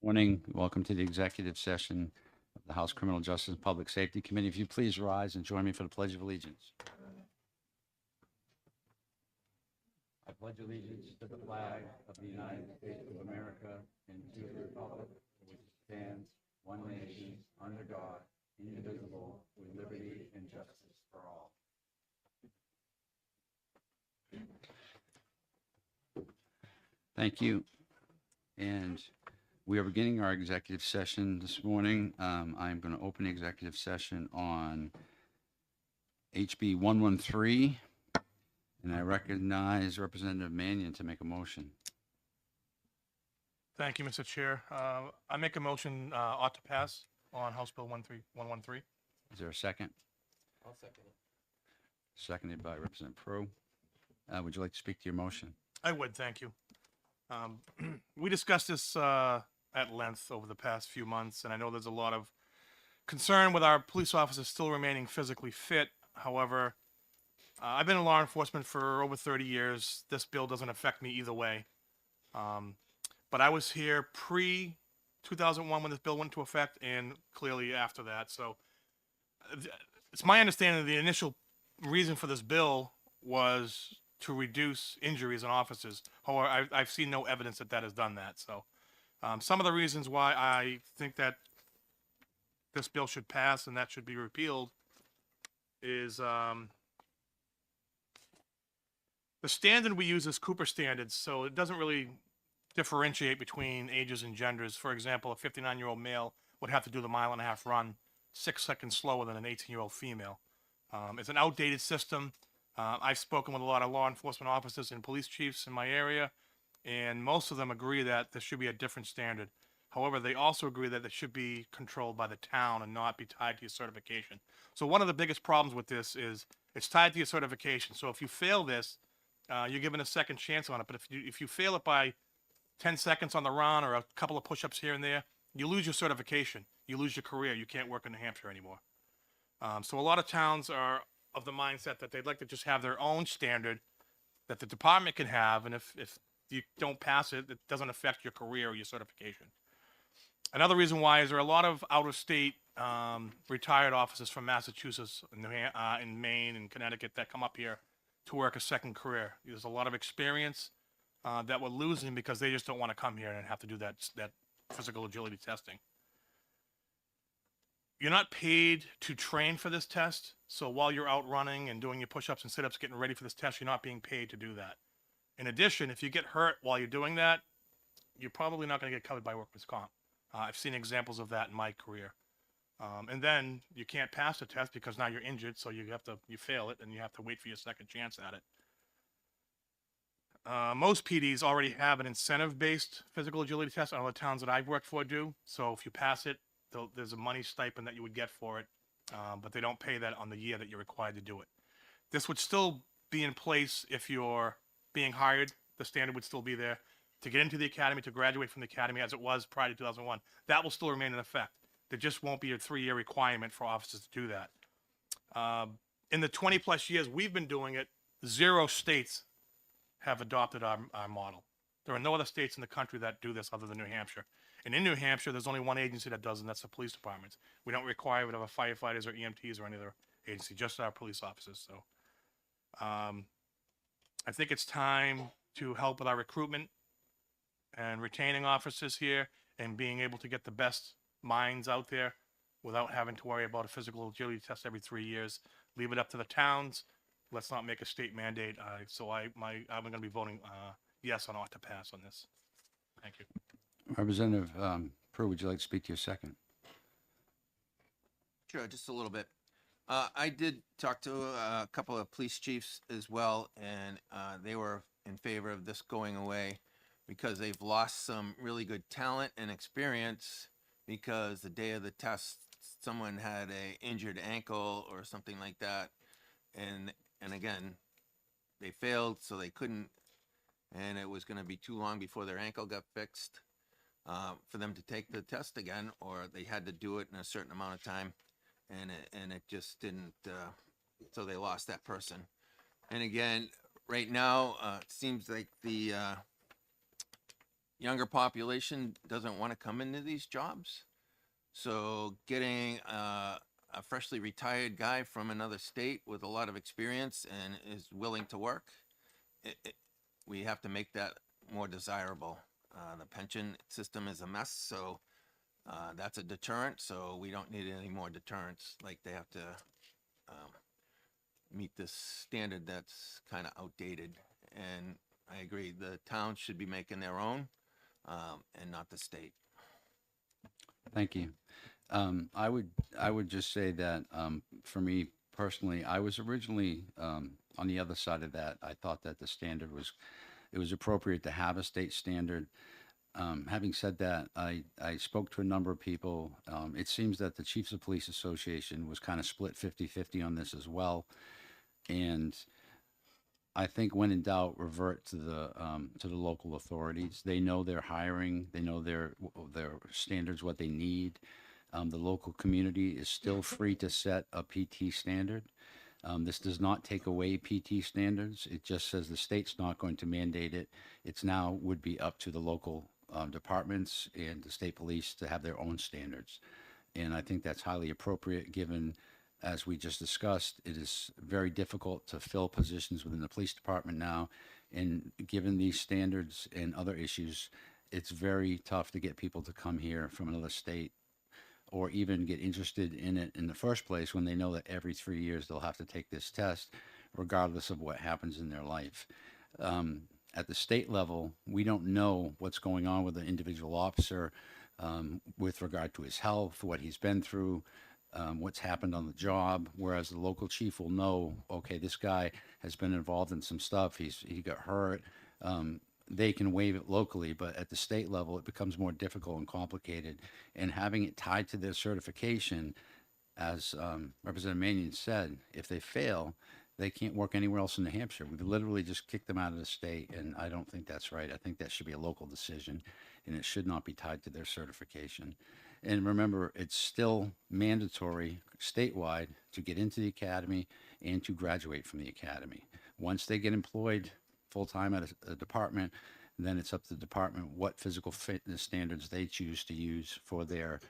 Morning. Welcome to the executive session of the House Criminal Justice and Public Safety Committee. If you please rise and join me for the Pledge of Allegiance. I pledge allegiance to the flag of the United States of America and to the republic for which it stands, one nation, under God, indivisible, with liberty and justice for all. Thank you. And we are beginning our executive session this morning. I'm going to open the executive session on HB 113, and I recognize Representative Mannion to make a motion. Thank you, Mr. Chair. I make a motion ought to pass on House Bill 113. Is there a second? I'll second it. Seconded by Representative Pro. Would you like to speak to your motion? I would, thank you. We discussed this at length over the past few months, and I know there's a lot of concern with our police officers still remaining physically fit. However, I've been in law enforcement for over 30 years. This bill doesn't affect me either way. But I was here pre-2001 when this bill went into effect, and clearly after that. So it's my understanding that the initial reason for this bill was to reduce injuries in officers. However, I've seen no evidence that that has done that. So some of the reasons why I think that this bill should pass and that should be repealed is the standard we use is Cooper standards, so it doesn't really differentiate between ages and genders. For example, a 59-year-old male would have to do the mile-and-a-half run 6 seconds slower than an 18-year-old female. It's an outdated system. I've spoken with a lot of law enforcement officers and police chiefs in my area, and most of them agree that there should be a different standard. However, they also agree that it should be controlled by the town and not be tied to your certification. So one of the biggest problems with this is it's tied to your certification. So if you fail this, you're given a second chance on it. But if you fail it by 10 seconds on the run or a couple of push-ups here and there, you lose your certification. You lose your career. You can't work in New Hampshire anymore. So a lot of towns are of the mindset that they'd like to just have their own standard that the department can have, and if you don't pass it, it doesn't affect your career or your certification. Another reason why is there are a lot of out-of-state retired officers from Massachusetts, in Maine, and Connecticut that come up here to work a second career. There's a lot of experience that we're losing because they just don't want to come here and have to do that physical agility testing. You're not paid to train for this test, so while you're out running and doing your push-ups and sit-ups, getting ready for this test, you're not being paid to do that. In addition, if you get hurt while you're doing that, you're probably not going to get covered by workman's comp. I've seen examples of that in my career. And then you can't pass the test because now you're injured, so you fail it, and you have to wait for your second chance at it. Most PDs already have an incentive-based physical agility test. All the towns that I've worked for do. So if you pass it, there's a money stipend that you would get for it, but they don't pay that on the year that you're required to do it. This would still be in place if you're being hired. The standard would still be there. To get into the academy, to graduate from the academy as it was prior to 2001, that will still remain in effect. There just won't be a 3-year requirement for officers to do that. In the 20-plus years we've been doing it, 0 states have adopted our model. There are no other states in the country that do this other than New Hampshire. And in New Hampshire, there's only one agency that does, and that's the police departments. We don't require it of our firefighters or EMTs or any other agency, just our police officers. So I think it's time to help with our recruitment and retaining officers here and being able to get the best minds out there without having to worry about a physical agility test every 3 years. Leave it up to the towns. Let's not make a state mandate. So I'm going to be voting yes on ought to pass on this. Thank you. Representative Pro, would you like to speak to your second? Sure, just a little bit. I did talk to a couple of police chiefs as well, and they were in favor of this going away because they've lost some really good talent and experience because the day of the test, someone had a injured ankle or something like that. And again, they failed, so they couldn't, and it was going to be too long before their ankle got fixed for them to take the test again, or they had to do it in a certain amount of time, and it just didn't, so they lost that person. And again, right now, it seems like the younger population doesn't want to come into these jobs. So getting a freshly retired guy from another state with a lot of experience and is willing to work, we have to make that more desirable. The pension system is a mess, so that's a deterrent. So we don't need any more deterrents. Like they have to meet this standard that's kind of outdated. And I agree, the towns should be making their own and not the state. Thank you. I would just say that for me personally, I was originally on the other side of that. I thought that the standard it was appropriate to have a state standard. Having said that, I spoke to a number of people. It seems that the Chiefs of Police Association was kind of split 50-50 on this as well. And I think when in doubt, revert to the local authorities. They know they're hiring. They know their standards, what they need. The local community is still free to set a PT standard. This does not take away PT standards. It just says the state's not going to mandate it. It's now would be up to the local departments and the state police to have their own standards. And I think that's highly appropriate given, as we just discussed, it is very difficult to fill positions within the police department now. And given these standards and other issues, it's very tough to get people to come here from another state or even get interested in it in the first place when they know that every 3 years they'll have to take this test, regardless of what happens in their life. At the state level, we don't know what's going on with the individual officer with regard to his health, what he's been through, what's happened on the job, whereas the local chief will know, okay, this guy has been involved in some stuff, he got hurt. They can waive it locally, but at the state level, it becomes more difficult and complicated. And having it tied to their certification, as Representative Mannion said, if they fail, they can't work anywhere else in New Hampshire. We literally just kick them out of the state, and I don't think that's right. I think that should be a local decision, and it should not be tied to their certification. And remember, it's still mandatory statewide to get into the academy and to graduate from the academy. Once they get employed full-time at a department, then it's up to the department what physical fitness standards they choose to use for their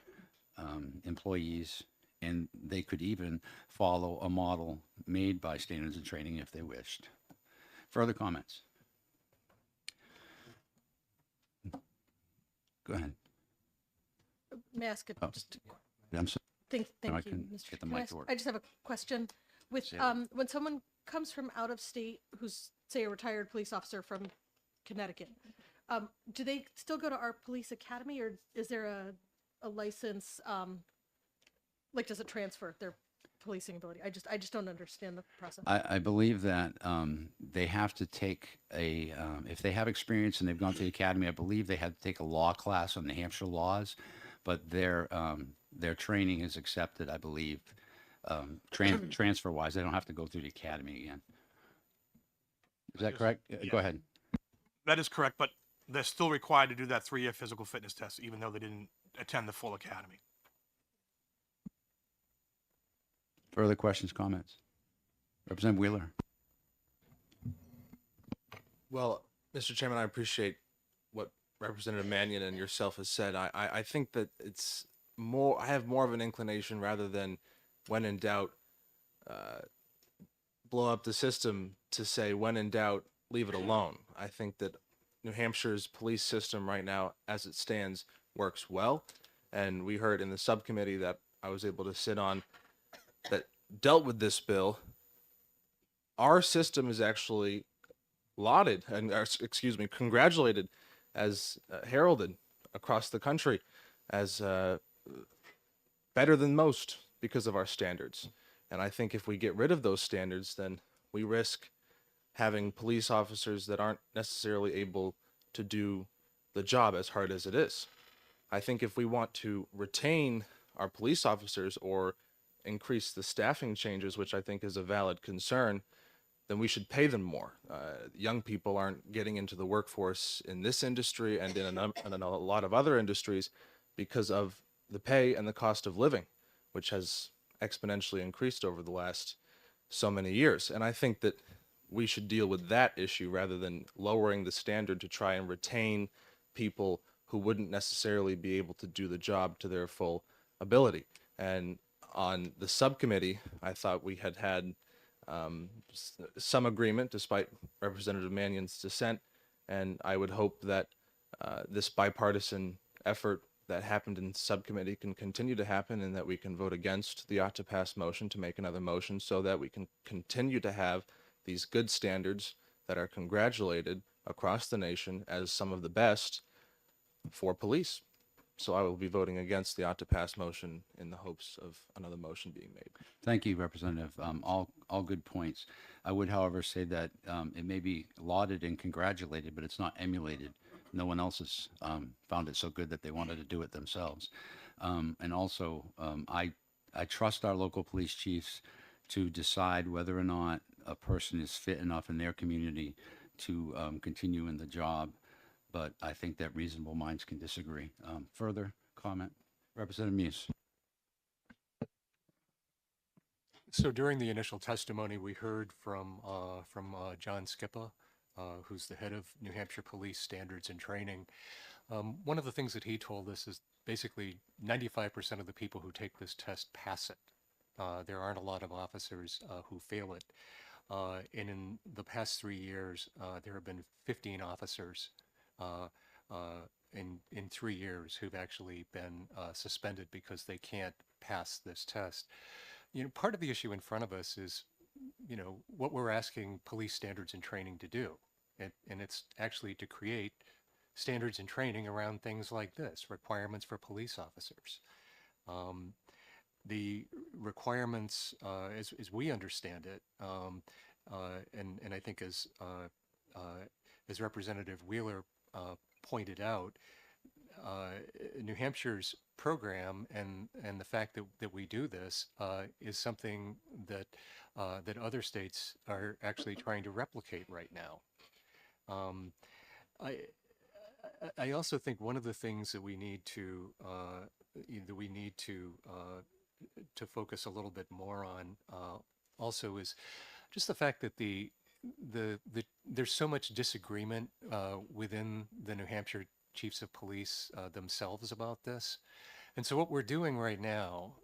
employees. And they could even follow a model made by Standards and Training if they wished. Further comments? Go ahead. May I ask a, Oh. just I'm sorry. thank No, I you, can Mr. get the Can I mic ask- to work. I just have a question with, Say it. when someone comes from out of state, who's, say, a retired police officer from Connecticut, do they still go to our police academy, or is there a license, like, does it transfer their policing ability? I just don't understand the process. I believe that they have to take if they have experience and they've gone to the academy, I believe they had to take a law class on New Hampshire laws, but their training is accepted, I believe, transfer-wise. They don't have to go through the academy again. Is that correct? Go ahead. That is correct, but they're still required to do that 3-year physical fitness test, even though they didn't attend the full academy. Further questions, comments? Representative Wheeler. Well, Mr. Chairman, I appreciate what Representative Mannion and yourself has said. I think that it's more, I have more of an inclination rather than when in doubt, blow up the system, to say when in doubt, leave it alone. I think that New Hampshire's police system right now, as it stands, works well. And we heard in the subcommittee that I was able to sit on that dealt with this bill, our system is actually lauded and congratulated as heralded across the country as better than most because of our standards. And I think if we get rid of those standards, then we risk having police officers that aren't necessarily able to do the job as hard as it is. I think if we want to retain our police officers or increase the staffing changes, which I think is a valid concern, then we should pay them more. Young people aren't getting into the workforce in this industry and in a lot of other industries because of the pay and the cost of living, which has exponentially increased over the last so many years. And I think that we should deal with that issue rather than lowering the standard to try and retain people who wouldn't necessarily be able to do the job to their full ability. And on the subcommittee, I thought we had some agreement despite Representative Mannion's dissent. And I would hope that this bipartisan effort that happened in subcommittee can continue to happen, and that we can vote against the ought to pass motion to make another motion so that we can continue to have these good standards that are congratulated across the nation as some of the best for police. So I will be voting against the ought to pass motion in the hopes of another motion being made. Thank you, Representative. All good points. I would, however, say that it may be lauded and congratulated, but it's not emulated. No one else has found it so good that they wanted to do it themselves. And also, I trust our local police chiefs to decide whether or not a person is fit enough in their community to continue in the job. But I think that reasonable minds can disagree. Further comment? Representative Muse. So during the initial testimony, we heard from John Skippa, who's the head of New Hampshire Police Standards and Training. One of the things that he told us is basically 95% of the people who take this test pass it. There aren't a lot of officers who fail it. And in the past 3 years, there have been 15 officers in 3 years who've actually been suspended because they can't pass this test. Part of the issue in front of us is, what we're asking police standards and training to do. And it's actually to create standards and training around things like this, requirements for police officers. The requirements, as we understand it, and I think as Representative Wheeler pointed out, New Hampshire's program and the fact that we do this is something that other states are actually trying to replicate right now. I also think one of the things that we need to focus a little bit more on also is just the fact that there's so much disagreement within the New Hampshire chiefs of police themselves about this. And so what we're doing right now,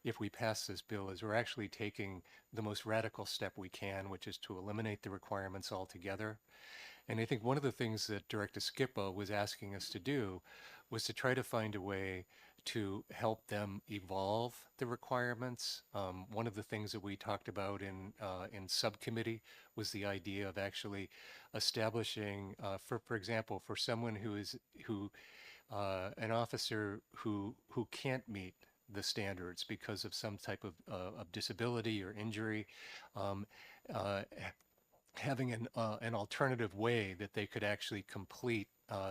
if we pass this bill, is we're actually taking the most radical step we can, which is to eliminate the requirements altogether. And I think one of the things that Director Skippa was asking us to do was to try to find a way to help them evolve the requirements. One of the things that we talked about in subcommittee was the idea of actually establishing, for example, for someone an officer who can't meet the standards because of some type of disability or injury, having an alternative way that they could actually complete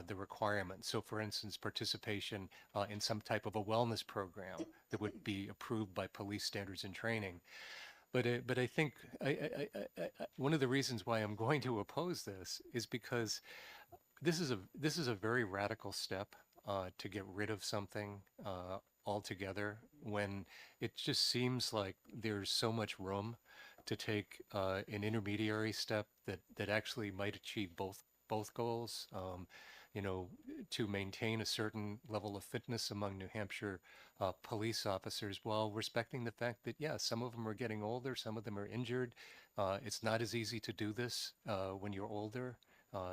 the requirements. So for instance, participation in some type of a wellness program that would be approved by police standards and training. But I think one of the reasons why I'm going to oppose this is because this is a very radical step to get rid of something altogether, when it just seems like there's so much room to take an intermediary step that actually might achieve both goals. To maintain a certain level of fitness among New Hampshire police officers, while respecting the fact that, yeah, some of them are getting older, some of them are injured. It's not as easy to do this when you're older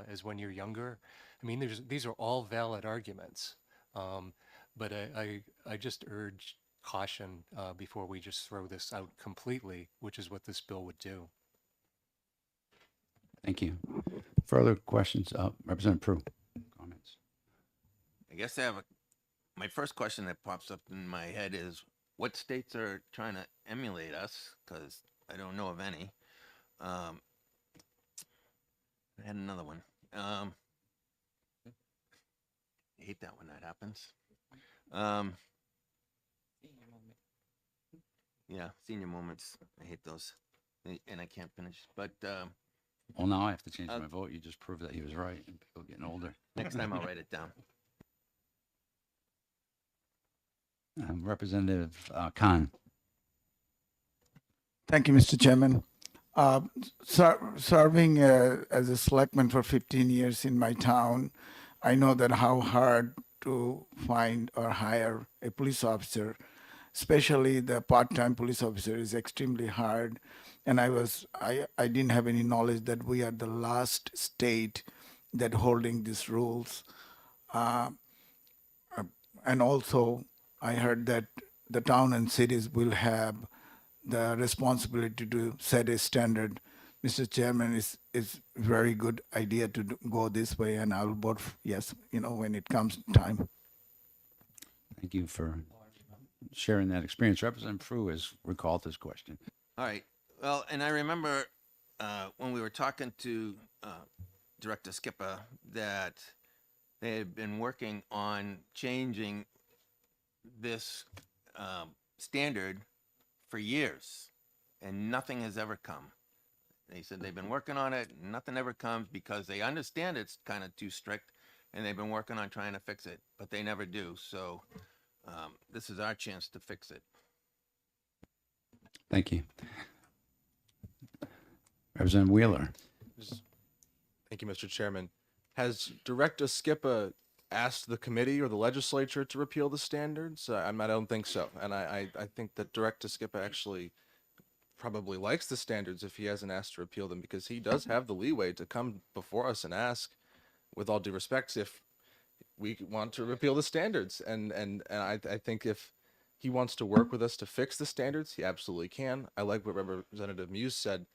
as when you're younger. I mean, these are all valid arguments, but I just urge caution before we just throw this out completely, which is what this bill would do. Thank you. Further questions? Representative Prue, comments? I guess my first question that pops up in my head is, what states are trying to emulate us? Because I don't know of any. I had another one. I hate that when that happens. Yeah, senior moments. I hate those, and I can't finish. But Well, now I have to change my vote. You just proved that he was right. And people getting older. next time I'll write it down. Representative Khan. Thank you, Mr. Chairman. Serving as a selectman for 15 years in my town, I know that how hard to find or hire a police officer, especially the part-time police officer, is extremely hard. And I didn't have any knowledge that we are the last state that holding these rules. And also, I heard that the town and cities will have the responsibility to set a standard. Mr. Chairman, is very good idea to go this way, and I'll vote yes, when it comes time. Thank you for sharing that experience. Representative Frew has recalled this question. All right. Well, and I remember when we were talking to Director Skipper that they had been working on changing this standard for years, and nothing has ever come. They said they've been working on it, and nothing ever comes because they understand it's kind of too strict, and they've been working on trying to fix it, but they never do. So this is our chance to fix it. Thank you. Representative Wheeler. Thank you, Mr. Chairman. Has Director Skipper asked the committee or the legislature to repeal the standards? I don't think so. And I think that Director Skipper actually probably likes the standards if he hasn't asked to repeal them, because he does have the leeway to come before us and ask, with all due respect, if we want to repeal the standards. And I think if he wants to work with us to fix the standards, he absolutely can. I like what Representative Muse said.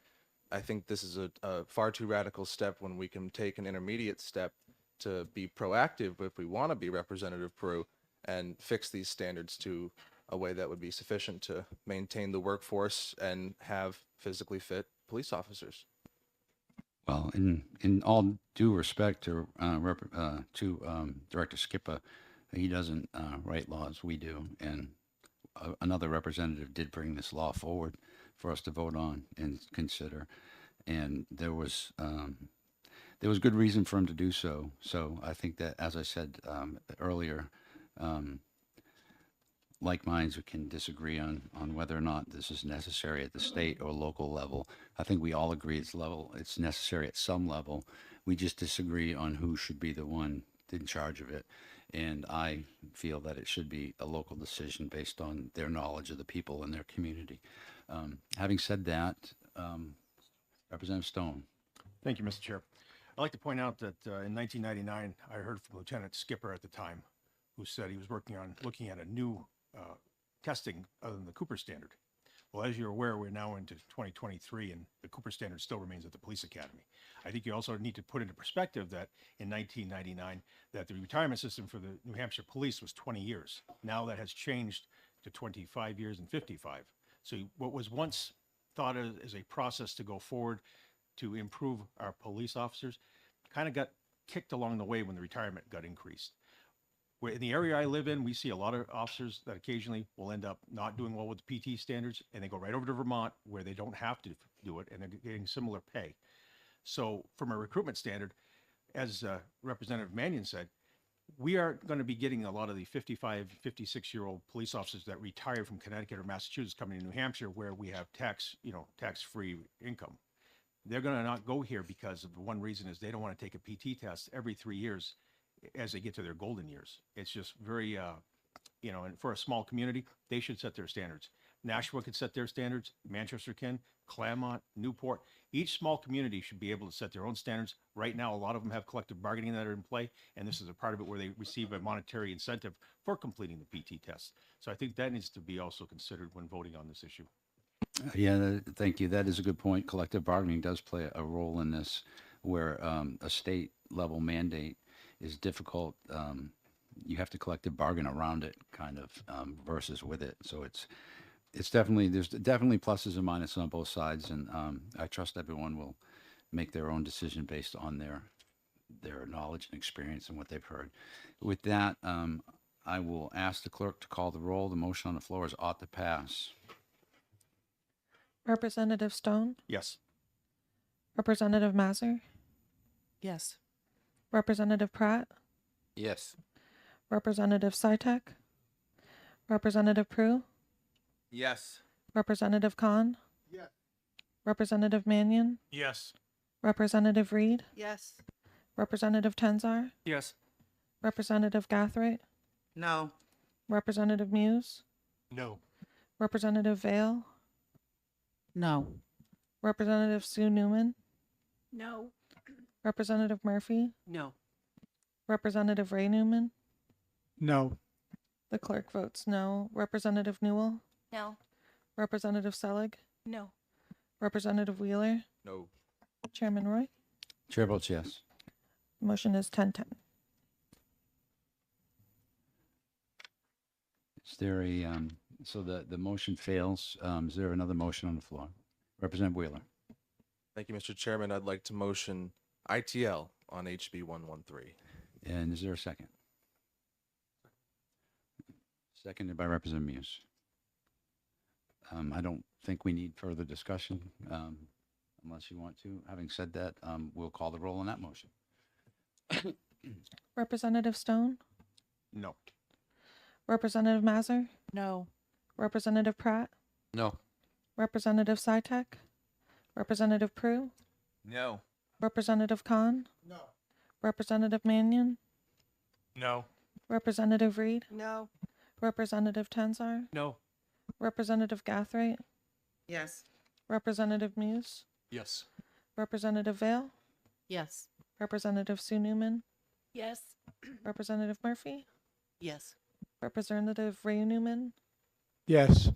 I think this is a far too radical step when we can take an intermediate step to be proactive if we want to be, Representative Peru, and fix these standards to a way that would be sufficient to maintain the workforce and have physically fit police officers. Well, in all due respect to Director Skipper, he doesn't write laws. We do, and another representative did bring this law forward for us to vote on and consider, and there was good reason for him to do so. So I think that, as I said earlier, like minds we can disagree on whether or not this is necessary at the state or local level. I think we all agree it's necessary at some level. We just disagree on who should be the one in charge of it. And I feel that it should be a local decision based on their knowledge of the people in their community. Having said that, Representative Stone. Thank you, Mr. Chair. I'd like to point out that in 1999, I heard from Lieutenant Skipper at the time, who said he was looking at a new testing other than the Cooper standard. Well, as you're aware, we're now into 2023, and the Cooper standard still remains at the police academy. I think you also need to put into perspective that in 1999, that the retirement system for the New Hampshire police was 20 years. Now that has changed to 25 years and 55. So what was once thought of as a process to go forward to improve our police officers kind of got kicked along the way when the retirement got increased. Where in the area I live in, we see a lot of officers that occasionally will end up not doing well with the PT standards, and they go right over to Vermont where they don't have to do it, and they're getting similar pay. So from a recruitment standard, as Representative Mannion said, we are going to be getting a lot of the 55, 56-year-old police officers that retired from Connecticut or Massachusetts coming to New Hampshire, where we have tax-free income. They're going to not go here because of the one reason is they don't want to take a PT test every 3 years as they get to their golden years. It's just very, and for a small community, they should set their standards. Nashua could set their standards, Manchester can, Claremont, Newport. Each small community should be able to set their own standards. Right now, a lot of them have collective bargaining that are in play, and this is a part of it where they receive a monetary incentive for completing the PT test. So I think that needs to be also considered when voting on this issue. Yeah, thank you. That is a good point. Collective bargaining does play a role in this, where a state level mandate is difficult. You have to collective bargain around it, kind of, versus with it. So there's definitely pluses and minuses on both sides, and I trust everyone will make their own decision based on their knowledge and experience and what they've heard. With that, I will ask the clerk to call the roll. The motion on the floor is ought to pass. Representative Stone, Yes. Representative Mazur, Yes. Representative Pratt, Yes. Representative Sytek, Representative Prue, Yes. Representative Khan, Representative Mannion, Yes. Representative Reed, Yes. Representative Tenzar, Yes. Representative Gathright, No. Representative Muse, No. Representative Vale, No. Representative Sue Newman, No. Representative Murphy, No. Representative Ray Newman. No. The clerk votes no. Representative Newell, No. Representative Selig, No. Representative Wheeler, No. Chairman Roy. Chair votes yes. Motion is 10-10. Is there a, so the motion fails. Is there another motion on the floor? Representative Wheeler. Thank you, Mr. Chairman. I'd like to motion ITL on HB 113. And is there a second? Seconded by Representative Muse. I don't think we need further discussion, unless you want to. Having said that, we'll call the roll on that motion. Representative Stone, No. Representative Mazur, No. Representative Pratt, No. Representative Sitek, Representative Prue, No. Representative Khan, Representative Mannion, No. Representative Reed, No. Representative Tenzar, No. Representative Gathright, Yes. Representative Muse, Yes. Representative Vale, Yes. Representative Sue Newman, Yes. Representative Murphy, Yes. Representative Ray Newman. Yes.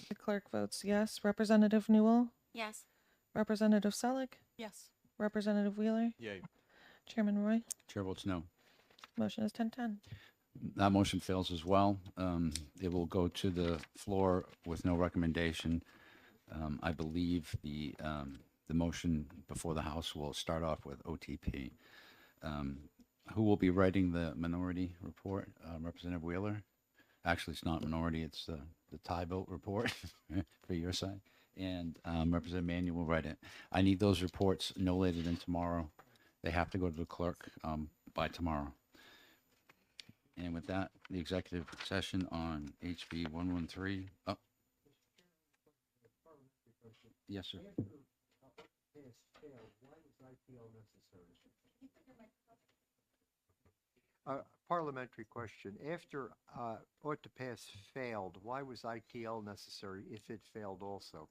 The clerk votes yes. Representative Newell, Yes. Representative Selig, Yes. Representative Wheeler, Yay. Chairman Roy. Chair votes no. Motion is 10-10. That motion fails as well. It will go to the floor with no recommendation. I believe the motion before the House will start off with OTP. Who will be writing the minority report? Representative Wheeler? Actually, it's not minority, it's the tie vote report for your side. And Representative Manuel will write it. I need those reports no later than tomorrow. They have to go to the clerk by tomorrow. And with that, the executive session on HB 113. Oh. Yes, sir. Parliamentary question. After ought to pass failed, why was ITL necessary if it failed also?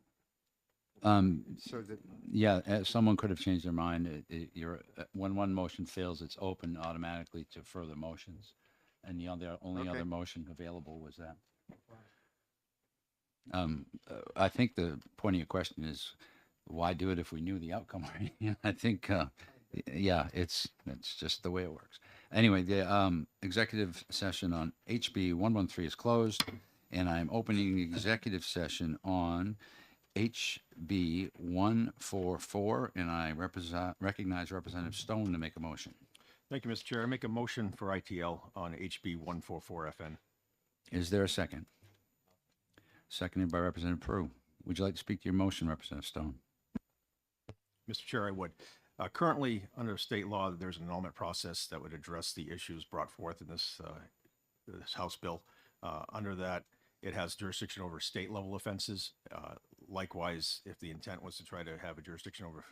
So that, Yeah, someone could have changed their mind. When one motion fails, it's open automatically to further motions. And the only Okay. other motion available was that. I think the point of your question is, why do it if we knew the outcome? I think, yeah, it's just the way it works. Anyway, the executive session on HB 113 is closed, and I'm opening the executive session on HB 144, and I recognize Representative Stone to make a motion. Thank you, Mr. Chair. I make a motion for ITL on HB 144 FN. Is there a second? Seconded by Representative Prue. Would you like to speak to your motion, Representative Stone? Mr. Chair, I would. Currently, under state law, there's an annulment process that would address the issues brought forth in this House bill. Under that, it has jurisdiction over state-level offenses. Likewise, if the intent was to try to have a jurisdiction over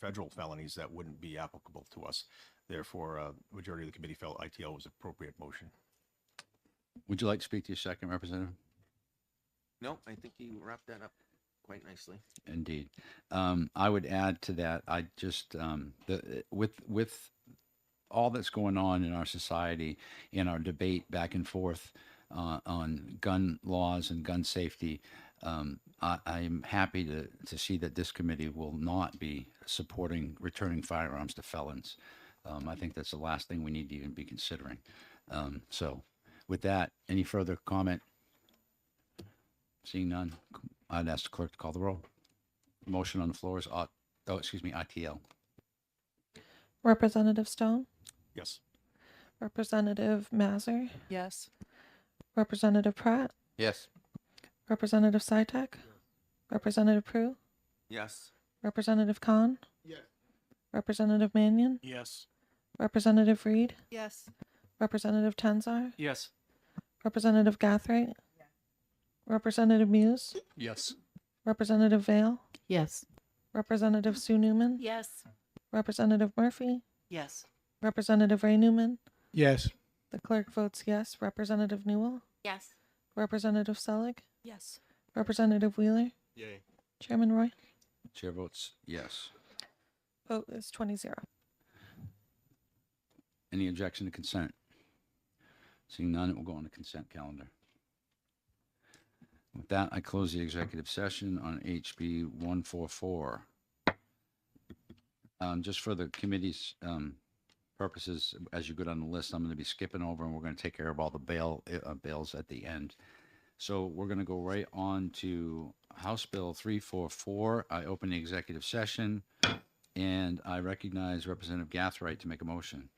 federal felonies, that wouldn't be applicable to us. Therefore, majority of the committee felt ITL was appropriate motion. Would you like to speak to your second, Representative? No, I think you wrapped that up quite nicely. Indeed. I would add to that, I just, with all that's going on in our society, in our debate back and forth on gun laws and gun safety, I'm happy to see that this committee will not be supporting returning firearms to felons. I think that's the last thing we need to even be considering. So with that, any further comment? Seeing none, I'd ask the clerk to call the roll. Motion on the floor is, ITL. Representative Stone, Yes. Representative Mazur, Yes. Representative Pratt, Yes. Representative Sitek, Representative Prue, Yes. Representative Khan, Representative Mannion, Yes. Representative Reed, Yes. Representative Tenzar, Yes. Representative Gathright, Representative Muse, Yes. Representative Vale, Yes. Representative Sue Newman, Yes. Representative Murphy, Yes. Representative Ray Newman, Yes. The clerk votes yes. Representative Newell? Yes. Representative Selig? Yes. Representative Wheeler? Yay. Chairman Roy? Chair votes yes. Vote is 20-0. Any objection to consent? Seeing none, it will go on the consent calendar. With that, I close the executive session on HB 144. Just for the committee's purposes, as you go down the list, I'm going to be skipping over and we're going to take care of all the bails at the end. So we're going to go right on to House Bill 344. I open the executive session and I recognize Representative Gathright to make a motion.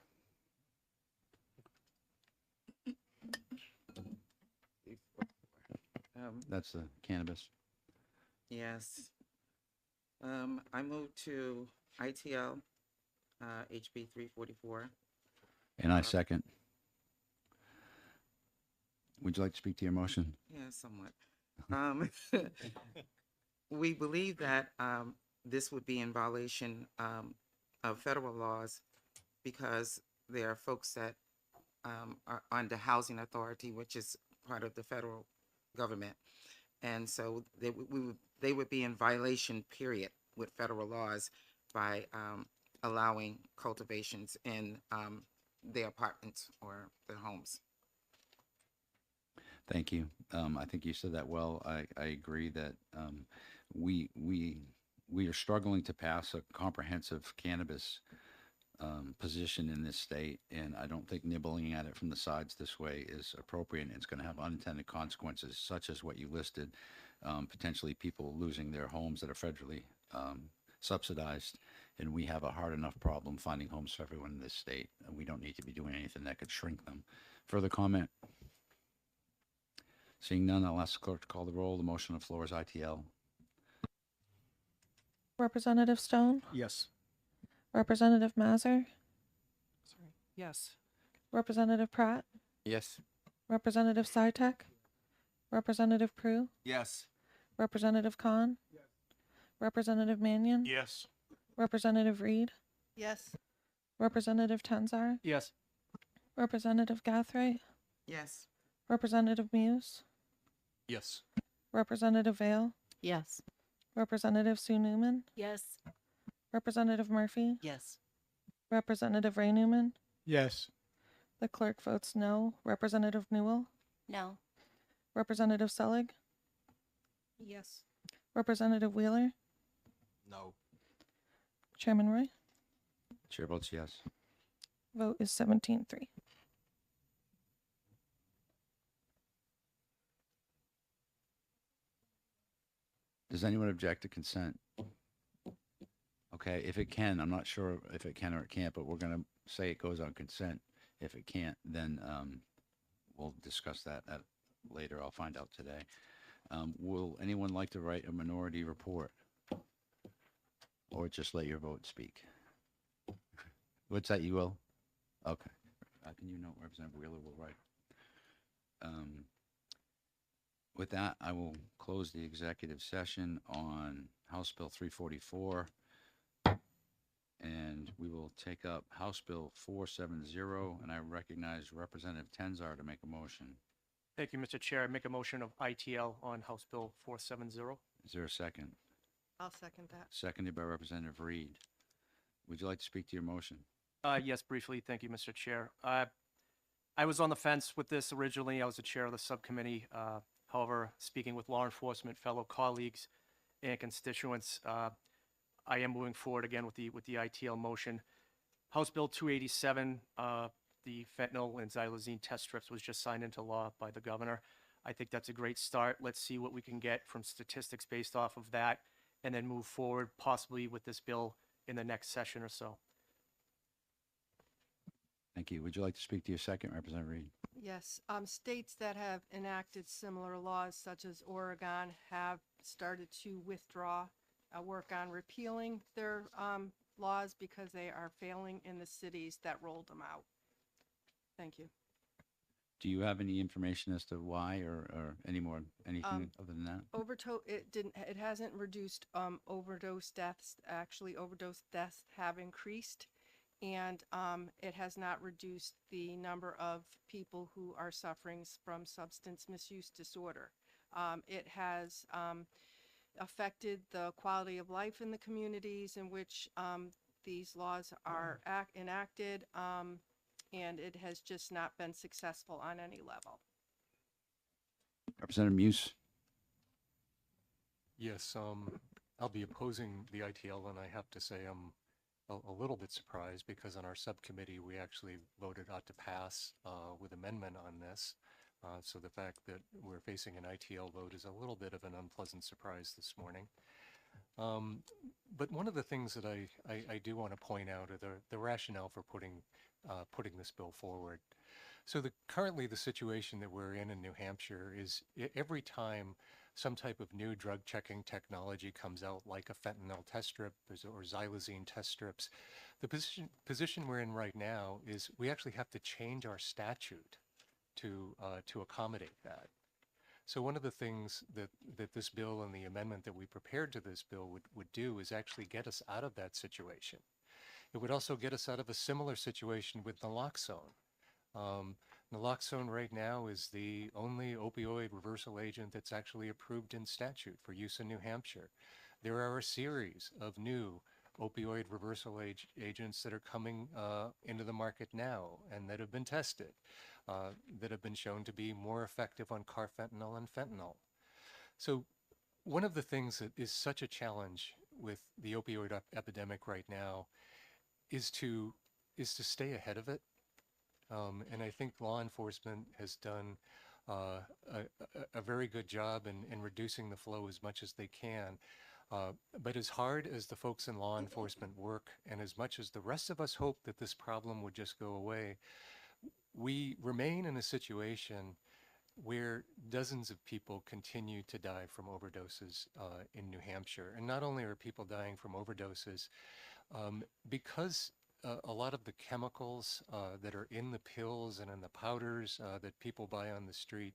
That's the cannabis. Yes. I move to ITL, HB 344. And I second. Would you like to speak to your motion? Yeah, somewhat. We believe that this would be in violation of federal laws because there are folks that are under Housing Authority, which is part of the federal government. And so they would be in violation, period, with federal laws by allowing cultivations in their apartments or their homes. Thank you. I think you said that well. I agree that we are struggling to pass a comprehensive cannabis position in this state, and I don't think nibbling at it from the sides this way is appropriate. It's going to have unintended consequences, such as what you listed, potentially people losing their homes that are federally subsidized, and we have a hard enough problem finding homes for everyone in this state, and we don't need to be doing anything that could shrink them. Further comment? Seeing none, I'll ask the clerk to call the roll. The motion on the floor is ITL. Representative Stone? Yes. Representative Mazur? Yes. Representative Pratt? Yes. Representative Sytek? Representative Prue? Yes. Representative Khan? Representative Mannion? Yes. Representative Reed? Yes. Representative Tenzar? Yes. Representative Gathright? Yes. Representative Muse? Yes. Representative Vale? Yes. Representative Sue Newman? Yes. Representative Murphy? Yes. Representative Ray Newman? Yes. The clerk votes no. Representative Newell? No. Representative Selig? Yes. Representative Wheeler? No. Chairman Roy? Chair votes yes. Vote is 17-3. Does anyone object to consent? Okay, if it can, I'm not sure if it can or it can't, but we're going to say it goes on consent. If it can't, then we'll discuss that later. I'll find out today. Will anyone like to write a minority report? Or just let your vote speak? What's that, you will? Okay. Can you note Representative Wheeler will write? With that, I will close the executive session on House Bill 344. And we will take up House Bill 470, and I recognize Representative Tenzar to make a motion. Thank you, Mr. Chair. I make a motion of ITL on House Bill 470. Is there a second? I'll second that. Seconded by Representative Reed. Would you like to speak to your motion? Yes, briefly. Thank you, Mr. Chair. I was on the fence with this originally. I was the chair of the subcommittee. However, speaking with law enforcement, fellow colleagues, and constituents, I am moving forward again with the ITL motion. House Bill 287, the fentanyl and xylazine test strips was just signed into law by the governor. I think that's a great start. Let's see what we can get from statistics based off of that, and then move forward possibly with this bill in the next session or so. Thank you. Would you like to speak to your second, Representative Reed? Yes, states that have enacted similar laws, such as Oregon, have started to withdraw, work on repealing their laws because they are failing in the cities that rolled them out. Thank you. Do you have any information as to why or anything other than that? It hasn't reduced overdose deaths. Actually, overdose deaths have increased and it has not reduced the number of people who are suffering from substance misuse disorder. It has affected the quality of life in the communities in which these laws are enacted, and it has just not been successful on any level. Representative Muse. Yes, I'll be opposing the ITL, and I have to say I'm a little bit surprised because on our subcommittee, we actually voted out to pass with amendment on this. So the fact that we're facing an ITL vote is a little bit of an unpleasant surprise this morning. But one of the things that I do want to point out are the rationale for putting this bill forward. So currently the situation that we're in New Hampshire is every time some type of new drug checking technology comes out, like a fentanyl test strip or xylazine test strips, the position we're in right now is we actually have to change our statute to accommodate that. So one of the things that this bill and the amendment that we prepared to this bill would do is actually get us out of that situation. It would also get us out of a similar situation with naloxone. Naloxone right now is the only opioid reversal agent that's actually approved in statute for use in New Hampshire. There are a series of new opioid reversal agents that are coming into the market now and that have been tested, that have been shown to be more effective on carfentanil and fentanyl. So one of the things that is such a challenge with the opioid epidemic right now is to stay ahead of it. And I think law enforcement has done a very good job in reducing the flow as much as they can. But as hard as the folks in law enforcement work, and as much as the rest of us hope that this problem would just go away, we remain in a situation where dozens of people continue to die from overdoses in New Hampshire. And not only are people dying from overdoses, because a lot of the chemicals that are in the pills and in the powders that people buy on the street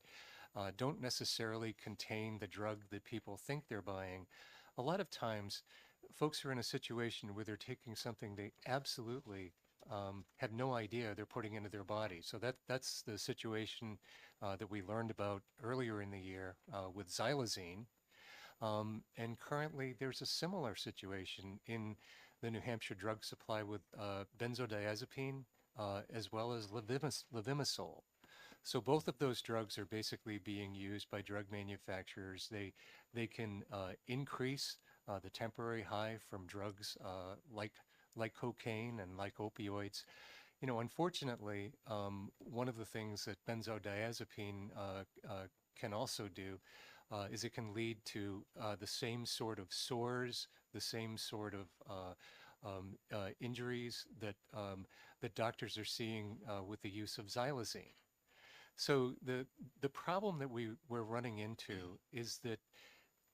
don't necessarily contain the drug that people think they're buying. A lot of times, folks are in a situation where they're taking something they absolutely have no idea they're putting into their body. So that's the situation that we learned about earlier in the year with xylazine. And currently, there's a similar situation in the New Hampshire drug supply with benzodiazepine as well as levimazole. So both of those drugs are basically being used by drug manufacturers. They can increase the temporary high from drugs like cocaine and like opioids. You know, unfortunately, one of the things that benzodiazepine can also do is it can lead to the same sort of sores, the same sort of injuries that that doctors are seeing with the use of xylazine. So the problem that we're running into is that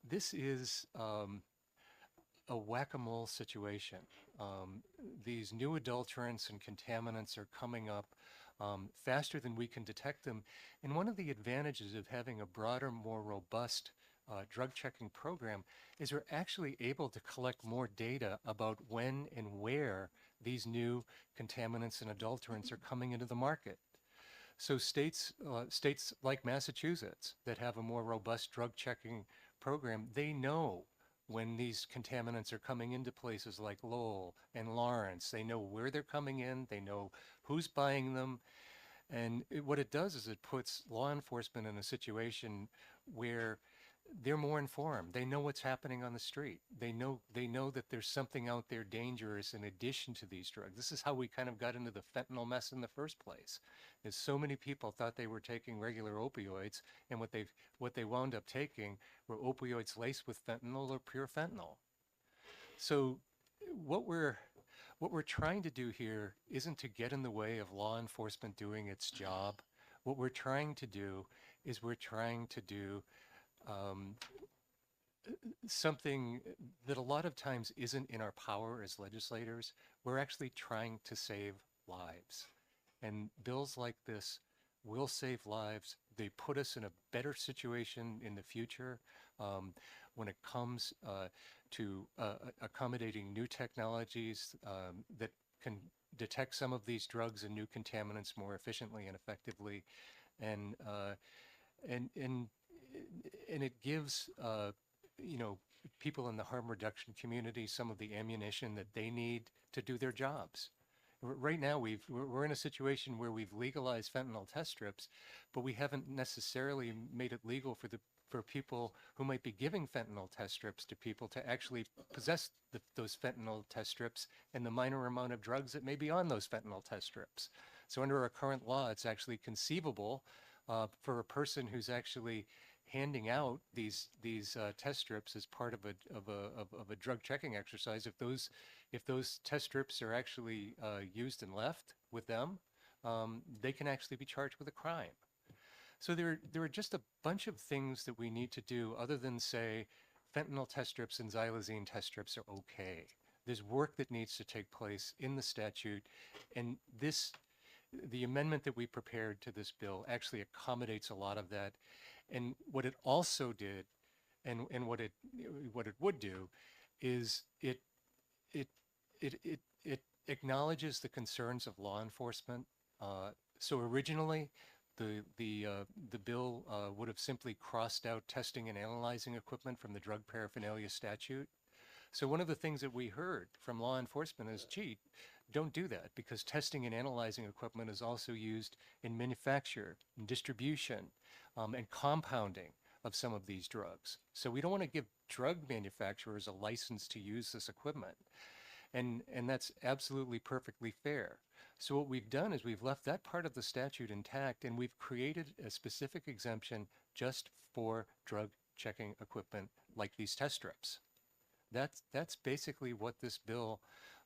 this is a whack-a-mole situation. These new adulterants and contaminants are coming up faster than we can detect them. And one of the advantages of having a broader, more robust drug checking program is we're actually able to collect more data about when and where these new contaminants and adulterants are coming into the market. So states like Massachusetts that have a more robust drug checking program, they know when these contaminants are coming into places like Lowell and Lawrence. They know where they're coming in, they know who's buying them. And what it does is it puts law enforcement in a situation where they're more informed. They know what's happening on the street. They know that there's something out there dangerous in addition to these drugs. This is how we kind of got into the fentanyl mess in the first place. Is so many people thought they were taking regular opioids, and what they wound up taking were opioids laced with fentanyl or pure fentanyl. So what we're trying to do here isn't to get in the way of law enforcement doing its job. What we're trying to do is we're trying to do something that a lot of times isn't in our power as legislators. We're actually trying to save lives. And bills like this will save lives. They put us in a better situation in the future when it comes to accommodating new technologies that can detect some of these drugs and new contaminants more efficiently and effectively, and and and and it gives you know, people in the harm reduction community some of the ammunition that they need to do their jobs. Right now, we're in a situation where we've legalized fentanyl test strips, but we haven't necessarily made it legal for people who might be giving fentanyl test strips to people to actually possess those fentanyl test strips and the minor amount of drugs that may be on those fentanyl test strips. So under our current law, it's actually conceivable for a person who's actually handing out these test strips as part of a drug checking exercise. If those test strips are actually used and left with them, they can actually be charged with a crime. So there are just a bunch of things that we need to do other than say fentanyl test strips and xylazine test strips are okay. There's work that needs to take place in the statute, and the amendment that we prepared to this bill actually accommodates a lot of that. And what it also did, and what it would do, is it acknowledges the concerns of law enforcement. So originally, the bill would have simply crossed out testing and analyzing equipment from the drug paraphernalia statute. So one of the things that we heard from law enforcement is, gee, don't do that, because testing and analyzing equipment is also used in manufacture, in distribution, and compounding of some of these drugs. So we don't want to give drug manufacturers a license to use this equipment. And that's absolutely perfectly fair. So what we've done is we've left that part of the statute intact, and we've created a specific exemption just for drug checking equipment like these test strips. That's basically what this bill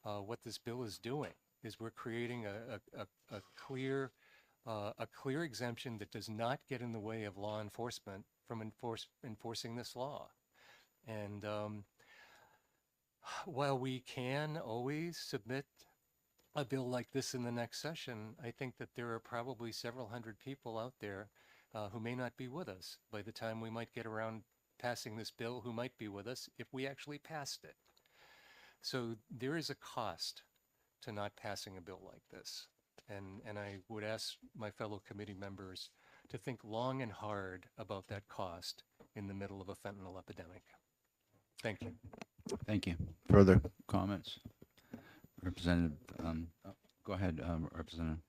is doing, is we're creating a clear exemption that does not get in the way of law enforcement from enforcing this law. And while we can always submit a bill like this in the next session, I think that there are probably several hundred people out there who may not be with us by the time we might get around passing this bill, who might be with us if we actually passed it. So there is a cost to not passing a bill like this. And I would ask my fellow committee members to think long and hard about that cost in the middle of a fentanyl epidemic. Thank you. Thank you. Further comments? Representative, go ahead, Representative.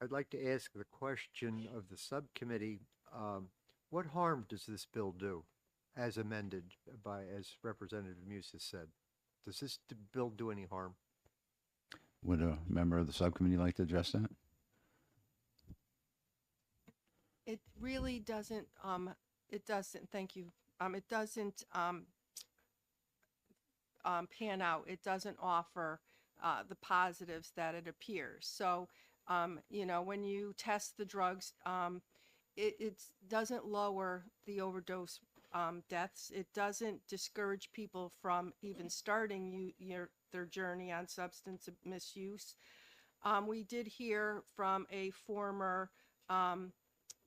I'd like to ask the question of the subcommittee, what harm does this bill do, as amended as Representative Muse has said? Does this bill do any harm? Would a member of the subcommittee like to address that? It really doesn't, thank you. It doesn't pan out. It doesn't offer the positives that it appears. So, you know, when you test the drugs, it doesn't lower the overdose deaths. It doesn't discourage people from even starting their journey on substance misuse. We did hear from a former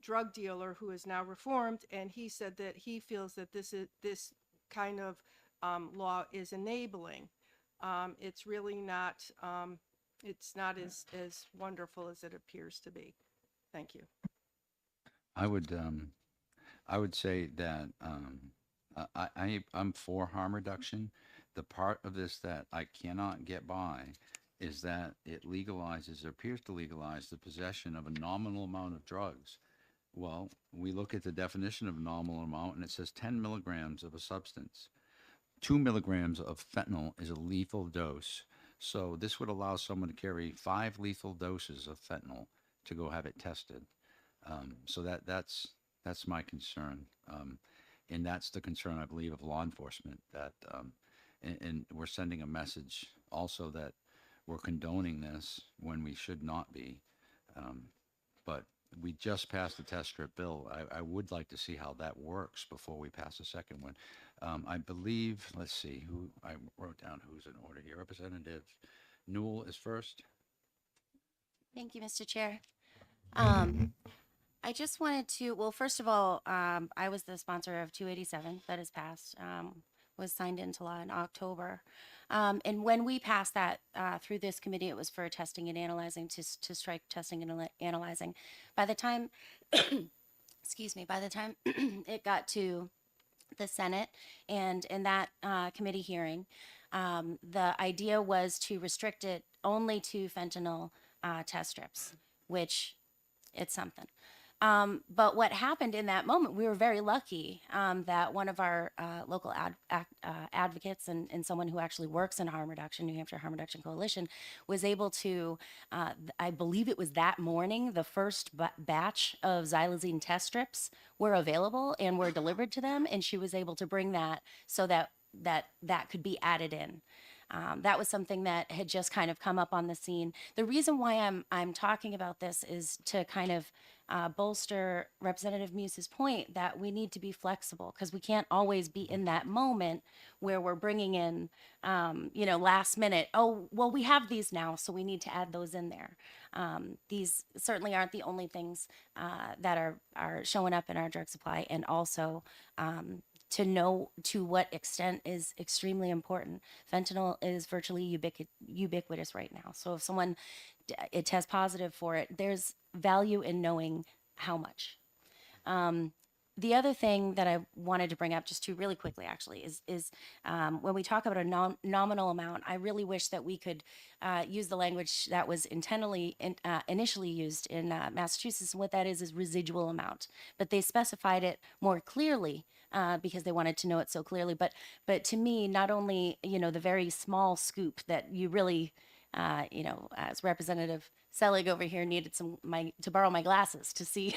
drug dealer who is now reformed, and he said that he feels that this kind of law is enabling. It's really not. It's not as wonderful as it appears to be. Thank you. I would say that I'm for harm reduction. The part of this that I cannot get by is that it legalizes, or appears to legalize, the possession of a nominal amount of drugs. Well, we look at the definition of nominal amount, and it says 10 milligrams of a substance. 2 milligrams of fentanyl is a lethal dose. So this would allow someone to carry 5 lethal doses of fentanyl to go have it tested. So that's my concern. And that's the concern, I believe, of law enforcement, that and we're sending a message also that we're condoning this when we should not be. But we just passed the test strip bill. I would like to see how that works before we pass a second one. I believe, let's see, who I wrote down who's in order here. Representative Newell is first. Thank you, Mr. Chair. I just wanted to, well, first of all, I was the sponsor of 287 that has passed. was signed into law in October. And when we passed that through this committee, it was for testing and analyzing, to strike testing and analyzing. By the time, excuse me, by the time it got to the Senate and in that committee hearing, the idea was to restrict it only to fentanyl test strips, which it's something. But what happened in that moment, we were very lucky that one of our local advocates and someone who actually works in harm reduction, New Hampshire Harm Reduction Coalition, was able to, I believe it was that morning, the first batch of xylazine test strips were available and were delivered to them, and she was able to bring that so that could be added in. That was something that had just kind of come up on the scene. The reason why I'm talking about this is to kind of bolster Representative Muse's point that we need to be flexible, because we can't always be in that moment where we're bringing in, last minute, oh, well, we have these now, so we need to add those in there. These certainly aren't the only things that are showing up in our drug supply, and also to know to what extent is extremely important. Fentanyl is virtually ubiquitous right now. So if someone it tests positive for it, there's value in knowing how much. The other thing that I wanted to bring up just really quickly actually is when we talk about a nominal amount, I really wish that we could use the language that was initially used in Massachusetts. And what that is residual amount. But they specified it more clearly because they wanted to know it so clearly. But to me, not only, the very small scoop that you really, as Representative Selig over here needed to borrow my glasses to see,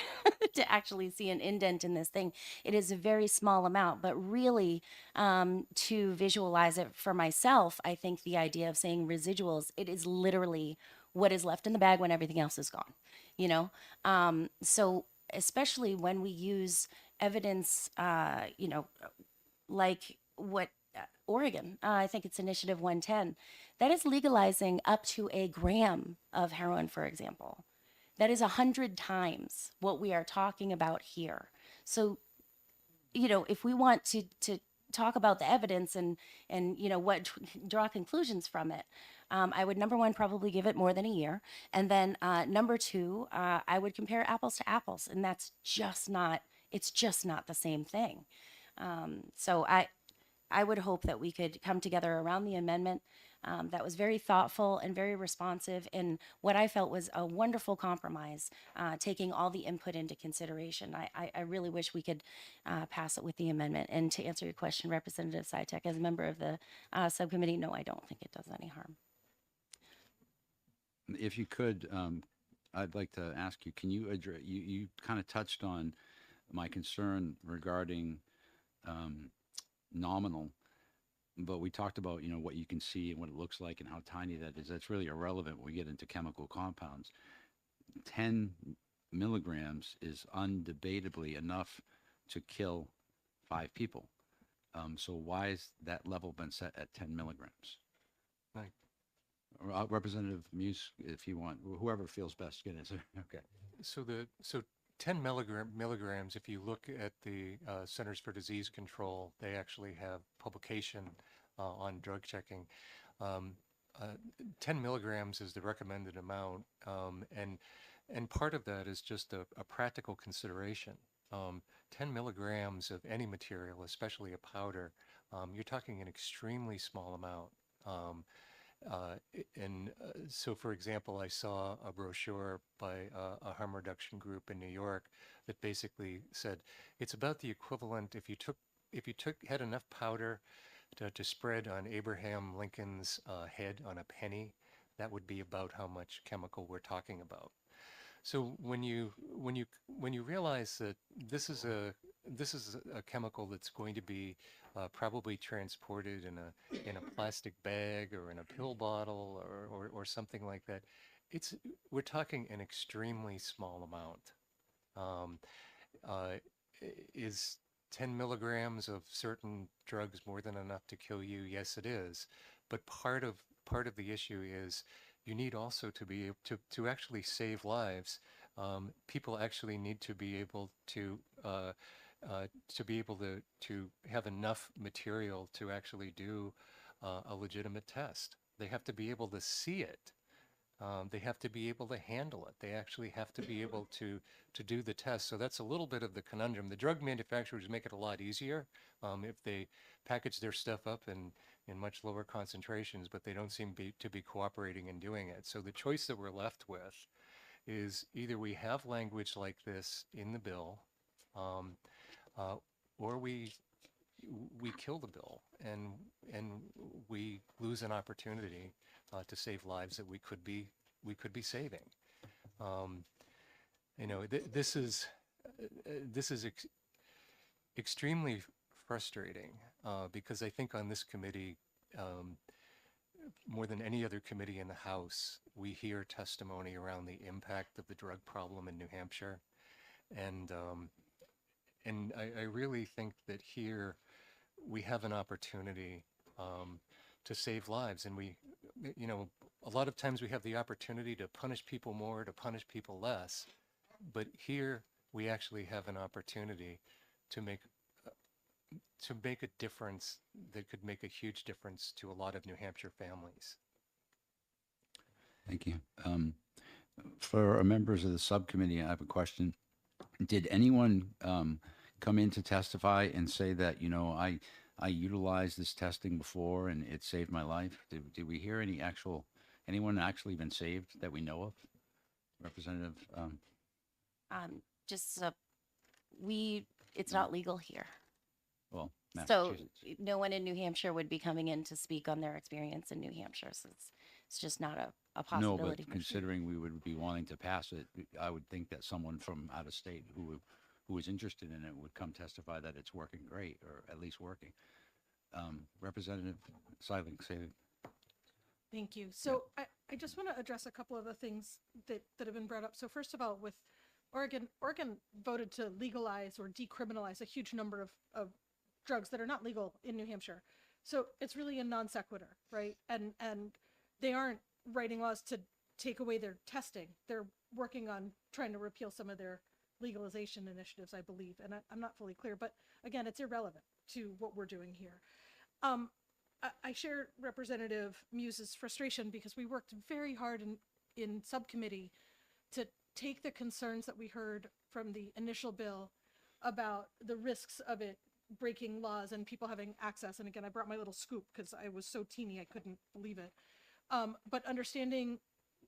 to actually see an indent in this thing. It is a very small amount, but really to visualize it for myself, I think the idea of saying residuals, it is literally what is left in the bag when everything else is gone, So especially when we use evidence, like what Oregon, I think it's Initiative 110, that is legalizing up to a gram of heroin, for example. That is 100 times what we are talking about here. So, if we want to talk about the evidence and draw conclusions from it, I would, number one, probably give it more than a year. And then number two, I would compare apples to apples. And it's just not the same thing. So I would hope that we could come together around the amendment that was very thoughtful and very responsive, and what I felt was a wonderful compromise, taking all the input into consideration. I really wish we could pass it with the amendment. And to answer your question, Representative Sitek, as a member of the subcommittee, no, I don't think it does any harm. If you could, I'd like to ask you, can you address, you kind of touched on my concern regarding nominal, but we talked about, what you can see and what it looks like and how tiny that is. That's really irrelevant when we get into chemical compounds. 10 milligrams is undebatably enough to kill 5 people. So why is that level been set at 10 milligrams? Right. Representative Muse, if you want, whoever feels best, get it. Okay. So 10 milligrams, if you look at the Centers for Disease Control, they actually have publication on drug checking. 10 milligrams is the recommended amount, and part of that is just a practical consideration. 10 milligrams of any material, especially a powder, you're talking an extremely small amount. So, for example, I saw a brochure by a harm reduction group in New York that basically said it's about the equivalent if you had enough powder to spread on Abraham Lincoln's head on a penny, that would be about how much chemical we're talking about. So when you realize that this is a chemical that's going to be probably transported in a plastic bag or in a pill bottle or something like that, we're talking an extremely small amount. Is 10 milligrams of certain drugs more than enough to kill you? Yes, it is. But part of the issue is you need also to be able to actually save lives. People actually need to be able to to be able to have enough material to actually do a legitimate test. They have to be able to see it. They have to be able to handle it. They actually have to be able to do the test. So that's a little bit of the conundrum. The drug manufacturers make it a lot easier if they package their stuff up in much lower concentrations, but they don't seem to be cooperating in doing it. So the choice that we're left with is either we have language like this in the bill, or we kill the bill and we lose an opportunity to save lives that we could be saving. This is extremely frustrating because I think on this committee, more than any other committee in the House, we hear testimony around the impact of the drug problem in New Hampshire, and I really think that here we have an opportunity to save lives, and a lot of times we have the opportunity to punish people more, to punish people less, but here we actually have an opportunity to make a difference that could make a huge difference to a lot of New Hampshire families. Thank you. For our members of the subcommittee, I have a question. Did anyone come in to testify and say that, I utilized this testing before and it saved my life? Did we hear anyone actually been saved that we know of? Representative? It's not legal here. Well, So Massachusetts. no one in New Hampshire would be coming in to speak on their experience in New Hampshire. So it's just not a No, possibility. but considering we would be wanting to pass it, I would think that someone from out of state who is interested in it would come testify that it's working great, or at least working. Representative Seiling, say. Thank you. So I just want to address a couple of the things that have been brought up. So first of all, with Oregon voted to legalize or decriminalize a huge number of drugs that are not legal in New Hampshire. So it's really a non sequitur, right? And they aren't writing laws to take away their testing. They're working on trying to repeal some of their legalization initiatives, I believe. And I'm not fully clear, but again, it's irrelevant to what we're doing here. I share Representative Muse's frustration because we worked very hard in subcommittee to take the concerns that we heard from the initial bill about the risks of it breaking laws and people having access. And again, I brought my little scoop because I was so teeny I couldn't believe it. But understanding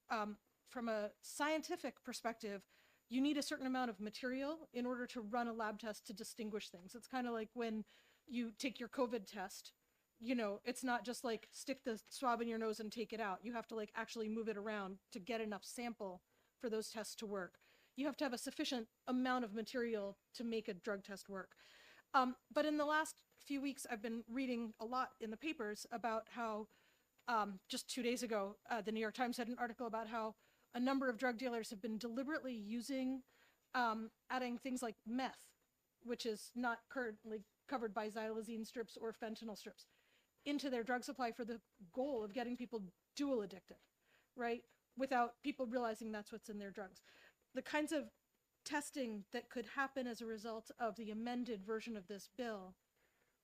from a scientific perspective, you need a certain amount of material in order to run a lab test to distinguish things. It's kind of like when you take your COVID test, it's not just like stick the swab in your nose and take it out. You have to like actually move it around to get enough sample for those tests to work. You have to have a sufficient amount of material to make a drug test work. But in the last few weeks, I've been reading a lot in the papers about how just 2 days ago, the New York Times had an article about how a number of drug dealers have been deliberately using, adding things like meth, which is not currently covered by xylazine strips or fentanyl strips, into their drug supply for the goal of getting people dual addicted, right? Without people realizing that's what's in their drugs. The kinds of testing that could happen as a result of the amended version of this bill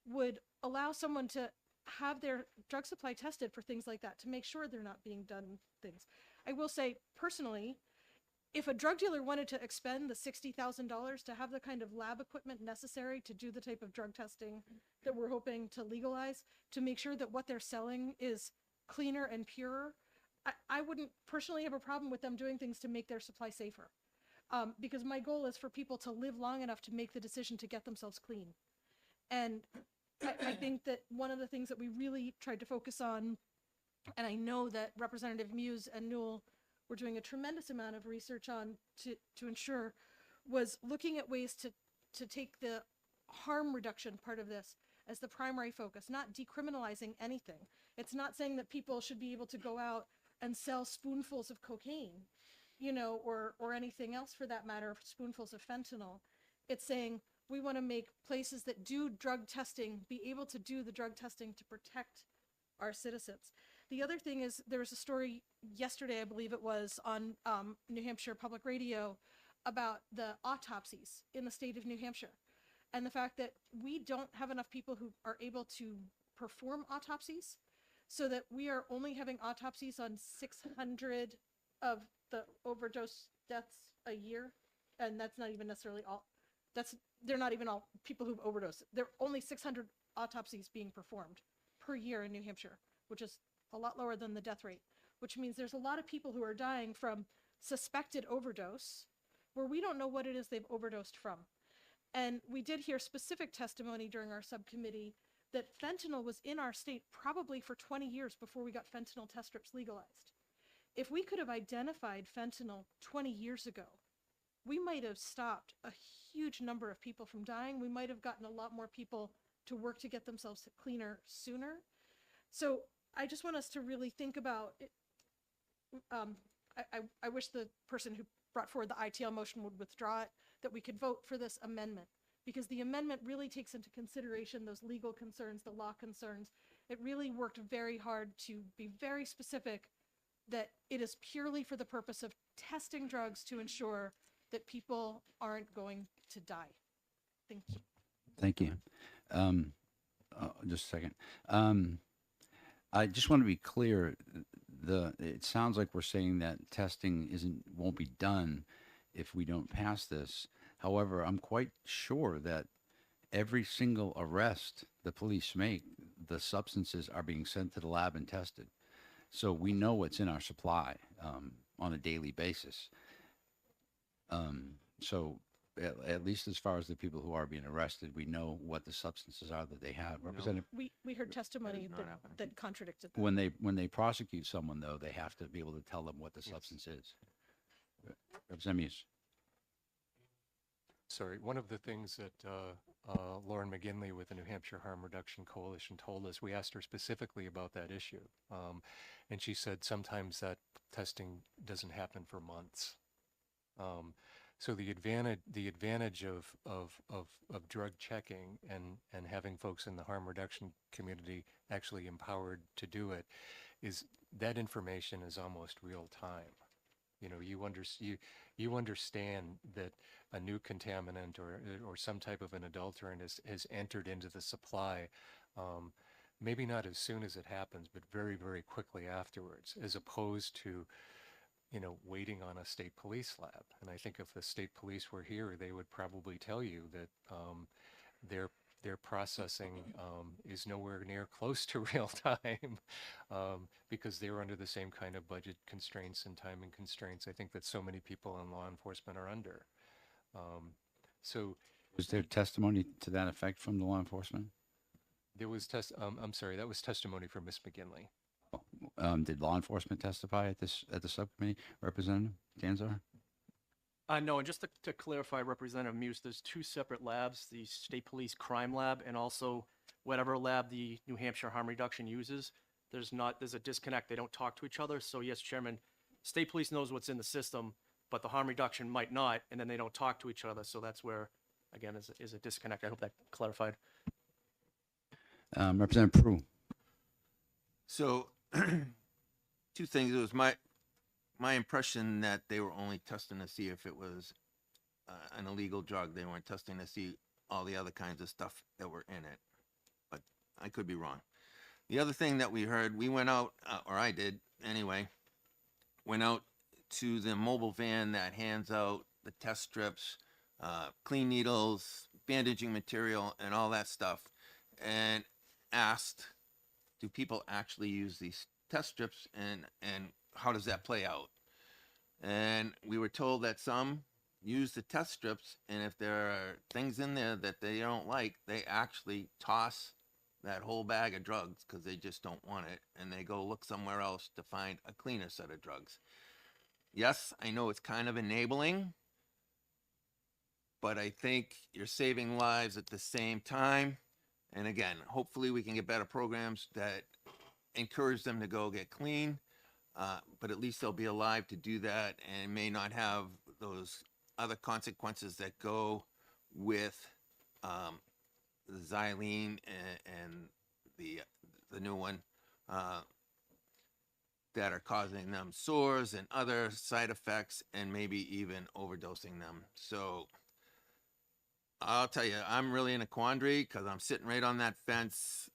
would allow someone to have their drug supply tested for things like that to make sure they're not being done things. I will say personally, if a drug dealer wanted to expend the $60,000 to have the kind of lab equipment necessary to do the type of drug testing that we're hoping to legalize, to make sure that what they're selling is cleaner and purer, I wouldn't personally have a problem with them doing things to make their supply safer. Because my goal is for people to live long enough to make the decision to get themselves clean. And I think that one of the things that we really tried to focus on, and I know that Representative Muse and Newell were doing a tremendous amount of research on to ensure, was looking at ways to take the harm reduction part of this as the primary focus, not decriminalizing anything. It's not saying that people should be able to go out and sell spoonfuls of cocaine, or anything else for that matter, spoonfuls of fentanyl. It's saying we want to make places that do drug testing be able to do the drug testing to protect our citizens. The other thing is, there was a story yesterday, I believe it was, on New Hampshire Public Radio about the autopsies in the state of New Hampshire. and the fact that we don't have enough people who are able to perform autopsies, so that we are only having autopsies on 600 of the overdose deaths a year, and that's not even necessarily all. They're not even all people who've overdosed. There are only 600 autopsies being performed per year in New Hampshire, which is a lot lower than the death rate, which means there's a lot of people who are dying from suspected overdose where we don't know what it is they've overdosed from. And we did hear specific testimony during our subcommittee that fentanyl was in our state probably for 20 years before we got fentanyl test strips legalized. If we could have identified fentanyl 20 years ago, we might have stopped a huge number of people from dying. We might have gotten a lot more people to work to get themselves cleaner sooner. So I just want us to really think about it. I wish the person who brought forward the ITL motion would withdraw it, that we could vote for this amendment, because the amendment really takes into consideration those legal concerns, the law concerns. It really worked very hard to be very specific that it is purely for the purpose of testing drugs to ensure that people aren't going to die. Thank you. Thank you. Just a second. I just want to be clear. It sounds like we're saying that testing won't be done if we don't pass this. However, I'm quite sure that every single arrest the police make, the substances are being sent to the lab and tested. So we know what's in our supply on a daily basis. So at least as far as the people who are being arrested, we know what the substances are that they have. Representative, We heard testimony not happening. that contradicted that. when they prosecute someone, though, they have to be able to tell them what the substance is. Representative Muse. Sorry, one of the things that Lauren McGinley with the New Hampshire Harm Reduction Coalition told us, we asked her specifically about that issue. And she said sometimes that testing doesn't happen for months. So the advantage of drug checking and having folks in the harm reduction community actually empowered to do it is that information is almost real time. You know, you understand that a new contaminant or some type of an adulterant has entered into the supply, maybe not as soon as it happens, but very, very quickly afterwards, as opposed to, you know, waiting on a state police lab. And I think if the state police were here, they would probably tell you that their processing is nowhere near close to real time because they're under the same kind of budget constraints and timing constraints I think that so many people in law enforcement are under. So Was there testimony to that effect from the law enforcement? there was I'm sorry, that was testimony from Miss McGinley. Did law enforcement testify at the subcommittee? Representative Danzar? No, and just to clarify, Representative Muse, there's two separate labs, the State Police Crime Lab and also whatever lab the New Hampshire Harm Reduction uses. There's a disconnect. They don't talk to each other. So yes, Chairman, State Police knows what's in the system, but the harm reduction might not, and then they don't talk to each other. So that's where, again, is a disconnect. I hope that clarified. Representative Prue? So, two things. It was my impression that they were only testing to see if it was an illegal drug. They weren't testing to see all the other kinds of stuff that were in it. But I could be wrong. The other thing that we heard, we went out, or I did anyway, went out to the mobile van that hands out the test strips, clean needles, bandaging material, and all that stuff, and asked, do people actually use these test strips, and how does that play out? And we were told that some use the test strips, and if there are things in there that they don't like, they actually toss that whole bag of drugs because they just don't want it, and they go look somewhere else to find a cleaner set of drugs. Yes, I know it's kind of enabling, but I think you're saving lives at the same time. And again, hopefully we can get better programs that encourage them to go get clean, but at least they'll be alive to do that and may not have those other consequences that go with the xylene and the new one that are causing them sores and other side effects and maybe even overdosing them. So I'll tell you, I'm really in a quandary because I'm sitting right on that fence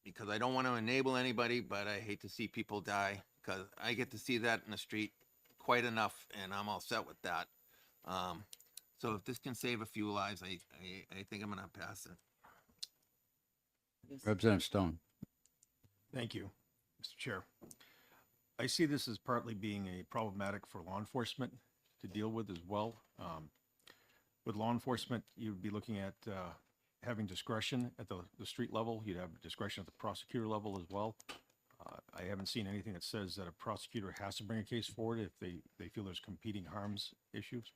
because I don't want to enable anybody, but I hate to see people die because I get to see that in the street quite enough, and I'm all set with that. So if this can save a few lives, I think I'm gonna pass it. Representative Stone. Thank you, Mr. Chair. I see this as partly being a problematic for law enforcement to deal with as well. With law enforcement, you'd be looking at having discretion at the street level. You'd have discretion at the prosecutor level as well. I haven't seen anything that says that a prosecutor has to bring a case forward if they feel there's competing harms issues.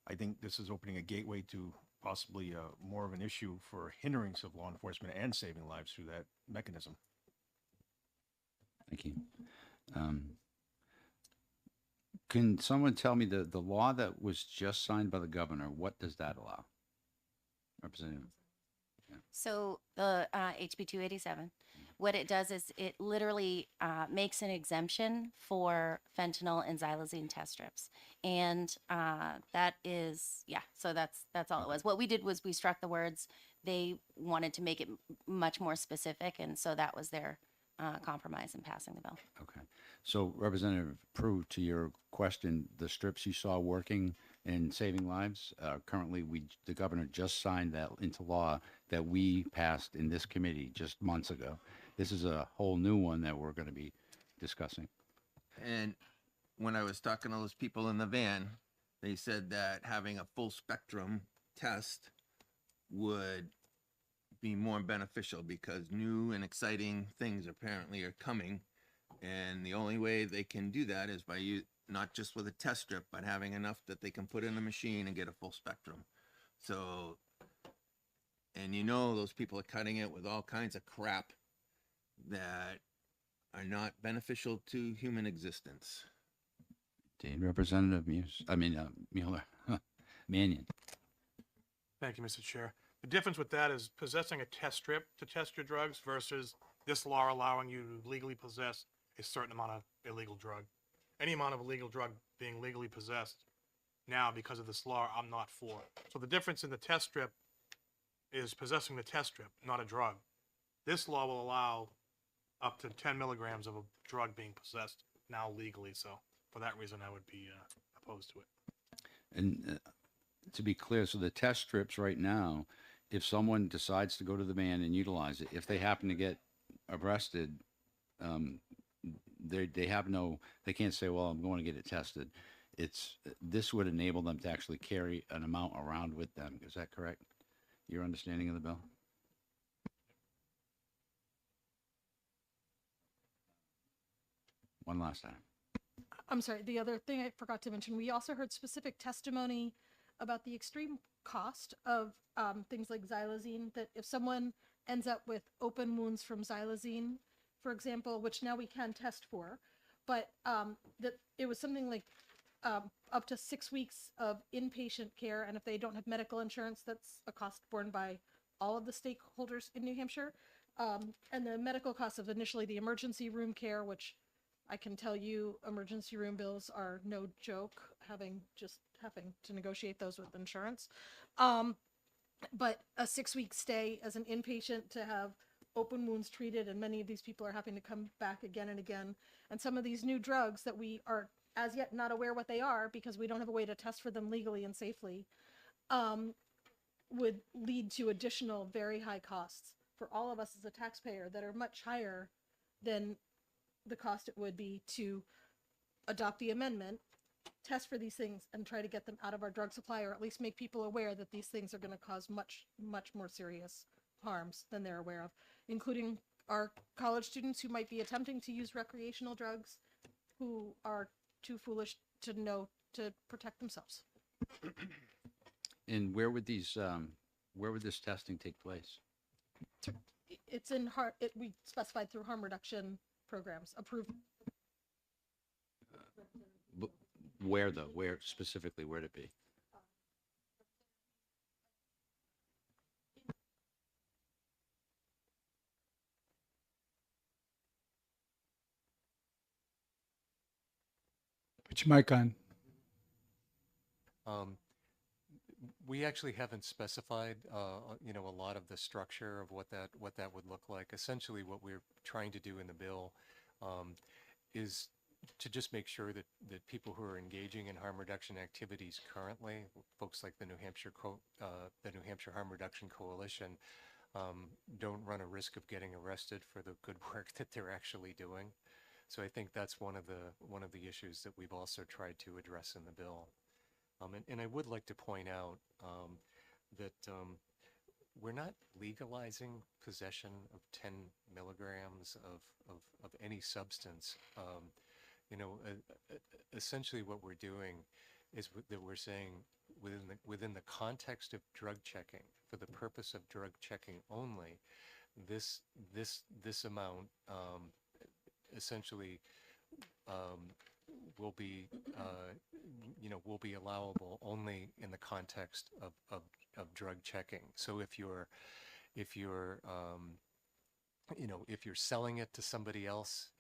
I think this is opening a gateway to possibly more of an issue for hindrance of law enforcement and saving lives through that mechanism. Thank you. Can someone tell me the law that was just signed by the governor, what does that allow? Representative. So the HB 287, what it does is it literally makes an exemption for fentanyl and xylazine test strips, and that is So that's all it was. What we did was we struck the words. They wanted to make it much more specific, and so that was their compromise in passing the bill. Okay. So Representative Prue, to your question, the strips you saw working and saving lives, currently the governor just signed that into law that we passed in this committee just months ago. This is a whole new one that we're going to be discussing. And when I was talking to those people in the van, they said that having a full spectrum test would be more beneficial because new and exciting things apparently are coming. And the only way they can do that is by not just with a test strip, but having enough that they can put in a machine and get a full spectrum. So, and those people are cutting it with all kinds of crap that are not beneficial to human existence. Indeed. Representative Mueller. Mannion. Thank you, Mr. Chair. The difference with that is possessing a test strip to test your drugs versus this law allowing you to legally possess a certain amount of illegal drug. Any amount of illegal drug being legally possessed now because of this law, I'm not for. So the difference in the test strip is possessing the test strip, not a drug. This law will allow up to 10 milligrams of a drug being possessed now legally. So for that reason, I would be opposed to it. And to be clear, so the test strips right now, if someone decides to go to the van and utilize it, if they happen to get arrested, they can't say, well, I'm going to get it tested. This would enable them to actually carry an amount around with them. Is that correct? Your understanding of the bill? One last time. I'm sorry, the other thing I forgot to mention, we also heard specific testimony about the extreme cost of things like xylazine, that if someone ends up with open wounds from xylazine, for example, which now we can test for, but that it was something like up to 6 weeks of inpatient care, and if they don't have medical insurance, that's a cost borne by all of the stakeholders in New Hampshire. And the medical costs of initially the emergency room care, which I can tell you emergency room bills are no joke, having to negotiate those with insurance. But a 6-week stay as an inpatient to have open wounds treated, and many of these people are having to come back again and again. And some of these new drugs that we are as yet not aware what they are because we don't have a way to test for them legally and safely, would lead to additional very high costs for all of us as a taxpayer that are much higher than the cost it would be to adopt the amendment, test for these things, and try to get them out of our drug supply, or at least make people aware that these things are going to cause much, much more serious harms than they're aware of, including our college students who might be attempting to use recreational drugs who are too foolish to know to protect themselves. And where would this testing take place? It's in we specified through harm reduction programs approved. Where though? Where specifically? Where'd it be? Put your mic on. We actually haven't specified, a lot of the structure of what that would look like. Essentially, what we're trying to do in the bill is to just make sure that people who are engaging in harm reduction activities currently, folks like the New Hampshire Harm Reduction Coalition, don't run a risk of getting arrested for the good work that they're actually doing. So I think that's one of the issues that we've also tried to address in the bill. And I would like to point out that we're not legalizing possession of 10 milligrams of any substance. Essentially what we're doing is that we're saying within the context of drug checking, for the purpose of drug checking only, this amount essentially will be allowable only in the context of drug checking. So if you're selling it to somebody else,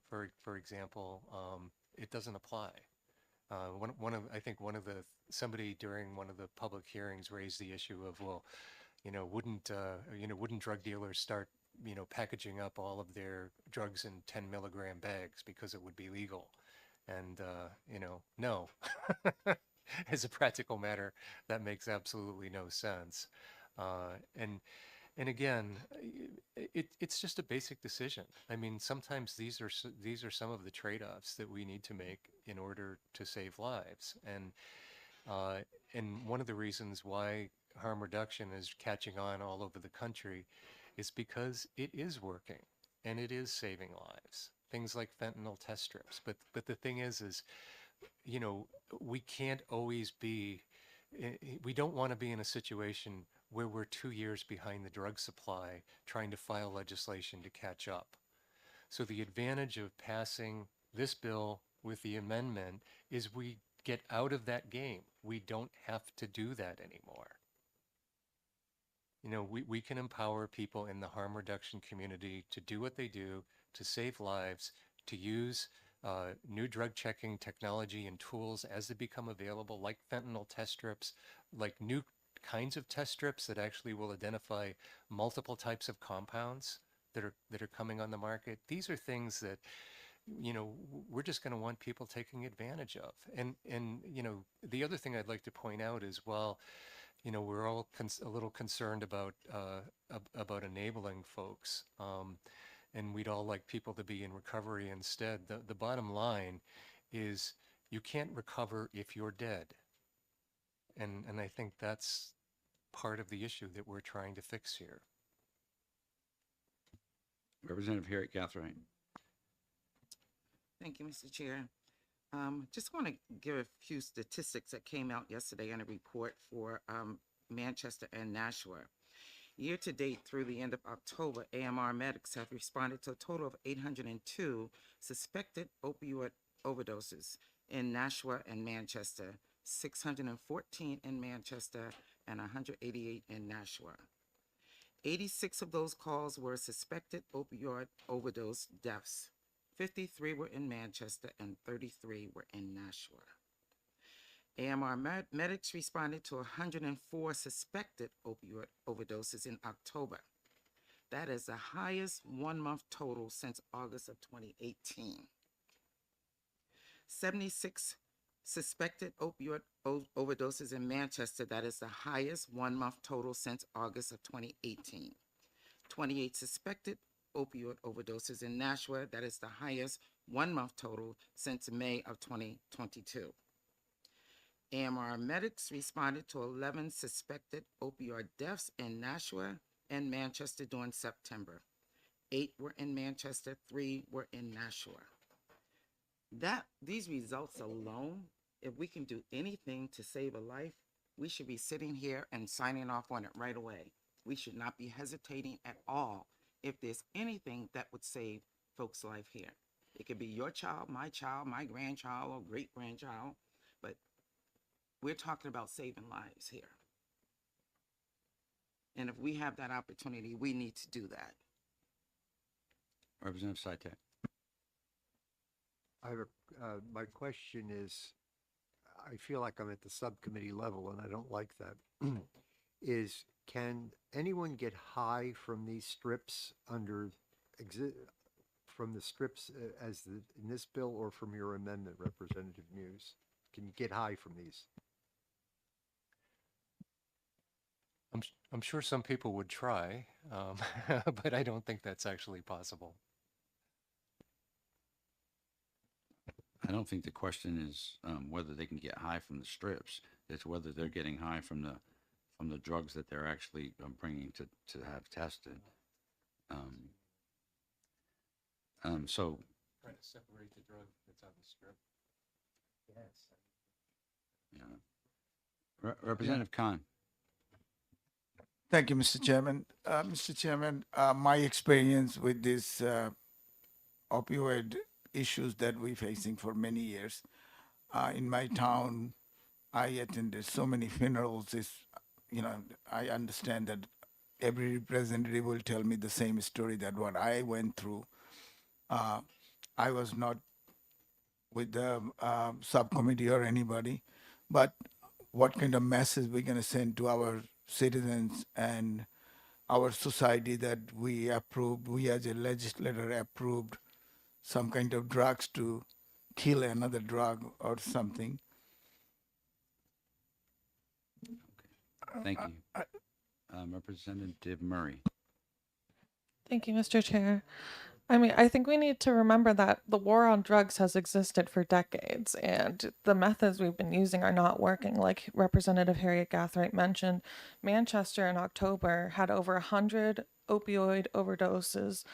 for example, it doesn't apply. Somebody during one of the public hearings raised the issue of, well, wouldn't drug dealers start, packaging up all of their drugs in 10 milligram bags because it would be legal? And, no, as a practical matter, that makes absolutely no sense. And again, it's just a basic decision. I mean, sometimes these are some of the trade-offs that we need to make in order to save lives. And one of the reasons why harm reduction is catching on all over the country is because it is working and it is saving lives. Things like fentanyl test strips. But the thing is, we can't always be. We don't want to be in a situation where we're 2 years behind the drug supply trying to file legislation to catch up. So the advantage of passing this bill with the amendment is we get out of that game. We don't have to do that anymore. We can empower people in the harm reduction community to do what they do, to save lives, to use new drug checking technology and tools as they become available, like fentanyl test strips, like new kinds of test strips that actually will identify multiple types of compounds that are coming on the market. These are things that we're just going to want people taking advantage of. And the other thing I'd like to point out is, while we're all a little concerned about enabling folks, and we'd all like people to be in recovery instead, the bottom line is you can't recover if you're dead. And I think that's part of the issue that we're trying to fix here. Representative Harriet Gathright. Thank you, Mr. Chair. Just want to give a few statistics that came out yesterday in a report for Manchester and Nashua. Year to date, through the end of October, AMR medics have responded to a total of 802 suspected opioid overdoses in Nashua and Manchester, 614 in Manchester and 188 in Nashua. 86 of those calls were suspected opioid overdose deaths. 53 were in Manchester and 33 were in Nashua. AMR medics responded to 104 suspected opioid overdoses in October. That is the highest one-month total since August of 2018. 76 suspected opioid overdoses in Manchester. That is the highest one-month total since August of 2018. 28 suspected opioid overdoses in Nashua. That is the highest one-month total since May of 2022. AMR medics responded to 11 suspected opioid deaths in Nashua and Manchester during September. 8 were in Manchester, 3 were in Nashua. These results alone, if we can do anything to save a life, we should be sitting here and signing off on it right away. We should not be hesitating at all if there's anything that would save folks' life here. It could be your child, my grandchild, or great-grandchild, but we're talking about saving lives here. And if we have that opportunity, we need to do that. Representative Saitek. My question is, I feel like I'm at the subcommittee level and I don't like that, is can anyone get high from these strips from the strips in this bill or from your amendment, Representative Muse? Can you get high from these? I'm sure some people would try, but I don't think that's actually possible. I don't think the question is whether they can get high from the strips. It's whether they're getting high from the drugs that they're actually bringing to have tested. So Trying to separate the drug that's on the strip. Yes. yeah. Representative Khan. Thank you, Mr. Chairman. Mr. Chairman, my experience with this opioid issues that we're facing for many years, in my town, I attended so many funerals. I understand that every representative will tell me the same story that what I went through. I was not with the subcommittee or anybody, but what kind of message we're going to send to our citizens and our society that we as a legislator approved some kind of drugs to kill another drug or something. Thank you. Representative Murray. Thank you, Mr. Chair. I mean, I think we need to remember that the war on drugs has existed for decades, and the methods we've been using are not working. Like Representative Harriet Gathright mentioned, Manchester in October had over 100 opioid overdoses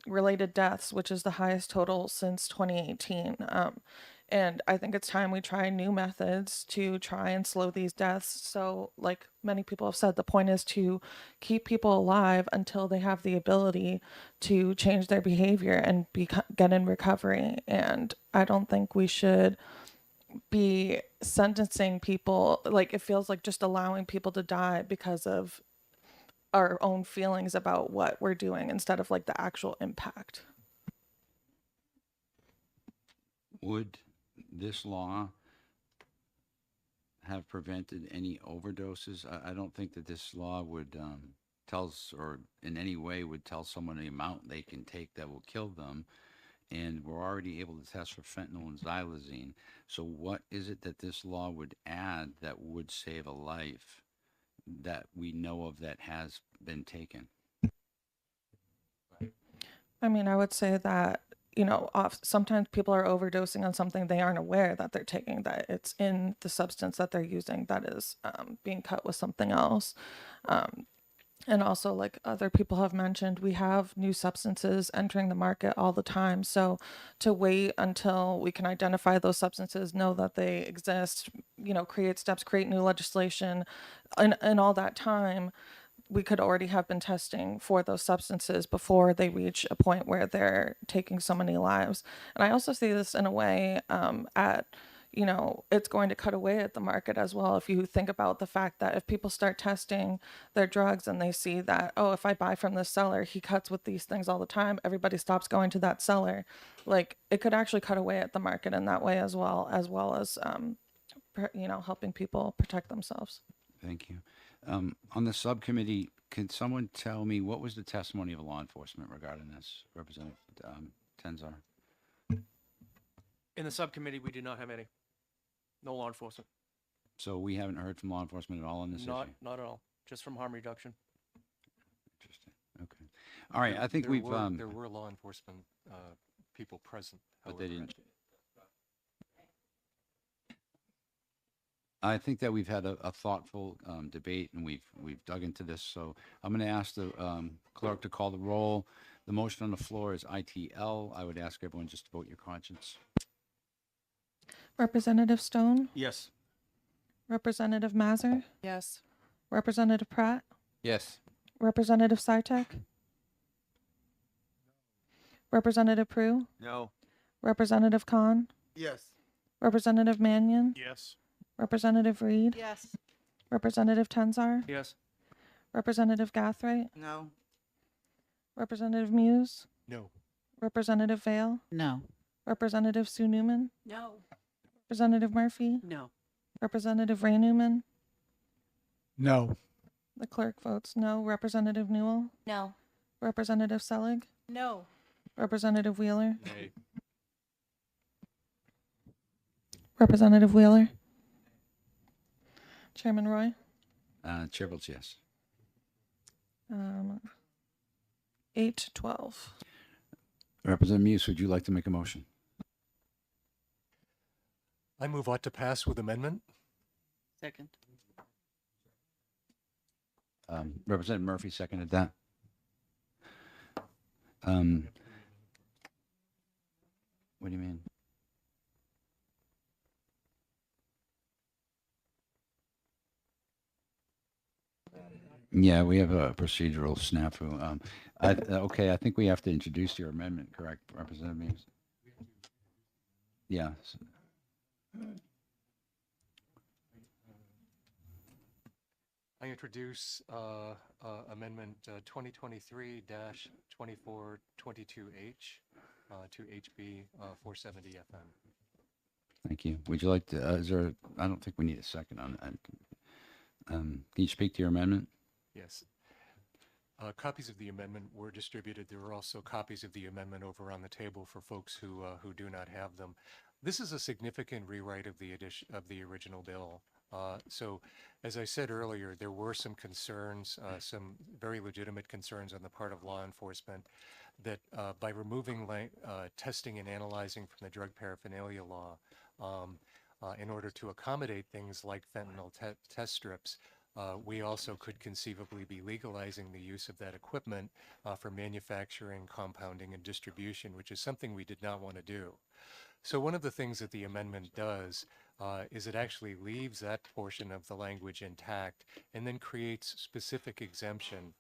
related deaths, which is the highest total since 2018. And I think it's time we try new methods to try and slow these deaths. So, like many people have said, the point is to keep people alive until they have the ability to change their behavior and get in recovery. And I don't think we should be sentencing people, like it feels like just allowing people to die because of our own feelings about what we're doing instead of like the actual impact. Would this law have prevented any overdoses? I don't think that this law would or in any way would tell someone the amount they can take that will kill them. And we're already able to test for fentanyl and xylazine. So what is it that this law would add that would save a life that we know of that has been taken? I mean, I would say that, sometimes people are overdosing on something they aren't aware that they're taking, that it's in the substance that they're using that is being cut with something else. And also, like other people have mentioned, we have new substances entering the market all the time. So to wait until we can identify those substances, know that they exist, create new legislation, and all that time, we could already have been testing for those substances before they reach a point where they're taking so many lives. And I also see this in a way it's going to cut away at the market as well. If you think about the fact that if people start testing their drugs and they see that, oh, if I buy from this seller, he cuts with these things all the time, everybody stops going to that seller. Like it could actually cut away at the market in that way as well as helping people protect themselves. Thank you. On the subcommittee, can someone tell me what was the testimony of law enforcement regarding this, Representative Tenzar? In the subcommittee, we do not have any. No law enforcement. So we haven't heard from law enforcement at all on this issue? Not at all. Just from harm reduction. Interesting. Okay. All right. I think There we've. were law enforcement people present, But they however. didn't. I think that we've had a thoughtful debate and we've dug into this. So I'm going to ask the clerk to call the roll. The motion on the floor is ITL. I would ask everyone just to vote your conscience. Representative Stone, Yes. Representative Mazur, Yes. Representative Pratt, Yes. Representative Sartek, Representative Prue, No. Representative Khan, Yes. Representative Mannion, Yes. Representative Reed, Yes. Representative Tenzar, Yes. Representative Gathright, No. Representative Muse, No. Representative Vale, No. Representative Sue Newman, No. Representative Murphy? No. Representative Ray Newman? No. The clerk votes no. Representative Newell? No. Representative Selig? No. Representative Wheeler? Nay. Representative Wheeler? Chairman Roy? Chair votes yes. 8-12. Representative Muse, would you like to make a motion? I move ought to pass with amendment. Second. Representative Murphy seconded that. What do you mean? Yeah, we have a procedural snafu. Okay, I think we have to introduce your amendment, correct, Representative Muse? Yeah. I introduce Amendment 2023-2422H to HB 470 FM. Thank you. Would you like to, I don't think we need a second on that. Can you speak to your amendment? Yes. Copies of the amendment were distributed. There were also copies of the amendment over on the table for folks who do not have them. This is a significant rewrite of the original bill. So, as I said earlier, there were some concerns, some very legitimate concerns on the part of law enforcement that by removing testing and analyzing from the drug paraphernalia law in order to accommodate things like fentanyl test strips, we also could conceivably be legalizing the use of that equipment for manufacturing, compounding, and distribution, which is something we did not want to do. So one of the things that the amendment does is it actually leaves that portion of the language intact and then creates specific exemption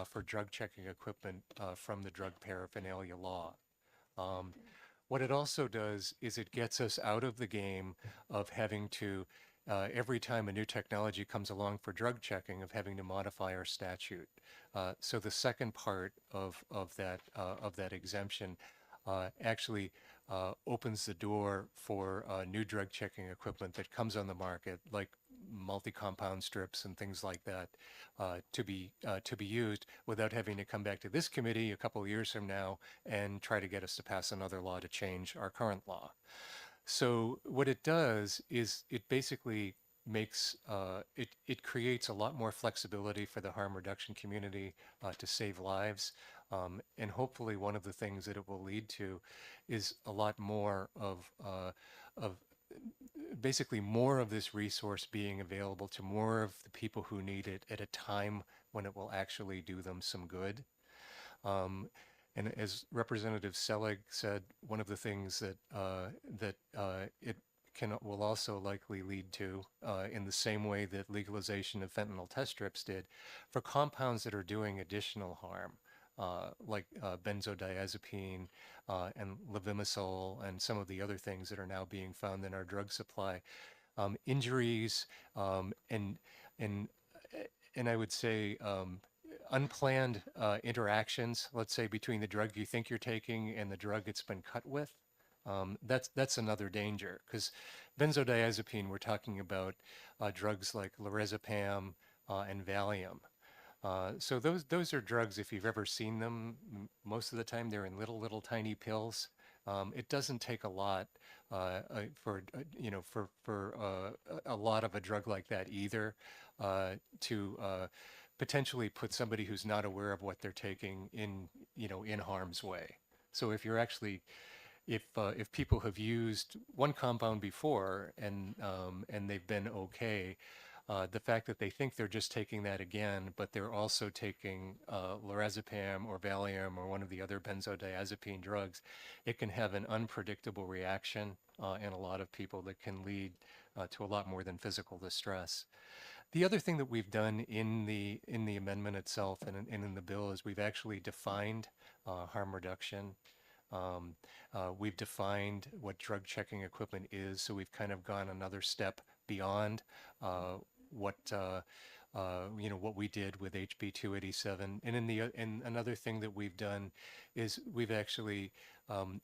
for drug checking equipment from the drug paraphernalia law. What it also does is it gets us out of the game of having to, every time a new technology comes along for drug checking, of having to modify our statute. So the second part of that exemption actually opens the door for new drug checking equipment that comes on the market, like multi-compound strips and things like that, to be used without having to come back to this committee a couple of years from now and try to get us to pass another law to change our current law. So what it does is it basically makes it creates a lot more flexibility for the harm reduction community to save lives. And hopefully one of the things that it will lead to is a lot more of basically more of this resource being available to more of the people who need it at a time when it will actually do them some good. And as Representative Selig said, one of the things that it will also likely lead to, in the same way that legalization of fentanyl test strips did, for compounds that are doing additional harm, like benzodiazepine and levimazole and some of the other things that are now being found in our drug supply. Injuries and I would say unplanned interactions, let's say between the drug you think you're taking and the drug it's been cut with. That's another danger, because benzodiazepine, we're talking about drugs like lorazepam and Valium. So those are drugs, if you've ever seen them, most of the time they're in little tiny pills. It doesn't take a lot for a lot of a drug like that either to potentially put somebody who's not aware of what they're taking in harm's way. So if you're actually if people have used one compound before and they've been okay, the fact that they think they're just taking that again, but they're also taking lorazepam or Valium or one of the other benzodiazepine drugs, it can have an unpredictable reaction in a lot of people that can lead to a lot more than physical distress. The other thing that we've done in the amendment itself and in the bill is we've actually defined harm reduction. We've defined what drug checking equipment is, so we've kind of gone another step beyond what what we did with HB 287. And and another thing that we've done is we've actually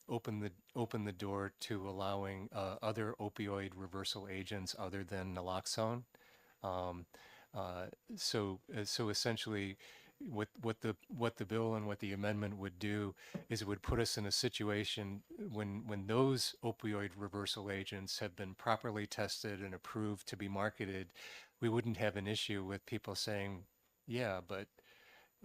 opened the door to allowing other opioid reversal agents other than naloxone. So essentially, what the bill and what the amendment would do is it would put us in a situation when those opioid reversal agents have been properly tested and approved to be marketed, we wouldn't have an issue with people saying, yeah, but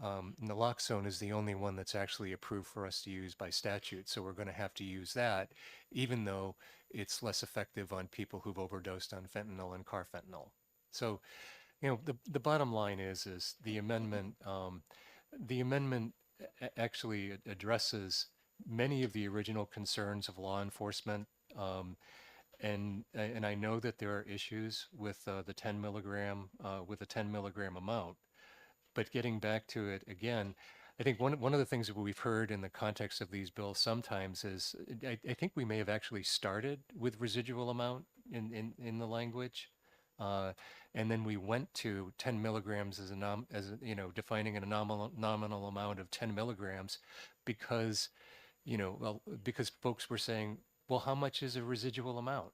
naloxone is the only one that's actually approved for us to use by statute, so we're going to have to use that, even though it's less effective on people who've overdosed on fentanyl and carfentanil. So, the bottom line is the amendment actually addresses many of the original concerns of law enforcement. And I know that there are issues with the 10 milligram amount, but getting back to it again, I think one of the things that we've heard in the context of these bills sometimes is I think we may have actually started with residual amount in the language. And then we went to 10 milligrams as defining a nominal amount of 10 milligrams because, because folks were saying, well, how much is a residual amount?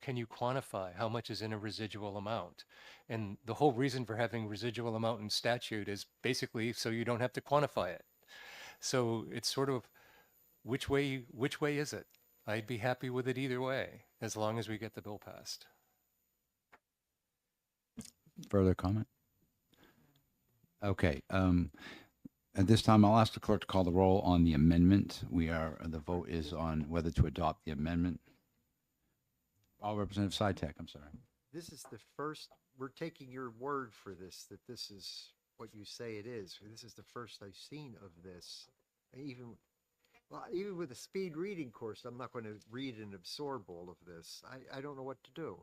Can you quantify how much is in a residual amount? And the whole reason for having residual amount in statute is basically so you don't have to quantify it. So it's sort of which way is it? I'd be happy with it either way, as long as we get the bill passed. Further comment? Okay. At this time, I'll ask the clerk to call the roll on the amendment. The vote is on whether to adopt the amendment. Representative Sitek, I'm sorry. This is the first, we're taking your word for this, that this is what you say it is. This is the first I've seen of this. Even with a speed reading course, I'm not going to read and absorb all of this. I don't know what to do.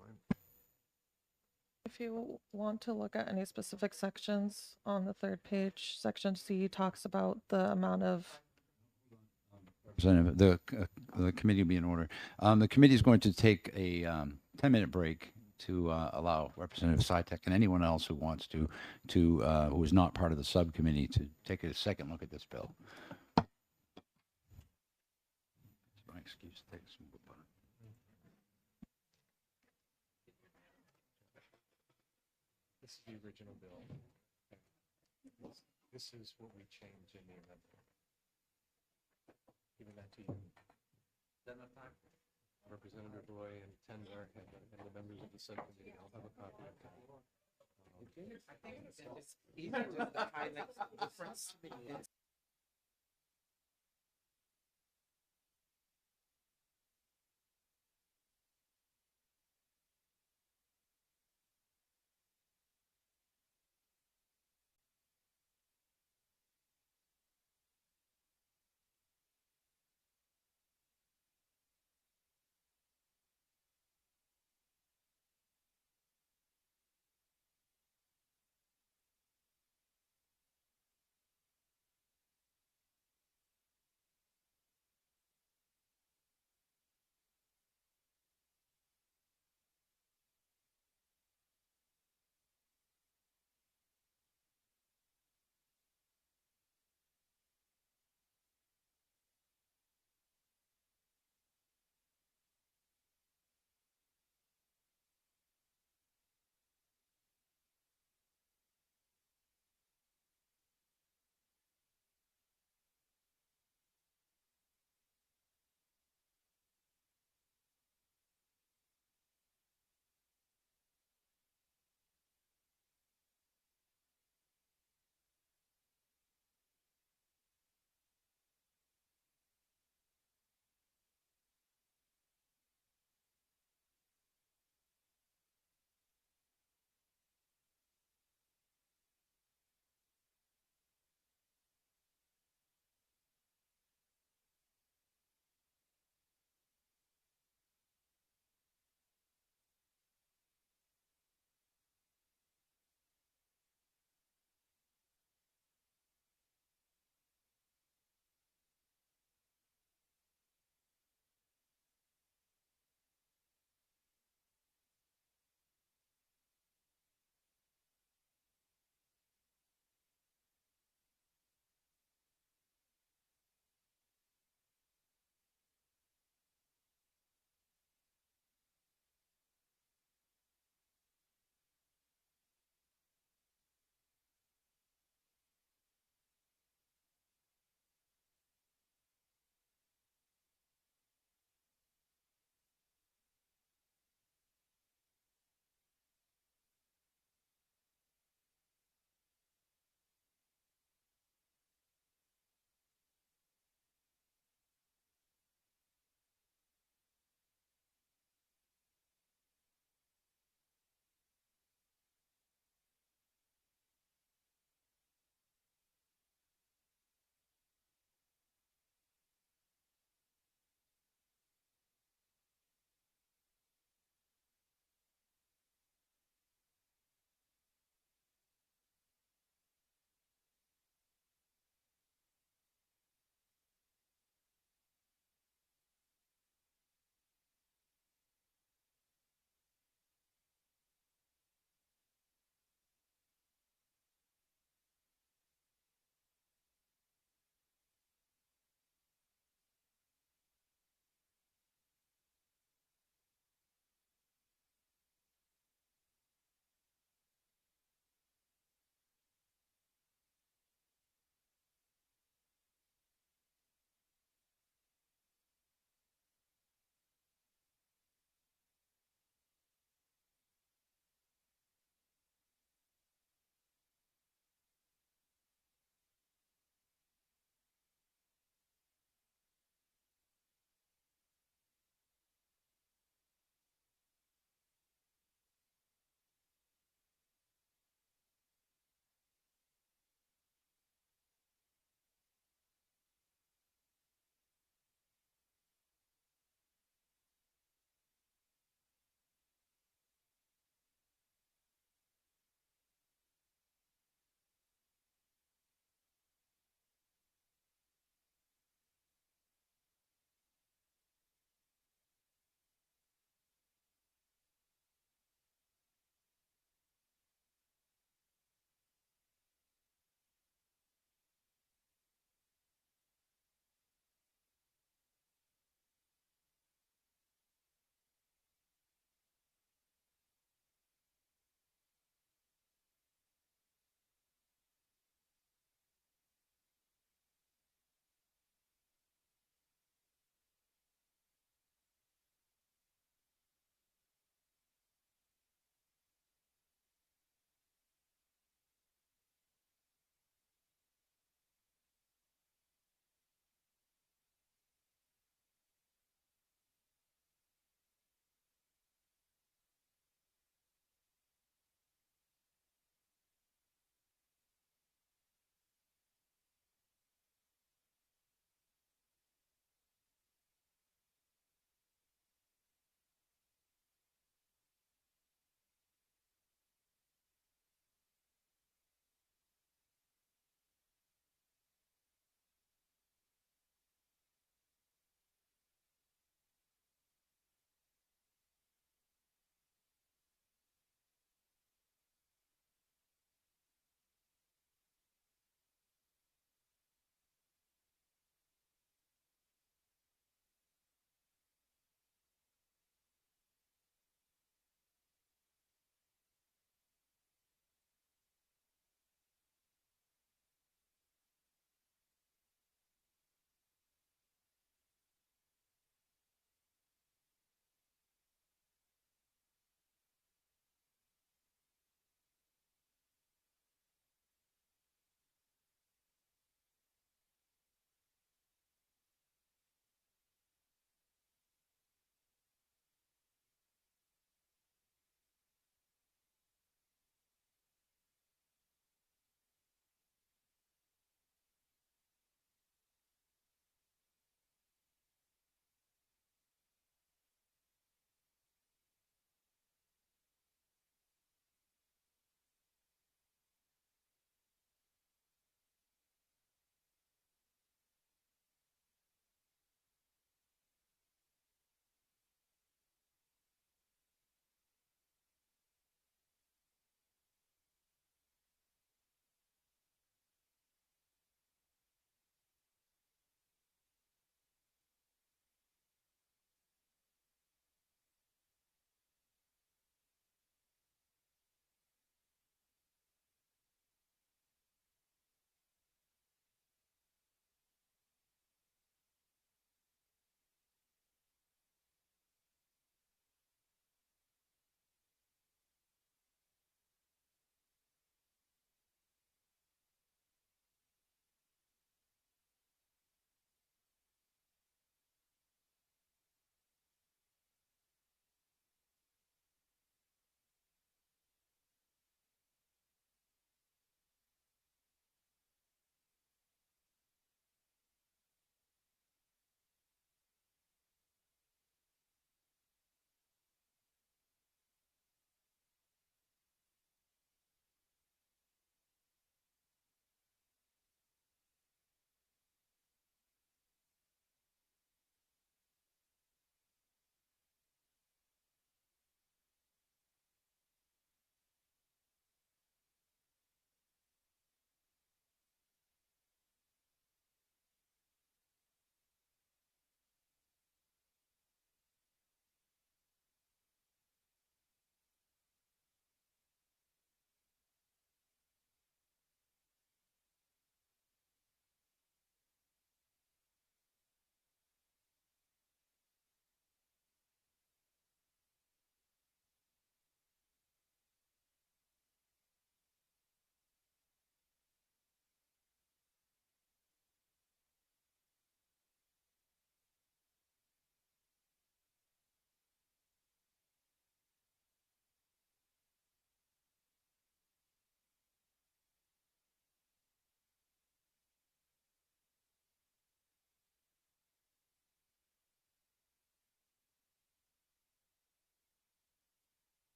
If you want to look at any specific sections on the third page, section C talks about the amount of. Representative, the committee will be in order. The committee is going to take a 10-minute break to allow Representative Sitek and anyone else who wants to who is not part of the subcommittee to take a second look at this bill. My excuse. Take some. This is the original bill. This is what we changed in the amendment. Giving that to you. Representative Roy and Tender and the members of the subcommittee. I'll have a copy of that. I think it's easier just to highlight the difference.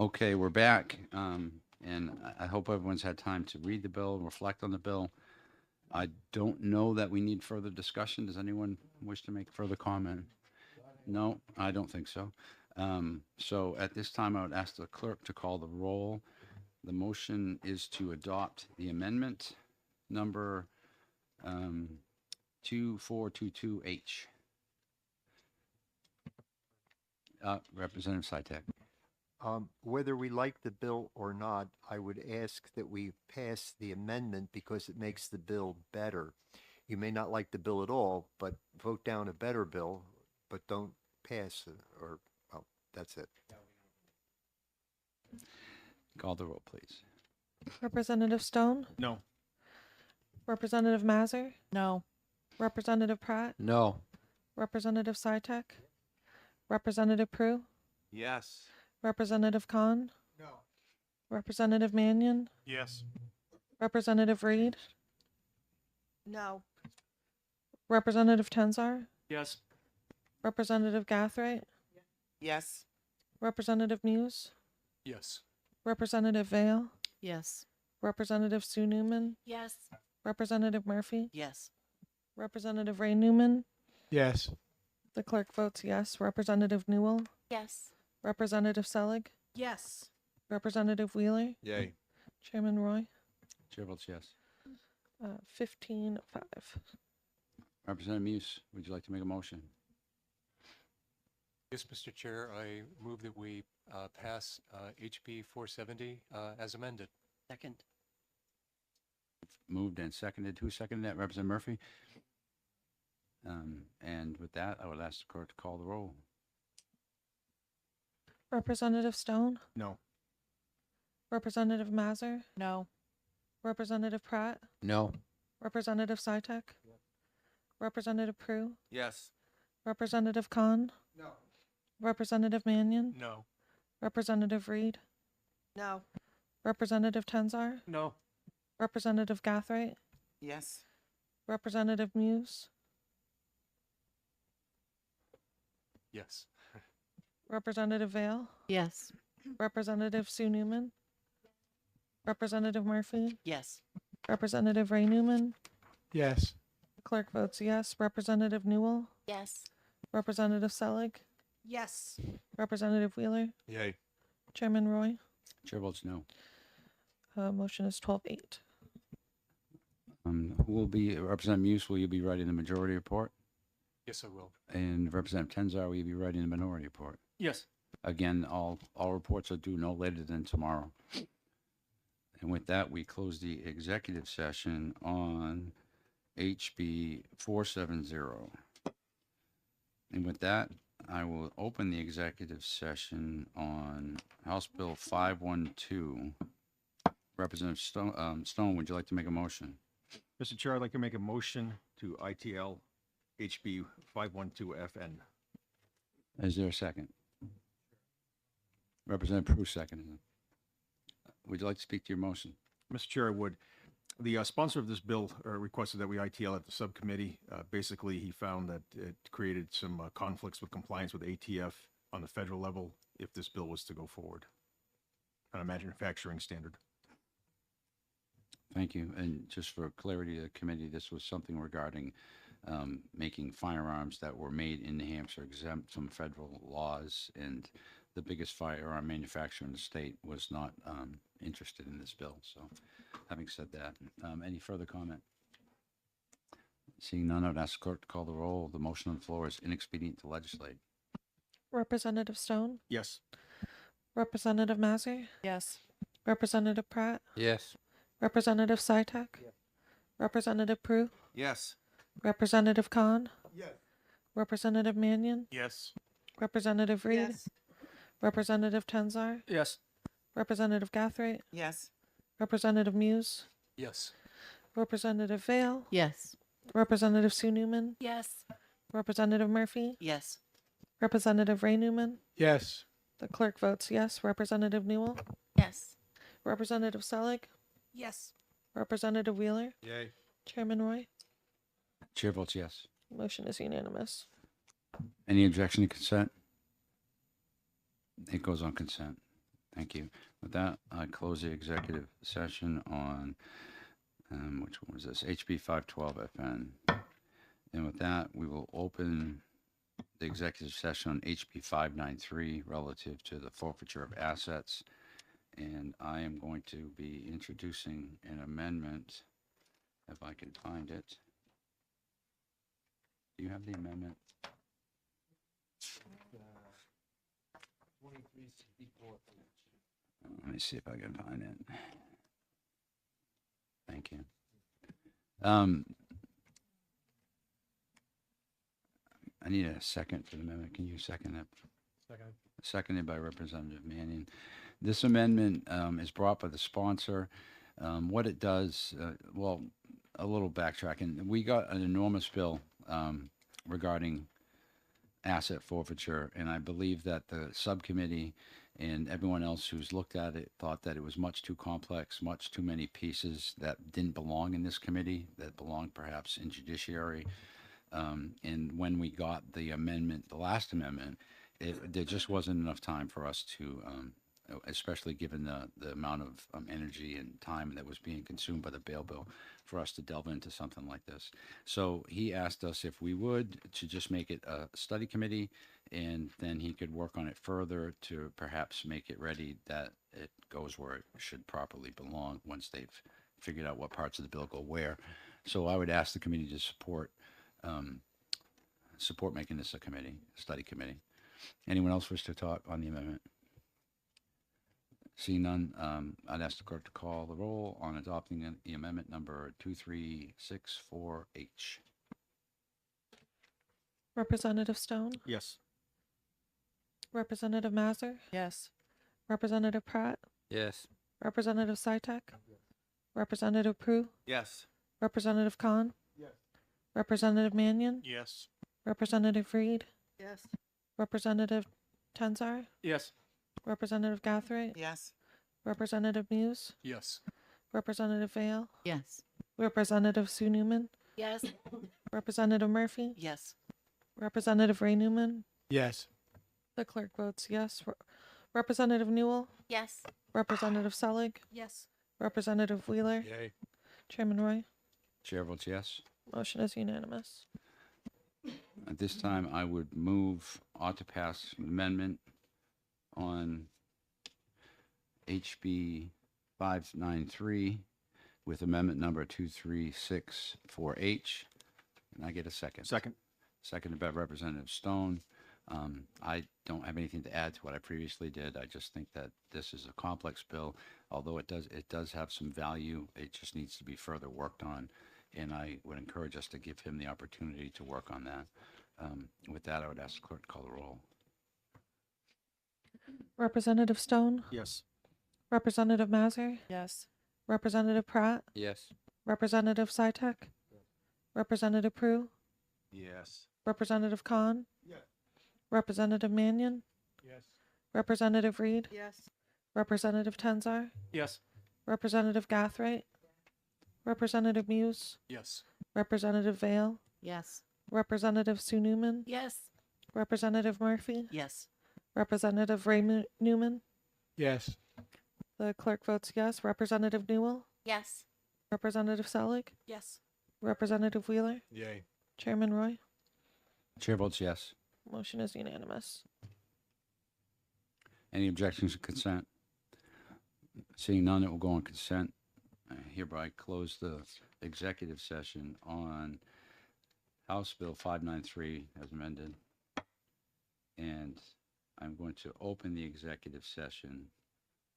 Okay, we're back, and I hope everyone's had time to read the bill, reflect on the bill. I don't know that we need further discussion. Does anyone wish to make further comment? No, I don't think so. So at this time, I would ask the clerk to call the roll. The motion is to adopt the amendment number 2422H. Representative Sytek. Whether we like the bill or not, I would ask that we pass the amendment because it makes the bill better. You may not like the bill at all, but vote down a better bill, but don't pass it, or, well, that's it. Call the roll, please. Representative Stone? No. Representative Mazur? No. Representative Pratt? No. Representative Sytek? Representative Prue? Yes. Representative Khan? No. Representative Mannion? Yes. Representative Reed? No. Representative Tenzar? Yes. Representative Gathright? Yes. Representative Muse? Yes. Representative Vale? Yes. Representative Sue Newman? Yes. Representative Murphy? Yes. Representative Ray Newman? Yes. The clerk votes yes. Representative Newell? Yes. Representative Selig? Yes. Representative Wheeler? Yay. Chairman Roy? Chair votes yes. 15-5. Representative Muse, would you like to make a motion? Yes, Mr. Chair, I move that we pass HB 470 as amended. Second. Moved and seconded. Who seconded that? Representative Murphy? And with that, I would ask the clerk to call the roll. Representative Stone? No. Representative Mazur? No. Representative Pratt? No. Representative Sytek? Representative Prue? Yes. Representative Khan? No. Representative Mannion? No. Representative Reed? No. Representative Tenzar? No. Representative Gathright? Yes. Representative Muse? Yes. Representative Vale? Yes. Representative Sue Newman? Representative Murphy? Yes. Representative Ray Newman? Yes. The clerk votes yes. Representative Newell? Yes. Representative Selig? Yes. Representative Wheeler? Yay. Chairman Roy? Chair votes no. Motion is 12-8. Who will be, Representative Muse, will you be writing the majority report? Yes, I will. And Representative Tenzar, will you be writing the minority report? Yes. Again, all reports are due no later than tomorrow. And with that, we close the executive session on HB 470. And with that, I will open the executive session on House Bill 512. Representative Stone, would you like to make a motion? Mr. Chair, I'd like to make a motion to ITL HB 512FN. Is there a second? Representative Prue second. Would you like to speak to your motion? Mr. Chair, I would. The sponsor of this bill requested that we ITL at the subcommittee. Basically, he found that it created some conflicts with compliance with ATF on the federal level if this bill was to go forward on a manufacturing standard. Thank you. And just for clarity of the committee, this was something regarding making firearms that were made in New Hampshire exempt from federal laws, and the biggest firearm manufacturer in the state was not interested in this bill. So having said that, any further comment? Seeing none, I would ask the clerk to call the roll. The motion on the floor is inexpedient to legislate. Representative Stone? Yes. Representative Mazur? Yes. Representative Pratt? Yes. Representative Sytek? Representative Prue? Yes. Representative Khan? Yes. Representative Mannion? Yes. Representative Reed? Yes. Representative Tenzar? Yes. Representative Gathright? Yes. Representative Muse? Yes. Representative Vale? Yes. Representative Sue Newman? Yes. Representative Murphy? Yes. Representative Ray Newman? Yes. The clerk votes yes. Representative Newell? Yes. Representative Selig? Yes. Representative Wheeler? Yay. Chairman Roy? Chair votes yes. Motion is unanimous. Any objection to consent? It goes on consent. Thank you. With that, I close the executive session on, which one was this? HB 512 FN. And with that, we will open the executive session on HB 593 relative to the forfeiture of assets. And I am going to be introducing an amendment, if I can find it. Do you have the amendment? Let me see if I can find it. Thank you. I need a second for the amendment. Can you second it? Second. Seconded by Representative Mannion. This amendment is brought by the sponsor. What it does, well, a little backtracking. We got an enormous bill regarding asset forfeiture, and I believe that the subcommittee and everyone else who's looked at it thought that it was much too complex, much too many pieces that didn't belong in this committee, that belonged perhaps in judiciary. And when we got the amendment, the last amendment, there just wasn't enough time for us to, especially given the amount of energy and time that was being consumed by the bail bill, for us to delve into something like this. So he asked us if we would to just make it a study committee, and then he could work on it further to perhaps make it ready that it goes where it should properly belong once they've figured out what parts of the bill go where. So I would ask the committee to support making this a committee, study committee. Anyone else wish to talk on the amendment? Seeing none, I'd ask the clerk to call the roll on adopting the amendment number 2364H. Representative Stone, Yes. Representative Mazur, Yes. Representative Pratt, Yes. Representative Sitek, Representative Prue, Yes. Representative Khan, Yes. Representative Mannion, Yes. Representative Reed, Yes. Representative Tenzar, Yes. Representative Gathright, Yes. Representative Muse, Yes. Representative Vale, Yes. Representative Sue Newman, Yes. Representative Murphy, Yes. Representative Ray Newman. Yes. The clerk votes yes. Representative Newell, Yes. Representative Selig, Yes. Representative Wheeler, Yay. Chairman Roy. Chair votes yes. Motion is unanimous. At this time, I would ought to pass an amendment on HB 593 with amendment number 2364H. Can I get a second? Second. Seconded by Representative Stone. I don't have anything to add to what I previously did. I just think that this is a complex bill. Although it does have some value, it just needs to be further worked on. And I would encourage us to give him the opportunity to work on that. With that, I would ask the clerk to call the roll. Representative Stone, Yes. Representative Mazur, Yes. Representative Pratt, Yes. Representative Sitek, Representative Prue, Yes. Representative Khan, Yes. Representative Mannion, Yes. Representative Reed, Yes. Representative Tenzar, Yes. Representative Gathright, Representative Muse, Yes. Representative Vale, Yes. Representative Sue Newman, Yes. Representative Murphy, Yes. Representative Ray Newman. Yes. The clerk votes yes. Representative Newell, Yes. Representative Selig, Yes. Representative Wheeler, Yay. Chairman Roy. Chair votes yes. Motion is unanimous. Any objections to consent? Seeing none, it will go on consent. I hereby close the executive session on House Bill 593 as amended. And I'm going to open the executive session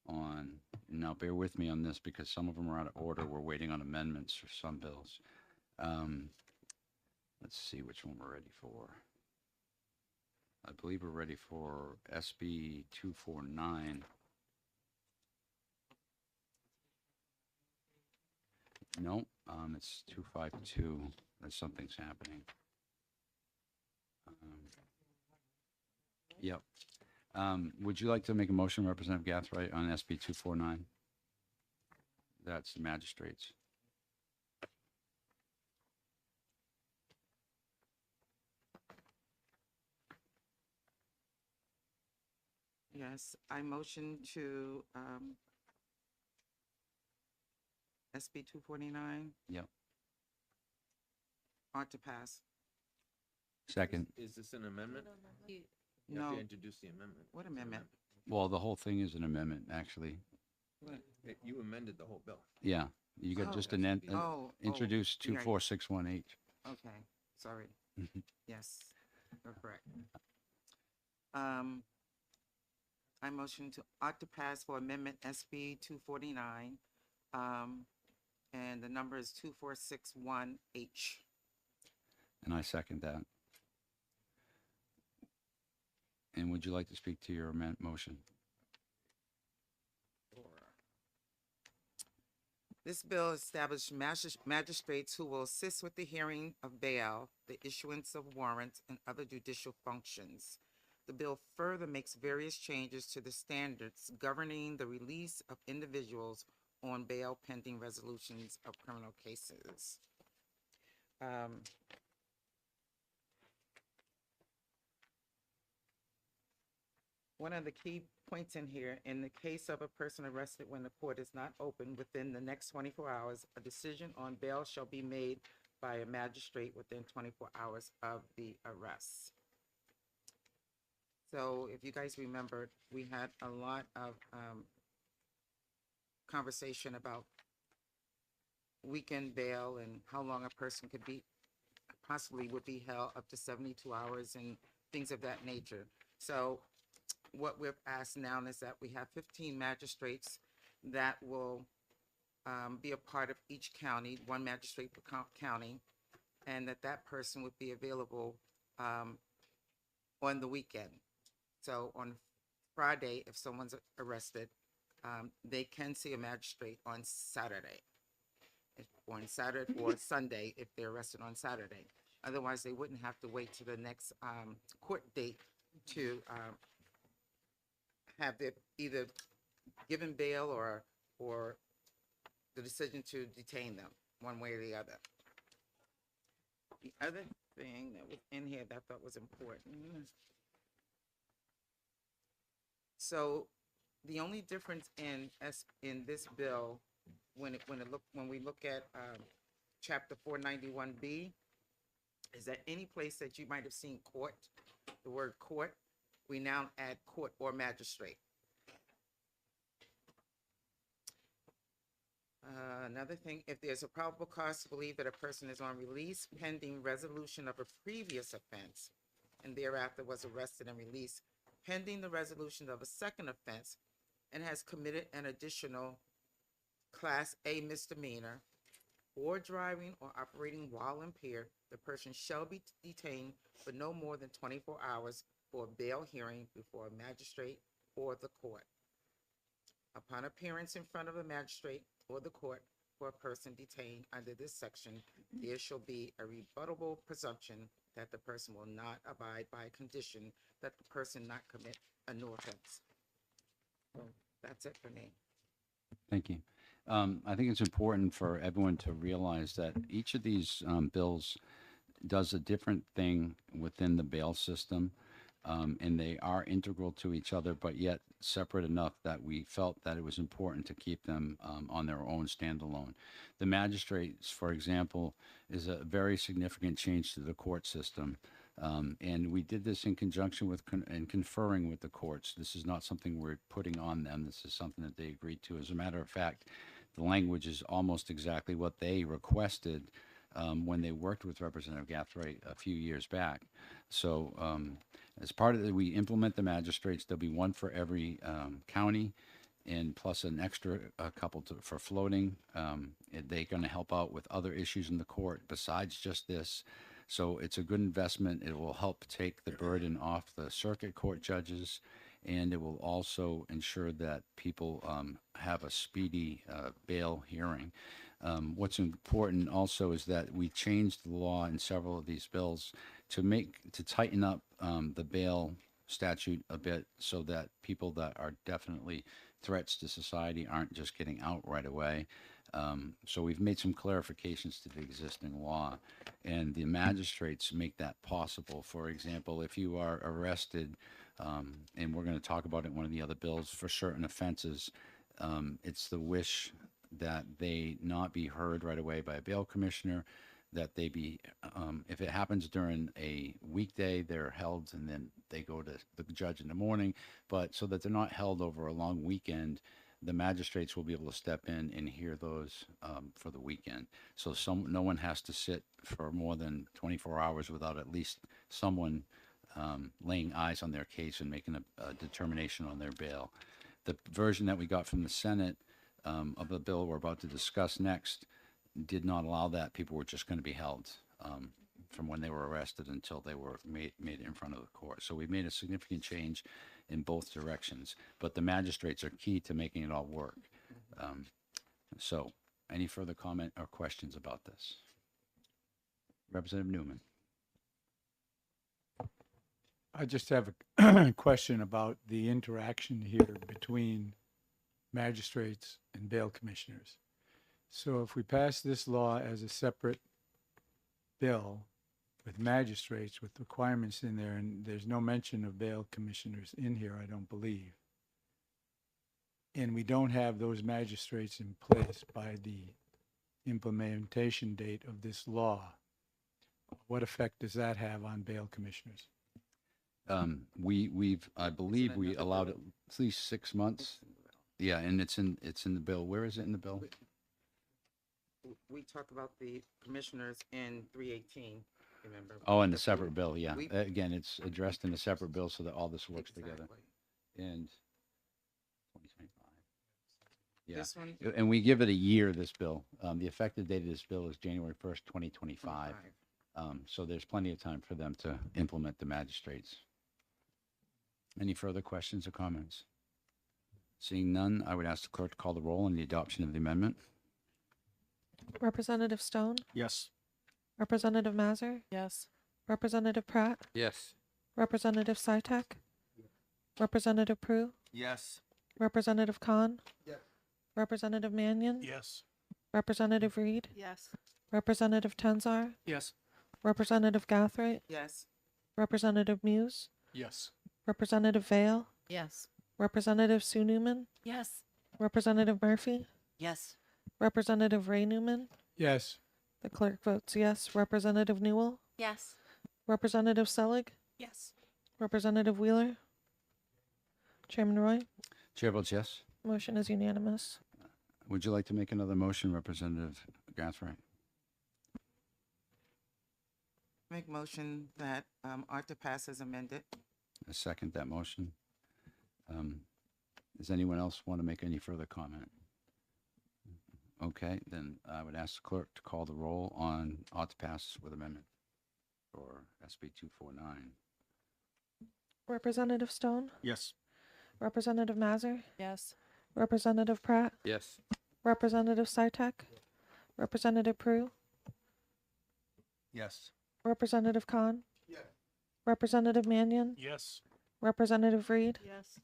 on, now bear with me on this because some of them are out of order. We're waiting on amendments for some bills. Let's see which one we're ready for. I believe we're ready for SB 249. No, it's 252. Something's happening. Yep. Would you like to make a motion, Representative Gathright, on SB 249? That's the magistrates. Yes, I motion to, SB 249 Yep. ought to pass. Second. Is this an amendment? You have No, to introduce the amendment. what It's an amendment? Well, the whole thing is an amendment, actually. You amended the whole bill. Yeah, you got Oh. just introduce you're right. 2461H. Okay, sorry. Mhm. Yes, you're correct. I motion to ought to pass for amendment SB 249, and the number is 2461H. And I second that. And would you like to speak to your motion? This bill established magistrates who will assist with the hearing of bail, the issuance of warrants, and other judicial functions. The bill further makes various changes to the standards governing the release of individuals on bail pending resolutions of criminal cases. One of the key points in here, in the case of a person arrested when the court is not open within the next 24 hours, a decision on bail shall be made by a magistrate within 24 hours of the arrest. So if you guys remember, we had a lot of conversation about weekend bail and how long a person could be, possibly would be held up to 72 hours and things of that nature. So what we've asked now is that we have 15 magistrates that will be a part of each county, one magistrate per county, and that person would be available on the weekend. So on Friday, if someone's arrested, they can see a magistrate on Saturday. Or on Saturday or Sunday if they're arrested on Saturday. Otherwise, they wouldn't have to wait to the next court date to have it either given bail or the decision to detain them, one way or the other. The other thing that was in here that I thought was important. So the only difference in this bill, when we look at chapter 491B, is that any place that you might have seen court, the word court, we now add court or magistrate. Another thing, if there's a probable cause to believe that a person is on release pending resolution of a previous offense and thereafter was arrested and released pending the resolution of a second offense and has committed an additional Class A misdemeanor or driving or operating while impaired, the person shall be detained for no more than 24 hours for a bail hearing before a magistrate or the court. Upon appearance in front of a magistrate or the court for a person detained under this section, there shall be a rebuttable presumption that the person will not abide by a condition that the person not commit a new offense. So that's it for me. Thank you. I think it's important for everyone to realize that each of these bills does a different thing within the bail system, and they are integral to each other, but yet separate enough that we felt that it was important to keep them on their own standalone. The magistrates, for example, is a very significant change to the court system. And we did this in conjunction with and conferring with the courts. This is not something we're putting on them. This is something that they agreed to. As a matter of fact, the language is almost exactly what they requested when they worked with Representative Gathright a few years back. So as part of it, we implement the magistrates. There'll be one for every county, and plus an extra couple for floating. They're going to help out with other issues in the court besides just this. So it's a good investment. It will help take the burden off the circuit court judges, and it will also ensure that people have a speedy bail hearing. What's important also is that we changed the law in several of these bills to tighten up the bail statute a bit so that people that are definitely threats to society aren't just getting out right away. So we've made some clarifications to the existing law, and the magistrates make that possible. For example, if you are arrested And we're going to talk about it in one of the other bills for certain offenses. It's the wish that they not be heard right away by a bail commissioner, that they be, if it happens during a weekday, they're held and then they go to the judge in the morning. But so that they're not held over a long weekend, the magistrates will be able to step in and hear those for the weekend. So no one has to sit for more than 24 hours without at least someone laying eyes on their case and making a determination on their bail. The version that we got from the Senate of the bill we're about to discuss next did not allow that. People were just going to be held from when they were arrested until they were made in front of the court. So we made a significant change in both directions, but the magistrates are key to making it all work. So any further comment or questions about this? Representative Newman. I just have a question about the interaction here between magistrates and bail commissioners. So if we pass this law as a separate bill with magistrates with requirements in there, and there's no mention of bail commissioners in here, I don't believe, and we don't have those magistrates in place by the implementation date of this law, what effect does that have on bail commissioners? I believe we allowed at least 6 months. Yeah, and it's in the bill. Where is it in the bill? We talk about the commissioners in 318, remember? Oh, in the separate bill, yeah. We- Again, it's addressed in a separate bill so that all this works together. Exactly. And 2025. Yeah, This one, and we give it a year, this bill. The effective date of this bill is January 1st, 2025. 25. So there's plenty of time for them to implement the magistrates. Any further questions or comments? Seeing none, I would ask the clerk to call the roll on the adoption of the amendment. Representative Stone, Yes. Representative Mazur, Yes. Representative Pratt, Yes. Representative Sartek, Representative Prue, Yes. Representative Khan, Yes. Representative Mannion, Yes. Representative Reed, Yes. Representative Tenzar, Yes. Representative Gathright, yes, Representative Muse, Yes. Representative Vale, Yes. Representative Sue Newman, Yes. Representative Murphy, Yes. Representative Ray Newman. Yes. The clerk votes yes. Representative Newell, Yes. Representative Selig, Yes. Representative Wheeler, Chairman Roy. Chair votes yes. Motion is unanimous. Would you like to make another motion, Representative Gathright? make motion that, art to pass as amended. I second that motion. Does anyone else want to make any further comment? Okay, then I would ask the clerk to call the roll on ought to pass with amendment for SB 249. Representative Stone, Yes. Representative Mazur, Yes. Representative Pratt, Yes. Representative Sartek, Representative Prue, Yes. Representative Khan, Representative Mannion, Yes. Representative Reed, Yes.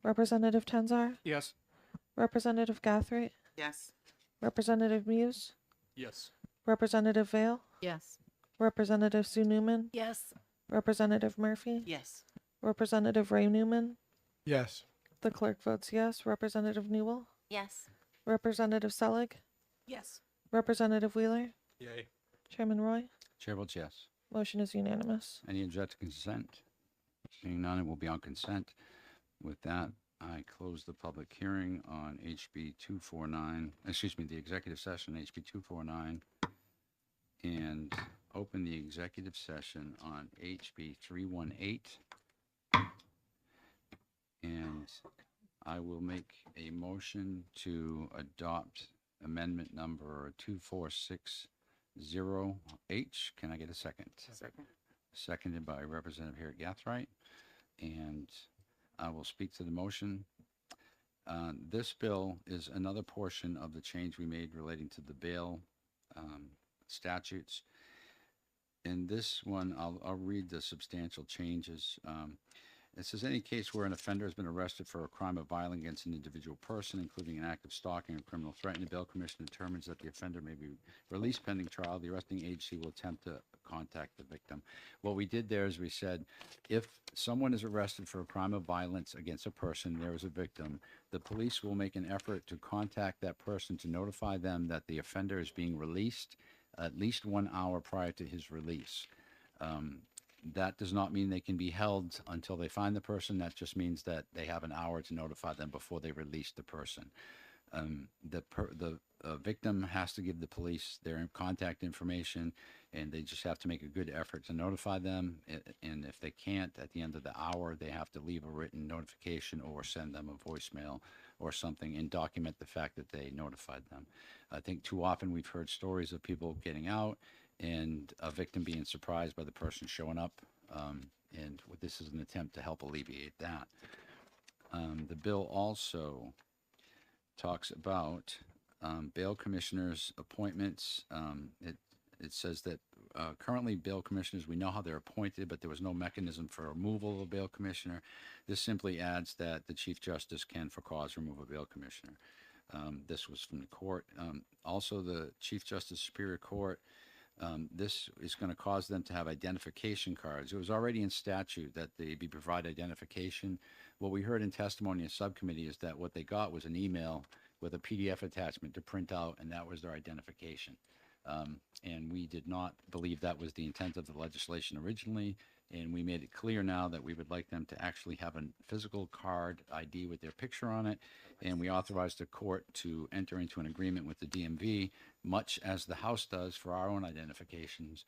Representative Tenzar, Yes. Representative Gathright, Yes, Representative Muse, Yes. Representative Vale, Yes. Representative Sue Newman, Yes. Representative Murphy, Yes. Representative Ray Newman. Yes. The clerk votes yes. Representative Newell, Yes. Representative Selig, Yes. Representative Wheeler, Yay. Chairman Roy. Chair votes yes. Motion is unanimous. Any object to consent? Seeing none, it will be on consent. With that, I close the public hearing on HB 249, excuse me, the executive session, HB 249, and open the executive session on HB 318. And I will make a motion to adopt amendment number 2460H. Can I get a second? second. Seconded by Representative Harry Gathright, and I will speak to the motion. This bill is another portion of the change we made relating to the bail statutes. In this one, I'll read the substantial changes. It says any case where an offender has been arrested for a crime of violence against an individual person, including an act of stalking or criminal threat, and the bail commissioner determines that the offender may be released pending trial, the arresting agency will attempt to contact the victim. What we did there is we said, if someone is arrested for a crime of violence against a person, there is a victim, the police will make an effort to contact that person to notify them that the offender is being released at least 1 hour prior to his release. That does not mean they can be held until they find the person. That just means that they have an hour to notify them before they release the person. The victim has to give the police their contact information, and they just have to make a good effort to notify them. And if they can't, at the end of the hour, they have to leave a written notification or send them a voicemail or something and document the fact that they notified them. I think too often we've heard stories of people getting out and a victim being surprised by the person showing up. And this is an attempt to help alleviate that. The bill also talks about bail commissioners' appointments. It says that currently bail commissioners, we know how they're appointed, but there was no mechanism for removal of a bail commissioner. This simply adds that the Chief Justice can, for cause, remove a bail commissioner. This was from the court. Also, the Chief Justice Superior Court, this is going to cause them to have identification cards. It was already in statute that they be provide identification. What we heard in testimony in subcommittee is that what they got was an email with a PDF attachment to print out, and that was their identification. And we did not believe that was the intent of the legislation originally, and we made it clear now that we would like them to actually have a physical card ID with their picture on it, and we authorized the court to enter into an agreement with the DMV, much as the House does for our own identifications,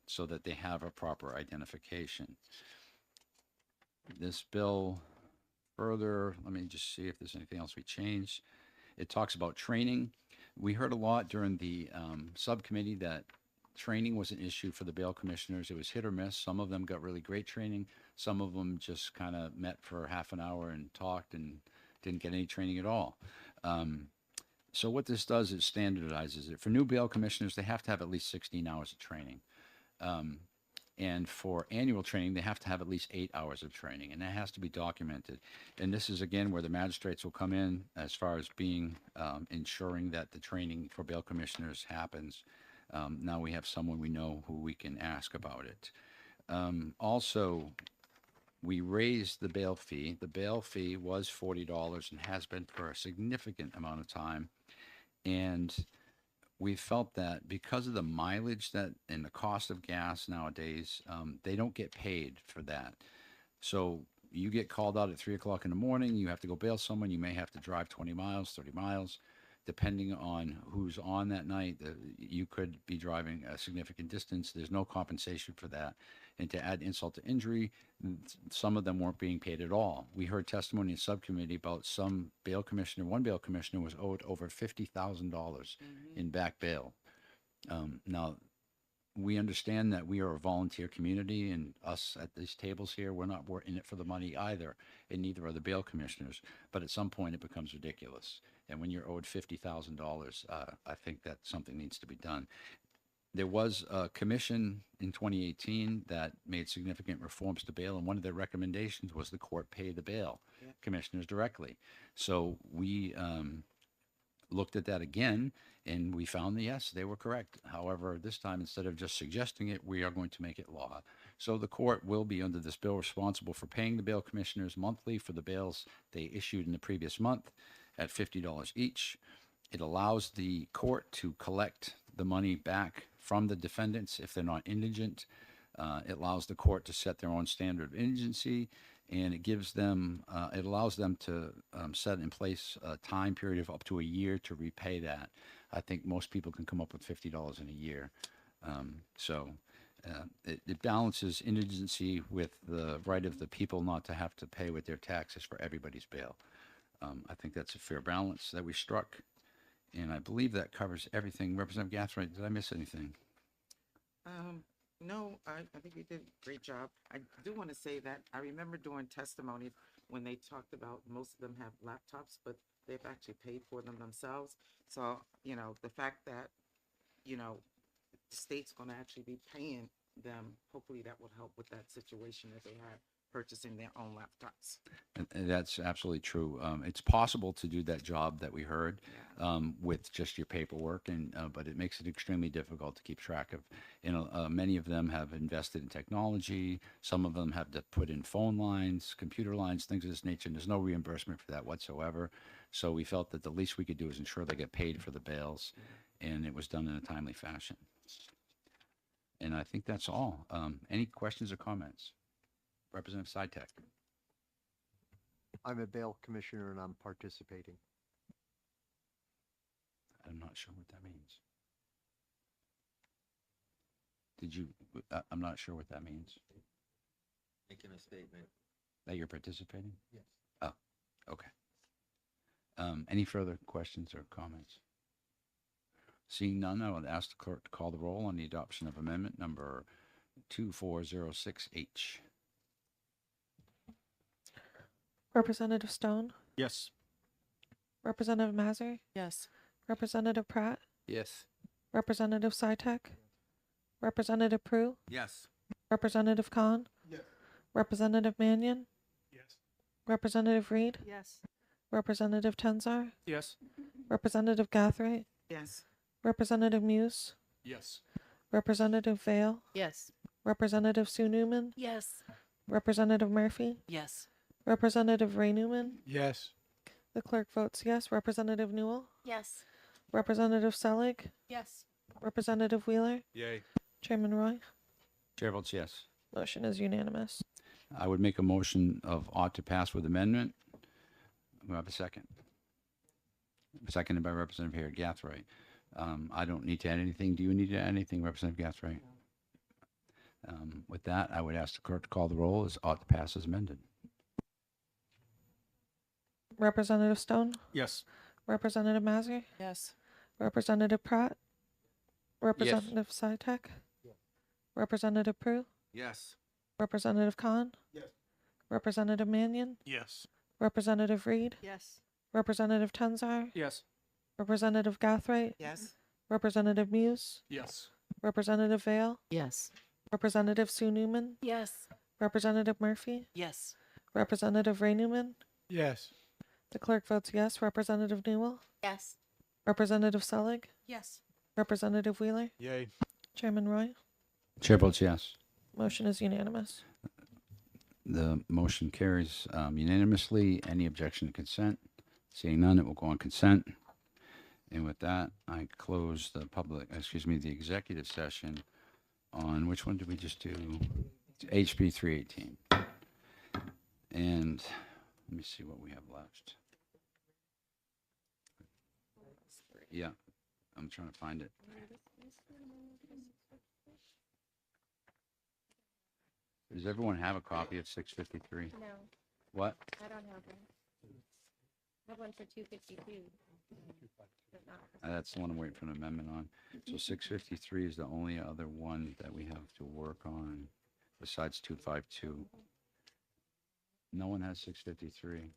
so that they have a proper identification. This bill further, let me just see if there's anything else we changed. It talks about training. We heard a lot during the subcommittee that training was an issue for the bail commissioners. It was hit or miss. Some of them got really great training. Some of them just kind of met for half an hour and talked and didn't get any training at all. So what this does is standardizes it. For new bail commissioners, they have to have at least 16 hours of training. And for annual training, they have to have at least 8 hours of training, and that has to be documented. And this is, again, where the magistrates will come in as far as being ensuring that the training for bail commissioners happens. Now we have someone we know who we can ask about it. Also, we raised the bail fee. The bail fee was $40 and has been for a significant amount of time. And we felt that because of the mileage that and the cost of gas nowadays, they don't get paid for that. So you get called out at 3 o'clock in the morning, you have to go bail someone, you may have to drive 20 miles, 30 miles, depending on who's on that night. You could be driving a significant distance. There's no compensation for that. And to add insult to injury, some of them weren't being paid at all. We heard testimony in subcommittee about some bail commissioner, one bail commissioner was owed over $50,000 in back bail. Now, we understand that we are a volunteer community, and us at these tables here, we're in it for the money either, and neither are the bail commissioners. But at some point, it becomes ridiculous. And when you're owed $50,000, I think that something needs to be done. There was a commission in 2018 that made significant reforms to bail, and one of their recommendations was the court pay the bail commissioners directly. So we looked at that again, and we found that, yes, they were correct. However, this time, instead of just suggesting it, we are going to make it law. So the court will be, under this bill, responsible for paying the bail commissioners monthly for the bails they issued in the previous month at $50 each. It allows the court to collect the money back from the defendants if they're not indigent. It allows the court to set their own standard of indigency, and it gives them, it allows them to set in place a time period of up to a year to repay that. I think most people can come up with $50 in a year. It balances indigency with the right of the people not to have to pay with their taxes for everybody's bail. I think that's a fair balance that we struck. And I believe that covers everything. Representative Gathright, did I miss anything? No, I think you did a great job. I do want to say that I remember during testimony when they talked about most of them have laptops, but they've actually paid for them themselves. So, you know, the fact that, you know, the state's going to actually be paying them, hopefully that will help with that situation that they have purchasing their own laptops. And that's absolutely true. It's possible to do that job that we heard with just your paperwork, but it makes it extremely difficult to keep track of. Many of them have invested in technology. Some of them have to put in phone lines, computer lines, things of this nature. And there's no reimbursement for that whatsoever. So we felt that the least we could do is ensure they get paid for the bails, and it was done in a timely fashion. And I think that's all. Any questions or comments? Representative Sitek. I'm a bail commissioner and I'm participating. I'm not sure what that means. I'm not sure what that means. Making a statement. That you're participating? Yes. Oh, okay. Any further questions or comments? Seeing none, I would ask the clerk to call the roll on the adoption of amendment number 2406H. Representative Stone, Yes. Representative Mazur, Yes. Representative Pratt, Yes. Representative Sitek, Representative Prue, Yes. Representative Khan, Representative Mannion, Yes. Representative Reed, Yes. Representative Tenzar, Yes. Representative Gathright, Yes. Representative Muse, Yes. Representative Vale, Yes. Representative Sue Newman, Yes. Representative Murphy, Yes. Representative Ray Newman. Yes. The clerk votes yes. Representative Newell, Yes. Representative Selig, Yes. Representative Wheeler, Yay. Chairman Roy. Chair votes yes. Motion is unanimous. I would make a motion of ought to pass with amendment. We have a second. Seconded by Representative Harry Gathright. I don't need to add anything. Do you need to add anything, Representative Gathright? With that, I would ask the clerk to call the roll as ought to pass as amended. Representative Stone, Yes. Representative Mazur, Yes. Representative Pratt, Representative Sitek, Representative Prue, Yes. Representative Khan, Representative Mannion, Yes. Representative Reed, Yes. Representative Tenzar, Yes. Representative Gathright, Yes. Representative Muse, Yes. Representative Vale, Yes. Representative Sue Newman, Yes. Representative Murphy, Yes. Representative Ray Newman. Yes. The clerk votes yes. Representative Newell, Yes. Representative Selig, Yes. Representative Wheeler, Yay. Chairman Roy. Chair votes yes. Motion is unanimous. The motion carries unanimously. Any objection to consent? Seeing none, it will go on consent. And with that, I close the the executive session on, which one did we just do? HB 318. And let me see what we have left. Yeah, I'm trying to find it. Does everyone have a copy of 653? No, What? I don't have one. I have one for 252. but not for- That's the one I'm waiting for an amendment on. So 653 is the only other one that we have to work on besides 252. No one has 653.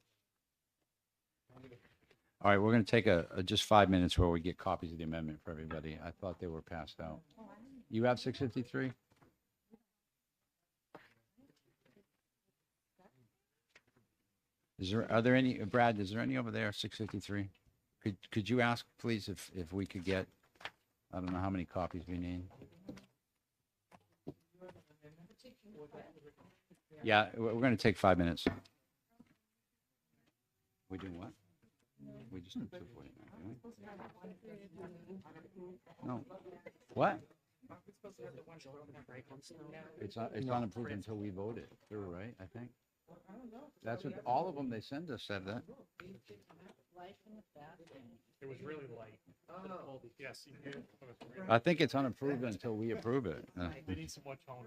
All right, we're going to take just 5 minutes where we get copies of the amendment for everybody. I thought they were passed out. You have 653? Are there any, Brad, is there any over there, 653? Could you ask, please, if we could get, I don't know how many copies we need. Yeah, we're going to take 5 minutes. We doing what? We just did 249, didn't we? No. What? It's unapproved until we vote it through, right, I think? That's what, all of them they send us said that. It was really light. Oh. Yes. You did. I think it's unapproved until we approve it. They need some more tone.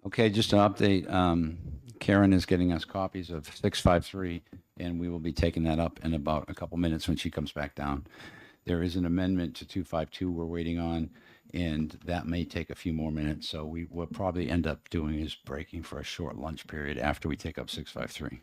Okay, just an update. Karen is getting us copies of 653, and we will be taking that up in about a couple minutes when she comes back down. There is an amendment to 252 we're waiting on, and that may take a few more minutes. So we will probably end up doing is breaking for a short lunch period after we take up 653.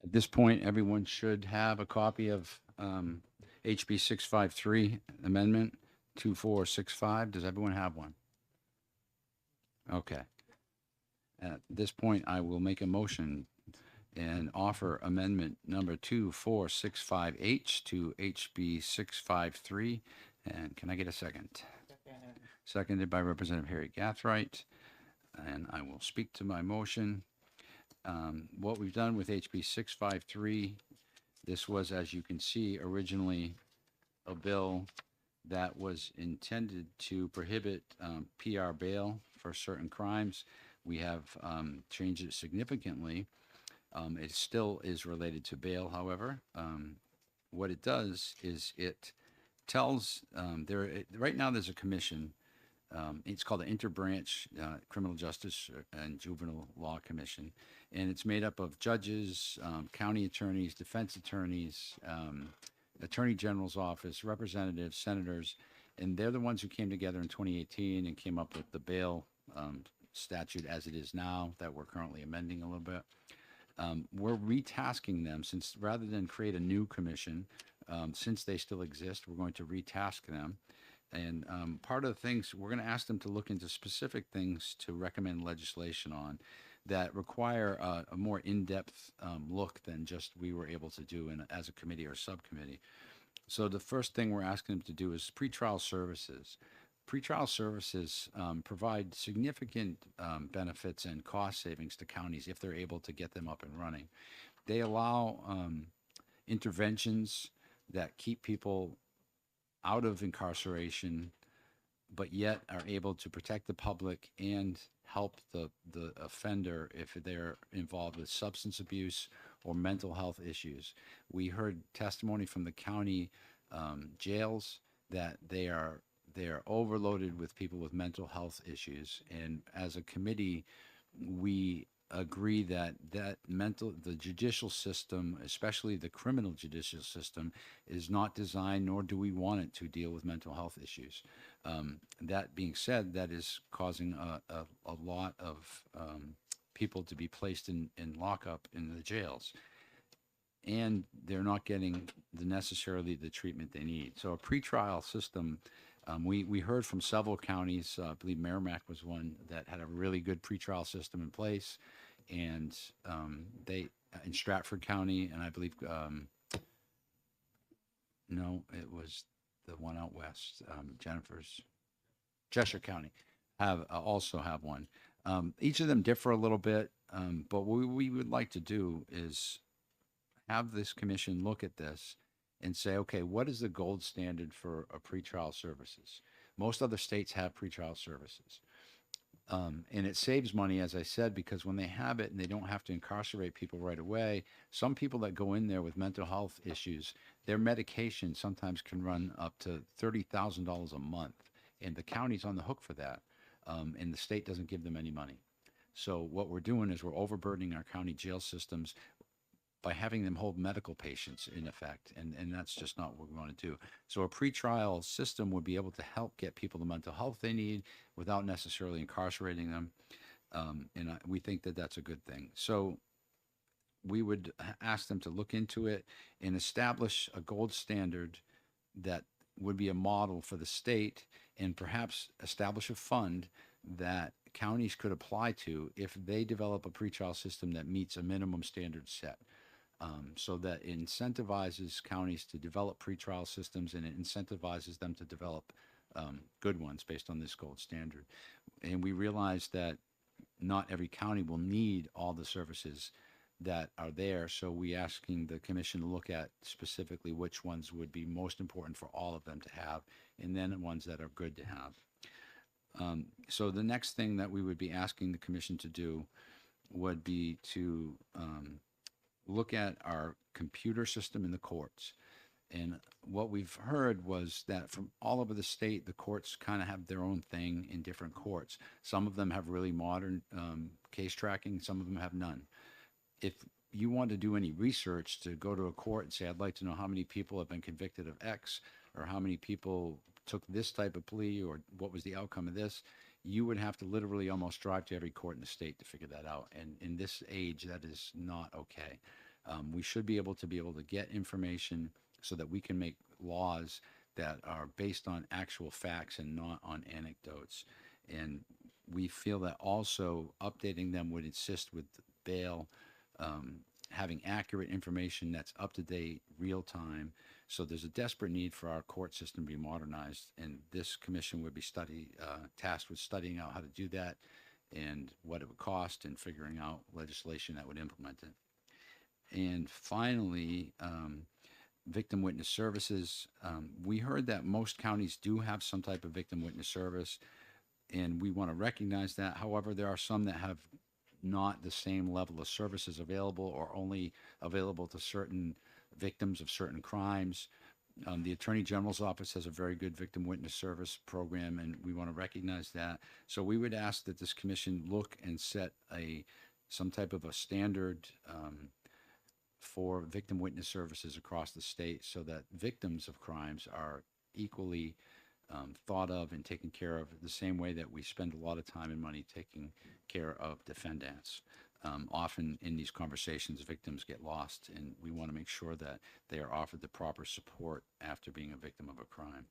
At this point, everyone should have a copy of HB 653 Amendment 2465. Does everyone have one? Okay. At this point, I will make a motion and offer amendment number 2465H to HB 653. And can I get a second? Seconded by Representative Harry Gathright. And I will speak to my motion. What we've done with HB 653, this was, as you can see, originally a bill that was intended to prohibit PR bail for certain crimes. We have changed it significantly. It still is related to bail, however. What it does is it tells, right now there's a commission. It's called the Interbranch Criminal Justice and Juvenile Law Commission, and it's made up of judges, county attorneys, defense attorneys, Attorney General's office, representatives, senators, and they're the ones who came together in 2018 and came up with the bail statute as it is now that we're currently amending a little bit. We're retasking them, since rather than create a new commission, since they still exist, we're going to retask them. And part of the things, we're going to ask them to look into specific things to recommend legislation on that require a more in-depth look than just we were able to do as a committee or subcommittee. So the first thing we're asking them to do is pretrial services. Pretrial services provide significant benefits and cost savings to counties if they're able to get them up and running. They allow interventions that keep people out of incarceration, but yet are able to protect the public and help the offender if they're involved with substance abuse or mental health issues. We heard testimony from the county jails that they are overloaded with people with mental health issues, and as a committee, we agree that the judicial system, especially the criminal judicial system, is not designed, nor do we want it to deal with mental health issues. That being said, that is causing a lot of people to be placed in lockup in the jails, and they're not getting necessarily the treatment they need. So a pretrial system, we heard from several counties, I believe Merrimack was one that had a really good pretrial system in place, and in Stratford County, and I believe, no, it was the one out west, Cheshire County, also have one. Each of them differ a little bit, but what we would like to do is have this commission look at this and say, okay, what is the gold standard for a pretrial services? Most other states have pretrial services. And it saves money, as I said, because when they have it and they don't have to incarcerate people right away, some people that go in there with mental health issues, their medication sometimes can run up to $30,000 a month. And the county's on the hook for that. And the state doesn't give them any money. So what we're doing is we're overburdening our county jail systems by having them hold medical patients in effect. And that's just not what we want to do. So a pretrial system would be able to help get people the mental health they need without necessarily incarcerating them. We think that that's a good thing. So we would ask them to look into it and establish a gold standard that would be a model for the state, and perhaps establish a fund that counties could apply to if they develop a pretrial system that meets a minimum standard set. So that incentivizes counties to develop pretrial systems, and it incentivizes them to develop good ones based on this gold standard. And we realize that not every county will need all the services that are there, so we asking the commission to look at specifically which ones would be most important for all of them to have, and then ones that are good to have. So the next thing that we would be asking the commission to do would be to look at our computer system in the courts. And what we've heard was that from all over the state, the courts kind of have their own thing in different courts. Some of them have really modern case tracking, some of them have none. If you want to do any research to go to a court and say, I'd like to know how many people have been convicted of X, or how many people took this type of plea, or what was the outcome of this, you would have to literally almost drive to every court in the state to figure that out. And in this age, that is not okay. We should be able to get information so that we can make laws that are based on actual facts and not on anecdotes. And we feel that also updating them would assist with bail, having accurate information that's up to date, real time. So there's a desperate need for our court system to be modernized, and this commission would be tasked with studying out how to do that and what it would cost and figuring out legislation that would implement it. And finally, victim witness services. We heard that most counties do have some type of victim witness service, and we want to recognize that. However, there are some that have not the same level of services available or only available to certain victims of certain crimes. The Attorney General's office has a very good victim witness service program, and we want to recognize that. So we would ask that this commission look and set some type of a standard for victim witness services across the state so that victims of crimes are equally thought of and taken care of the same way that we spend a lot of time and money taking care of defendants. Often in these conversations, victims get lost, and we want to make sure that they are offered the proper support after being a victim of a crime.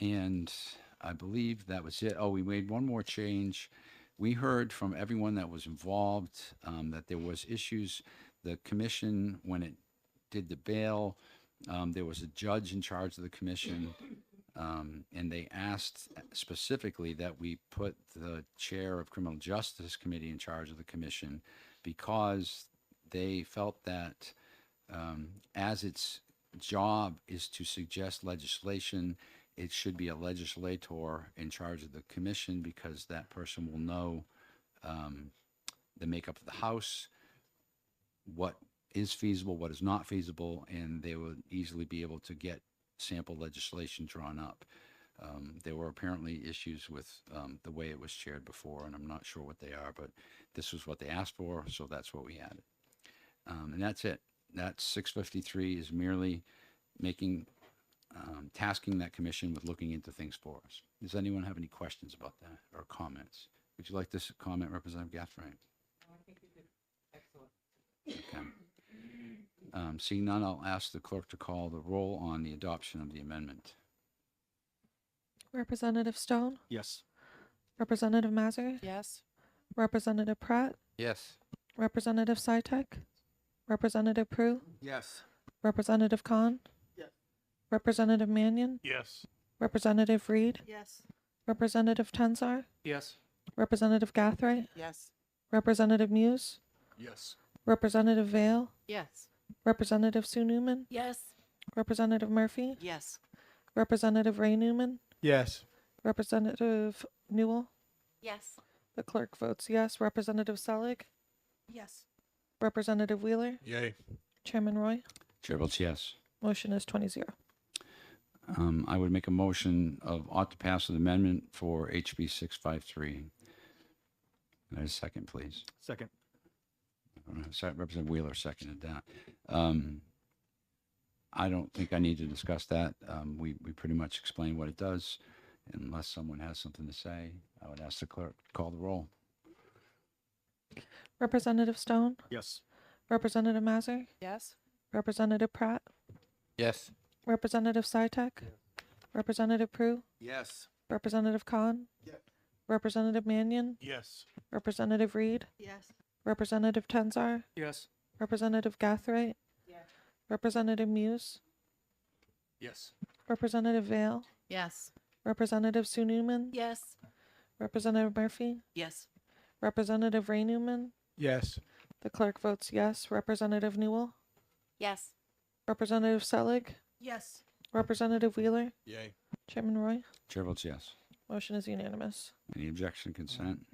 And I believe that was it. Oh, we made one more change. We heard from everyone that was involved that there was issues. The commission, when it did the bail, there was a judge in charge of the commission, and they asked specifically that we put the chair of Criminal Justice Committee in charge of the commission because they felt that as its job is to suggest legislation, it should be a legislator in charge of the commission because that person will know the makeup of the House, what is feasible, what is not feasible, and they would easily be able to get sample legislation drawn up. There were apparently issues with the way it was chaired before, and I'm not sure what they are, but this was what they asked for, so that's what we added. And that's it. That 653 is merely tasking that commission with looking into things for us. Does anyone have any questions about that or comments? Would you like this comment, Representative Gathright? I think you did excellent. Okay. Seeing none, I'll ask the clerk to call the roll on the adoption of the amendment. Representative Stone, Yes. Representative Mazur, Yes. Representative Pratt, Yes. Representative Sitek, Representative Prue, Yes. Representative Khan, Yes. Representative Mannion, Yes. Representative Reed, Yes. Representative Tensar, Yes. Representative Gathright, Yes. Representative Muse, Yes. Representative Vale, Yes. Representative Sue Newman, Yes. Representative Murphy, Yes. Representative Ray Newman, Yes. Representative Newell. Yes. The clerk votes yes. Representative Selig, Yes. Representative Wheeler, Yay. Chairman Roy. Chair votes yes. Motion is 20-0. I would make a motion ought to pass an amendment for HB 653. Can I have a second, please? Second. Representative Wheeler seconded that. I don't think I need to discuss that. We pretty much explained what it does. Unless someone has something to say, I would ask the clerk to call the roll. Representative Stone, Yes. Representative Mazur, Yes. Representative Pratt, Yes. Representative Sitek, Representative Prue, Yes. Representative Khan, Representative Mannion, Yes. Representative Reed, Yes. Representative Tensar, Yes. Representative Gathright, Yes. Representative Muse, Yes. Representative Vale, Yes. Representative Sue Newman, Yes. Representative Murphy, Yes. Representative Ray Newman. Yes. The clerk votes yes. Representative Newell, Yes. Representative Selig, Yes. Representative Wheeler, Yay. Chairman Roy. Chair votes yes. Motion is unanimous. Any objection, consent?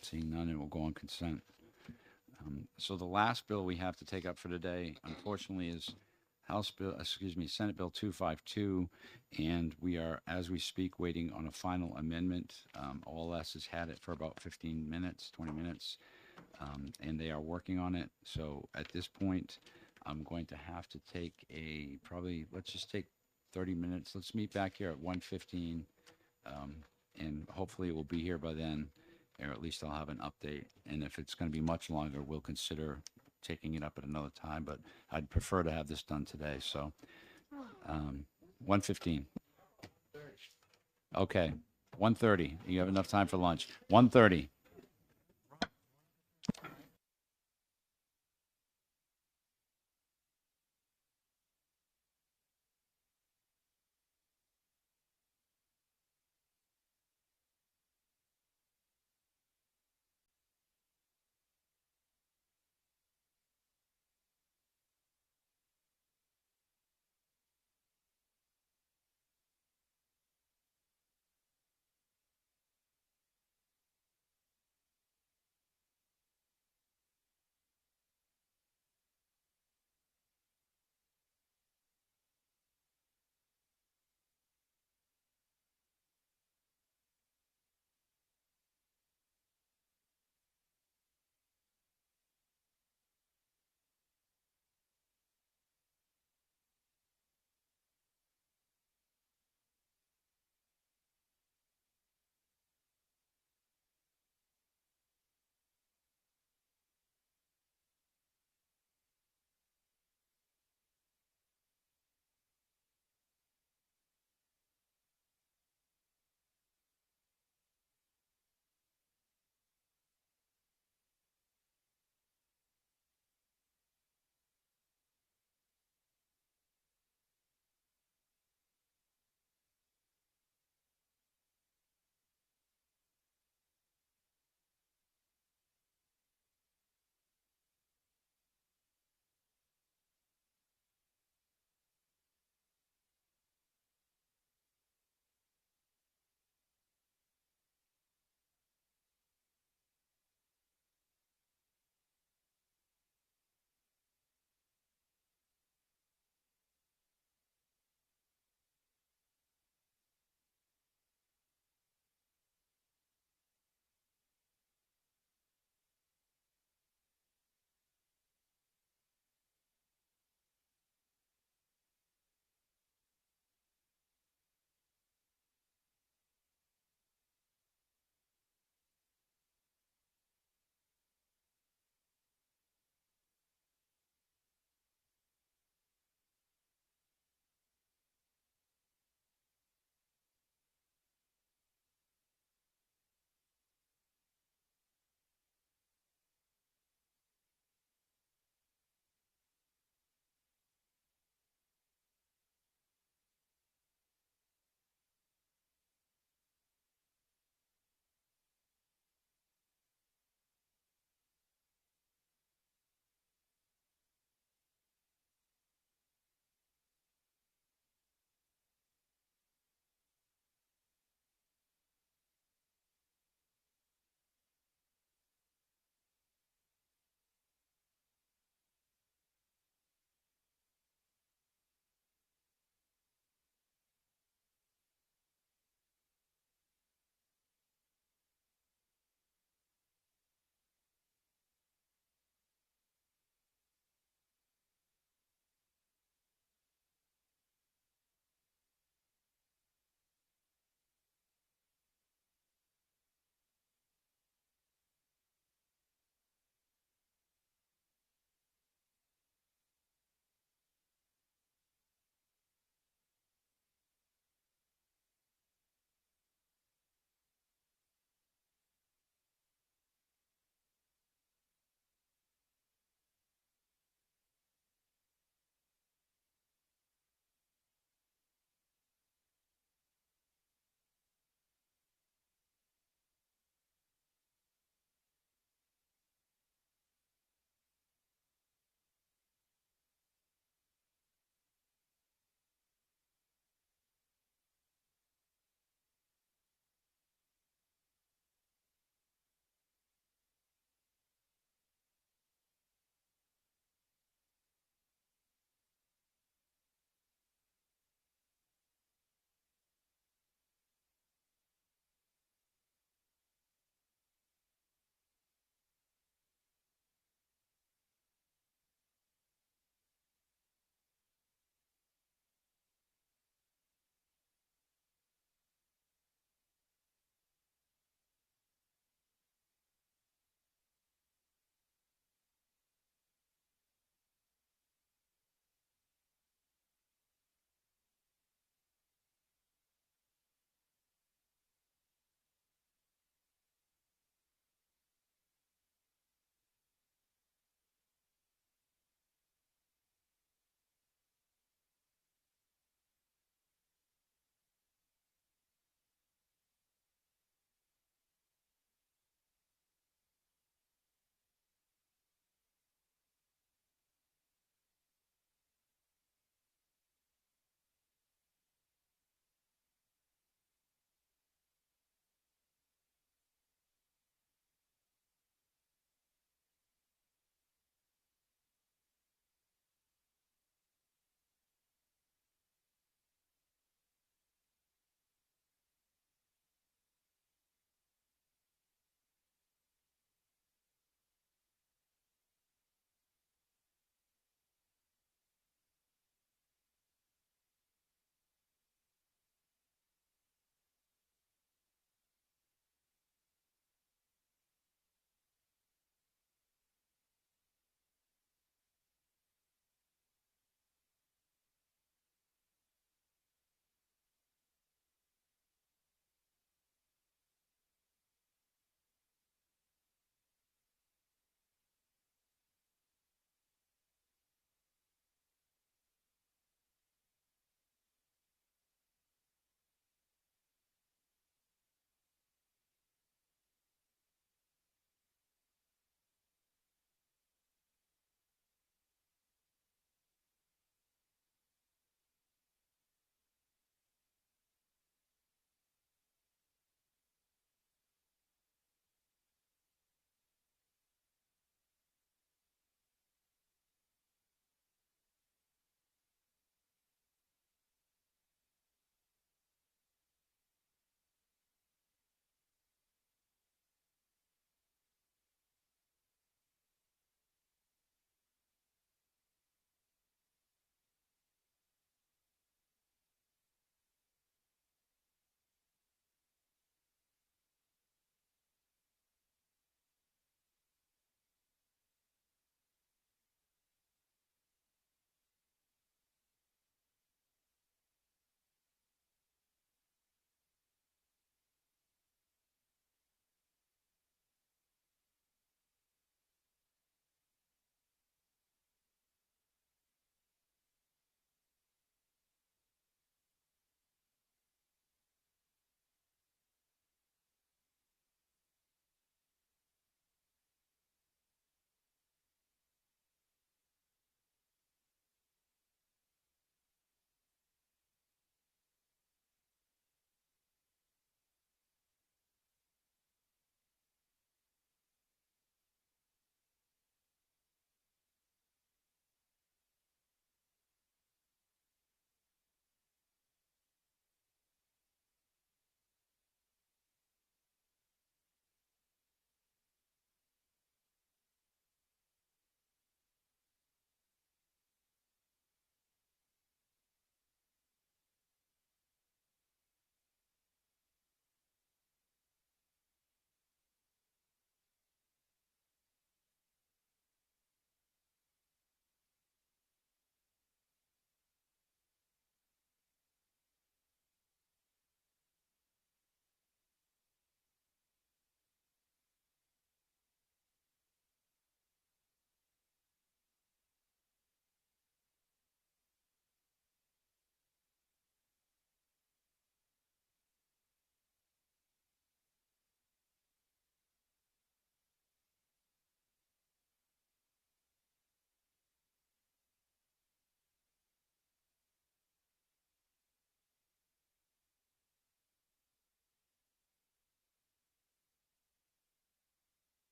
Seeing none, it will go on consent. So the last bill we have to take up for today, unfortunately, is Senate Bill 252, and we are, as we speak, waiting on a final amendment. OLS has had it for about 15 minutes, 20 minutes, and they are working on it. So at this point, I'm going to have to take let's just take 30 minutes. Let's meet back here at 1:15, and hopefully it will be here by then, or at least I'll have an update. And if it's going to be much longer, we'll consider taking it up at another time, but I'd prefer to have this done today, so. 1:15. Okay, 1:30. You have enough time for lunch. 1:30.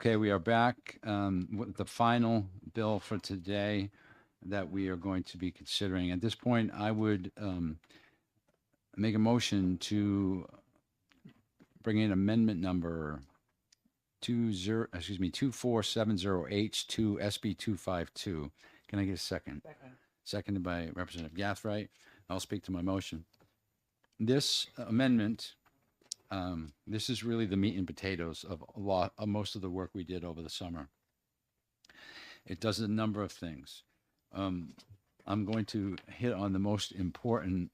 Okay, we are back with the final bill for today that we are going to be considering. At this point, I would make a motion to bring in amendment number 2470H to SB 252. Can I get a second? Seconded by Representative Gathright. I'll speak to my motion. This amendment, this is really the meat and potatoes of most of the work we did over the summer. It does a number of things. I'm going to hit on the most important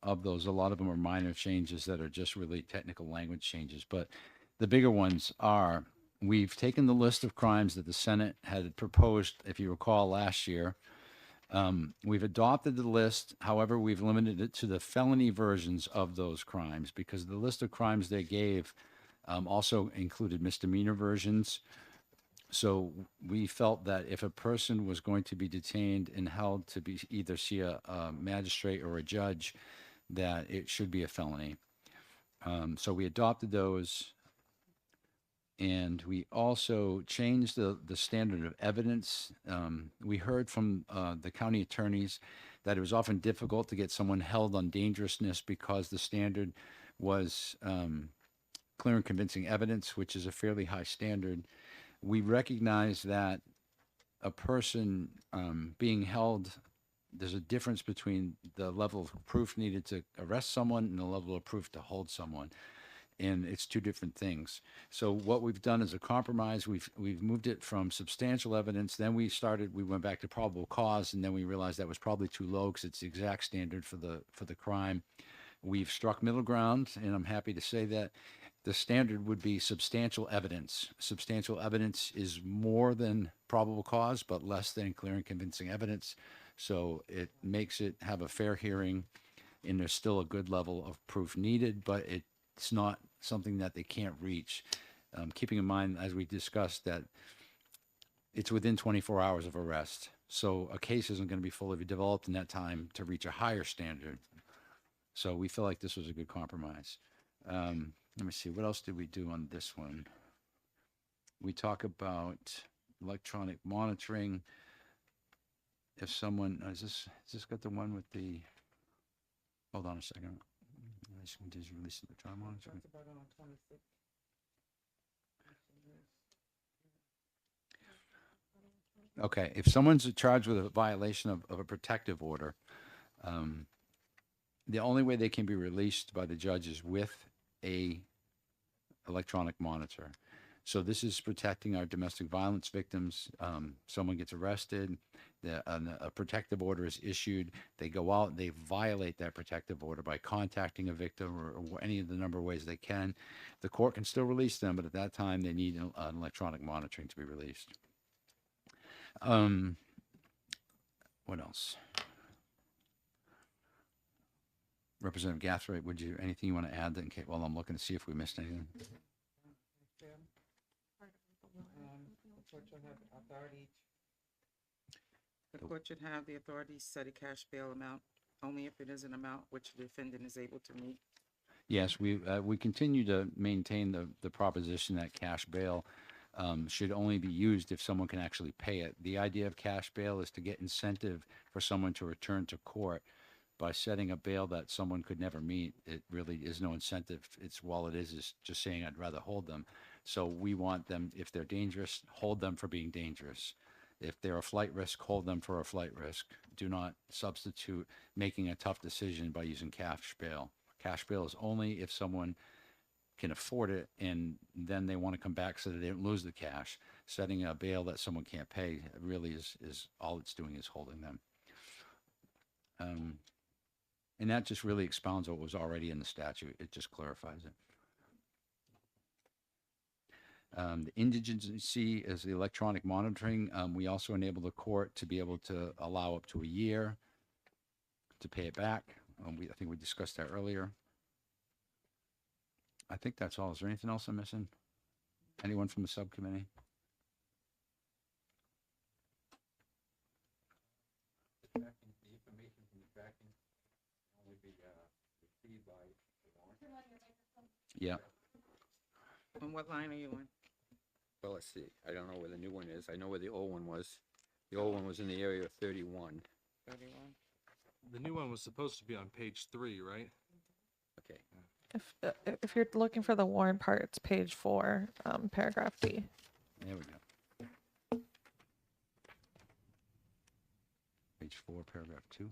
of those. A lot of them are minor changes that are just really technical language changes, but the bigger ones are, we've taken the list of crimes that the Senate had proposed, if you recall, last year. We've adopted the list. However, we've limited it to the felony versions of those crimes because the list of crimes they gave also included misdemeanor versions. So we felt that if a person was going to be detained and held to be either see a magistrate or a judge, that it should be a felony. So we adopted those. And we also changed the standard of evidence. We heard from the county attorneys that it was often difficult to get someone held on dangerousness because the standard was clear and convincing evidence, which is a fairly high standard. We recognize that a person being held, there's a difference between the level of proof needed to arrest someone and the level of proof to hold someone. And it's two different things. So what we've done is a compromise. We've moved it from substantial evidence. Then we went back to probable cause, and then we realized that was probably too low because it's the exact standard for the crime. We've struck middle ground, and I'm happy to say that the standard would be substantial evidence. Substantial evidence is more than probable cause, but less than clear and convincing evidence. So it makes it have a fair hearing, and there's still a good level of proof needed, but it's not something that they can't reach. Keeping in mind, as we discussed, that it's within 24 hours of arrest. So a case isn't going to be fully developed in that time to reach a higher standard. So we feel like this was a good compromise. Let me see, what else did we do on this one? We talk about electronic monitoring. If someone, is this got the one with the, hold on a second. Release electronic monitoring. Okay, if someone's charged with a violation of a protective order, the only way they can be released by the judge is with a electronic monitor. So this is protecting our domestic violence victims. Someone gets arrested, a protective order is issued. They go out, they violate that protective order by contacting a victim or any of the number of ways they can. The court can still release them, but at that time they need an electronic monitoring to be released. What else? Representative Gathright, anything you want to add? While I'm looking to see if we missed anything. The court should have the authority to set a cash bail amount only if it is an amount which the defendant is able to meet. Yes, we continue to maintain the proposition that cash bail should only be used if someone can actually pay it. The idea of cash bail is to get incentive for someone to return to court. By setting a bail that someone could never meet, it really is no incentive. All it is just saying I'd rather hold them. So we want them, if they're dangerous, hold them for being dangerous. If they're a flight risk, hold them for a flight risk. Do not substitute making a tough decision by using cash bail. Cash bail is only if someone can afford it and then they want to come back so that they don't lose the cash. Setting a bail that someone can't pay really is all it's doing is holding them. And that just really expounds what was already in the statute. It just clarifies it. The indigency is the electronic monitoring. We also enable the court to be able to allow up to a year to pay it back. I think we discussed that earlier. I think that's all. Is there anything else I'm missing? Anyone from the subcommittee? Yeah. On what line are you on? Well, let's see. I don't know where the new one is. I know where the old one was. The old one was in the area of 31. 31. The new one was supposed to be on page 3, right? Okay. If you're looking for the warrant part, it's page 4, paragraph D. There we go. Page 4, paragraph 2.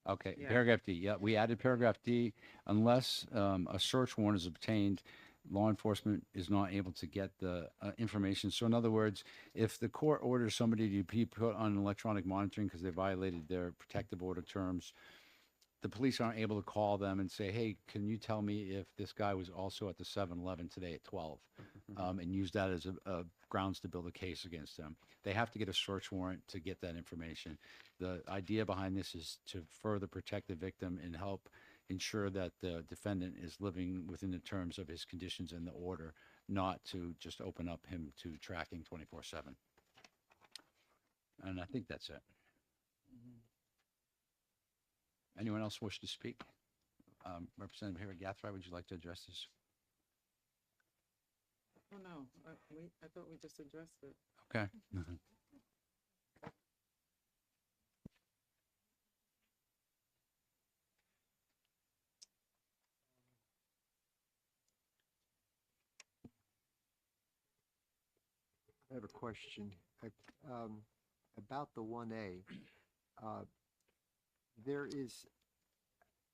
Okay, Yeah. paragraph D. Yeah, we added paragraph D. Unless a search warrant is obtained, law enforcement is not able to get the information. So in other words, if the court orders somebody to be put on electronic monitoring because they violated their protective order terms, the police aren't able to call them and say, hey, can you tell me if this guy was also at the 7-Eleven today at 12? And use that as a grounds to build a case against them. They have to get a search warrant to get that information. The idea behind this is to further protect the victim and help ensure that the defendant is living within the terms of his conditions in the order, not to just open up him to tracking 24/7. And I think that's it. Anyone else wish to speak? Representative Harry Gathright, would you like to address this? Oh, no, I thought we just addressed it. Okay. I have a question about the 1A.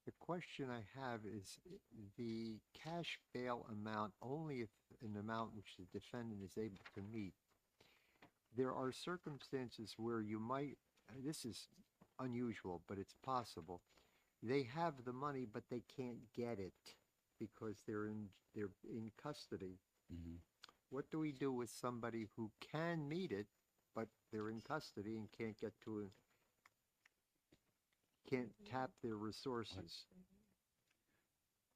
The question I have is the cash bail amount only if an amount which the defendant is able to meet. There are circumstances where you might, this is unusual, but it's possible. They have the money, but they can't get it because they're in custody. Mhm. What do we do with somebody who can meet it, but they're in custody and can't get to it? Can't tap their resources.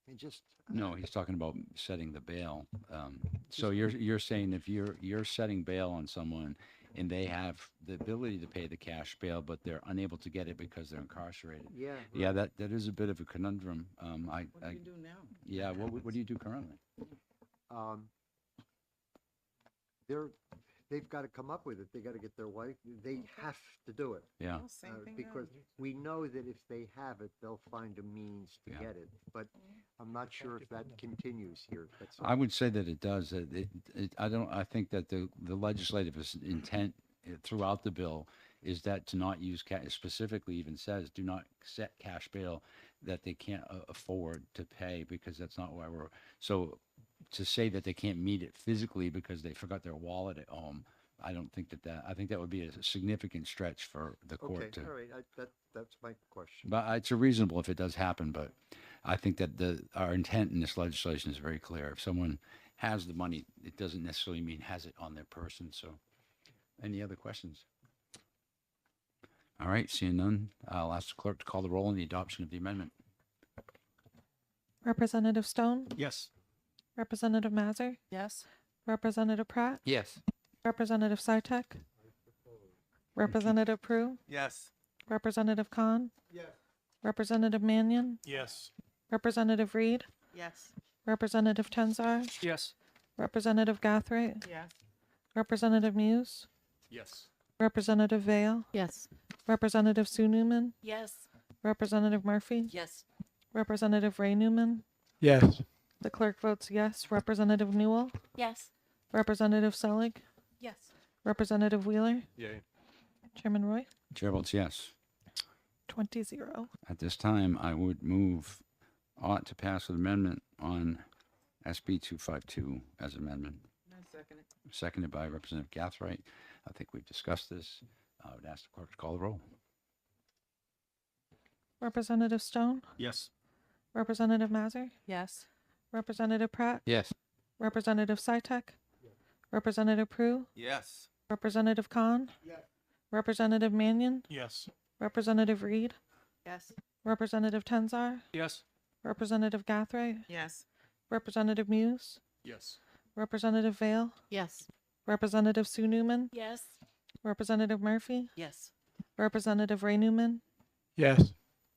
And just No, he's talking about setting the bail. So you're saying if you're setting bail on someone and they have the ability to pay the cash bail, but they're unable to get it because they're incarcerated. yeah, Yeah, that is a bit of a conundrum. What do you do now? Yeah, what do you do currently? they've got to come up with it. They got to get their wife. They have to do it. Yeah. Oh, same thing Because we know that if they have it, they'll find a means to Yeah. get it. But I'm not sure if that continues here. That's I would say that it does. I think that the legislative intent throughout the bill is that to not use cash, specifically even says, do not set cash bail that they can't afford to pay, because that's not why so to say that they can't meet it physically because they forgot their wallet at home, I don't think I think that would be a significant stretch for the court okay. to. All right. That's my question. But it's reasonable if it does happen, but I think that our intent in this legislation is very clear. If someone has the money, it doesn't necessarily mean has it on their person. So any other questions? All right, seeing none, I'll ask the clerk to call the roll on the adoption of the amendment. Representative Stone, Yes. Representative Mazur, Yes. Representative Pratt, Yes. Representative Sartek, Representative Prue, Yes. Representative Khan, Representative Mannion, Yes. Representative Reed, Yes. Representative Tenzar, Yes. Representative Gathright, Yes. Representative Muse, Yes. Representative Vale, Yes. Representative Sue Newman, Yes. Representative Murphy, Yes. Representative Ray Newman. Yes. The clerk votes yes. Representative Newell, Yes. Representative Selig, Yes. Representative Wheeler, Yay. Chairman Roy, Chair votes yes. 20-0. At this time, I would move ought to pass an amendment on SB 252 as amendment. I second it. Seconded by Representative Gathright. I think we've discussed this. I would ask the clerk to call the roll. Representative Stone, Yes. Representative Mazur, Yes. Representative Pratt, Yes. Representative Sartek, Representative Prue, Yes. Representative Khan, Representative Mannion, Yes. Representative Reed, Yes. Representative Tenzar, Yes. Representative Gathright, Yes. Representative Muse, Yes. Representative Vale, Yes. Representative Sue Newman, Yes. Representative Murphy, Yes. Representative Ray Newman. Yes.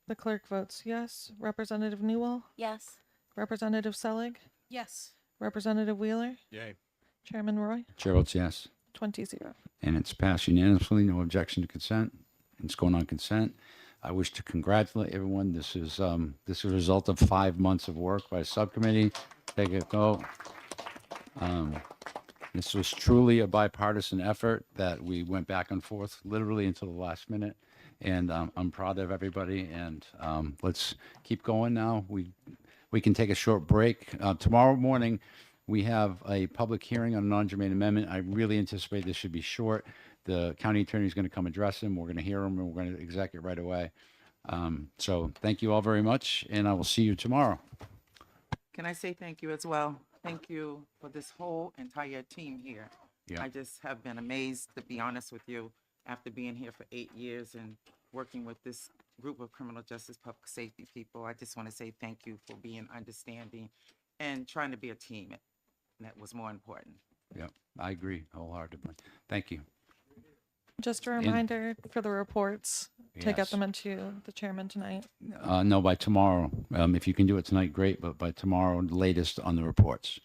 The clerk votes yes. Representative Newell, Yes. Representative Selig, Yes. Representative Wheeler, Yay. Chairman Roy, Chair votes yes. 20-0. And it's passed unanimously, no objection to consent. It's going on consent. I wish to congratulate everyone. This is a result of 5 months of work by a subcommittee. Take a go. This was truly a bipartisan effort that we went back and forth literally until the last minute. And I'm proud of everybody. And let's keep going now. We can take a short break. Tomorrow morning, we have a public hearing on a non-germane amendment. I really anticipate this should be short. The county attorney is going to come address him. We're going to hear him, and we're going to exec it right away. So thank you all very much, and I will see you tomorrow. Can I say thank you as well? Thank you for this whole entire team here. Yeah. I just have been amazed, to be honest with you, after being here for 8 years and working with this group of criminal justice public safety people. I just want to say thank you for being understanding and trying to be a team. That was more important. Yeah, I agree wholeheartedly. Thank you. Just a reminder for the reports to Yes. get them into the chairman tonight. No, by tomorrow. If you can do it tonight, great, but by tomorrow, latest on the reports.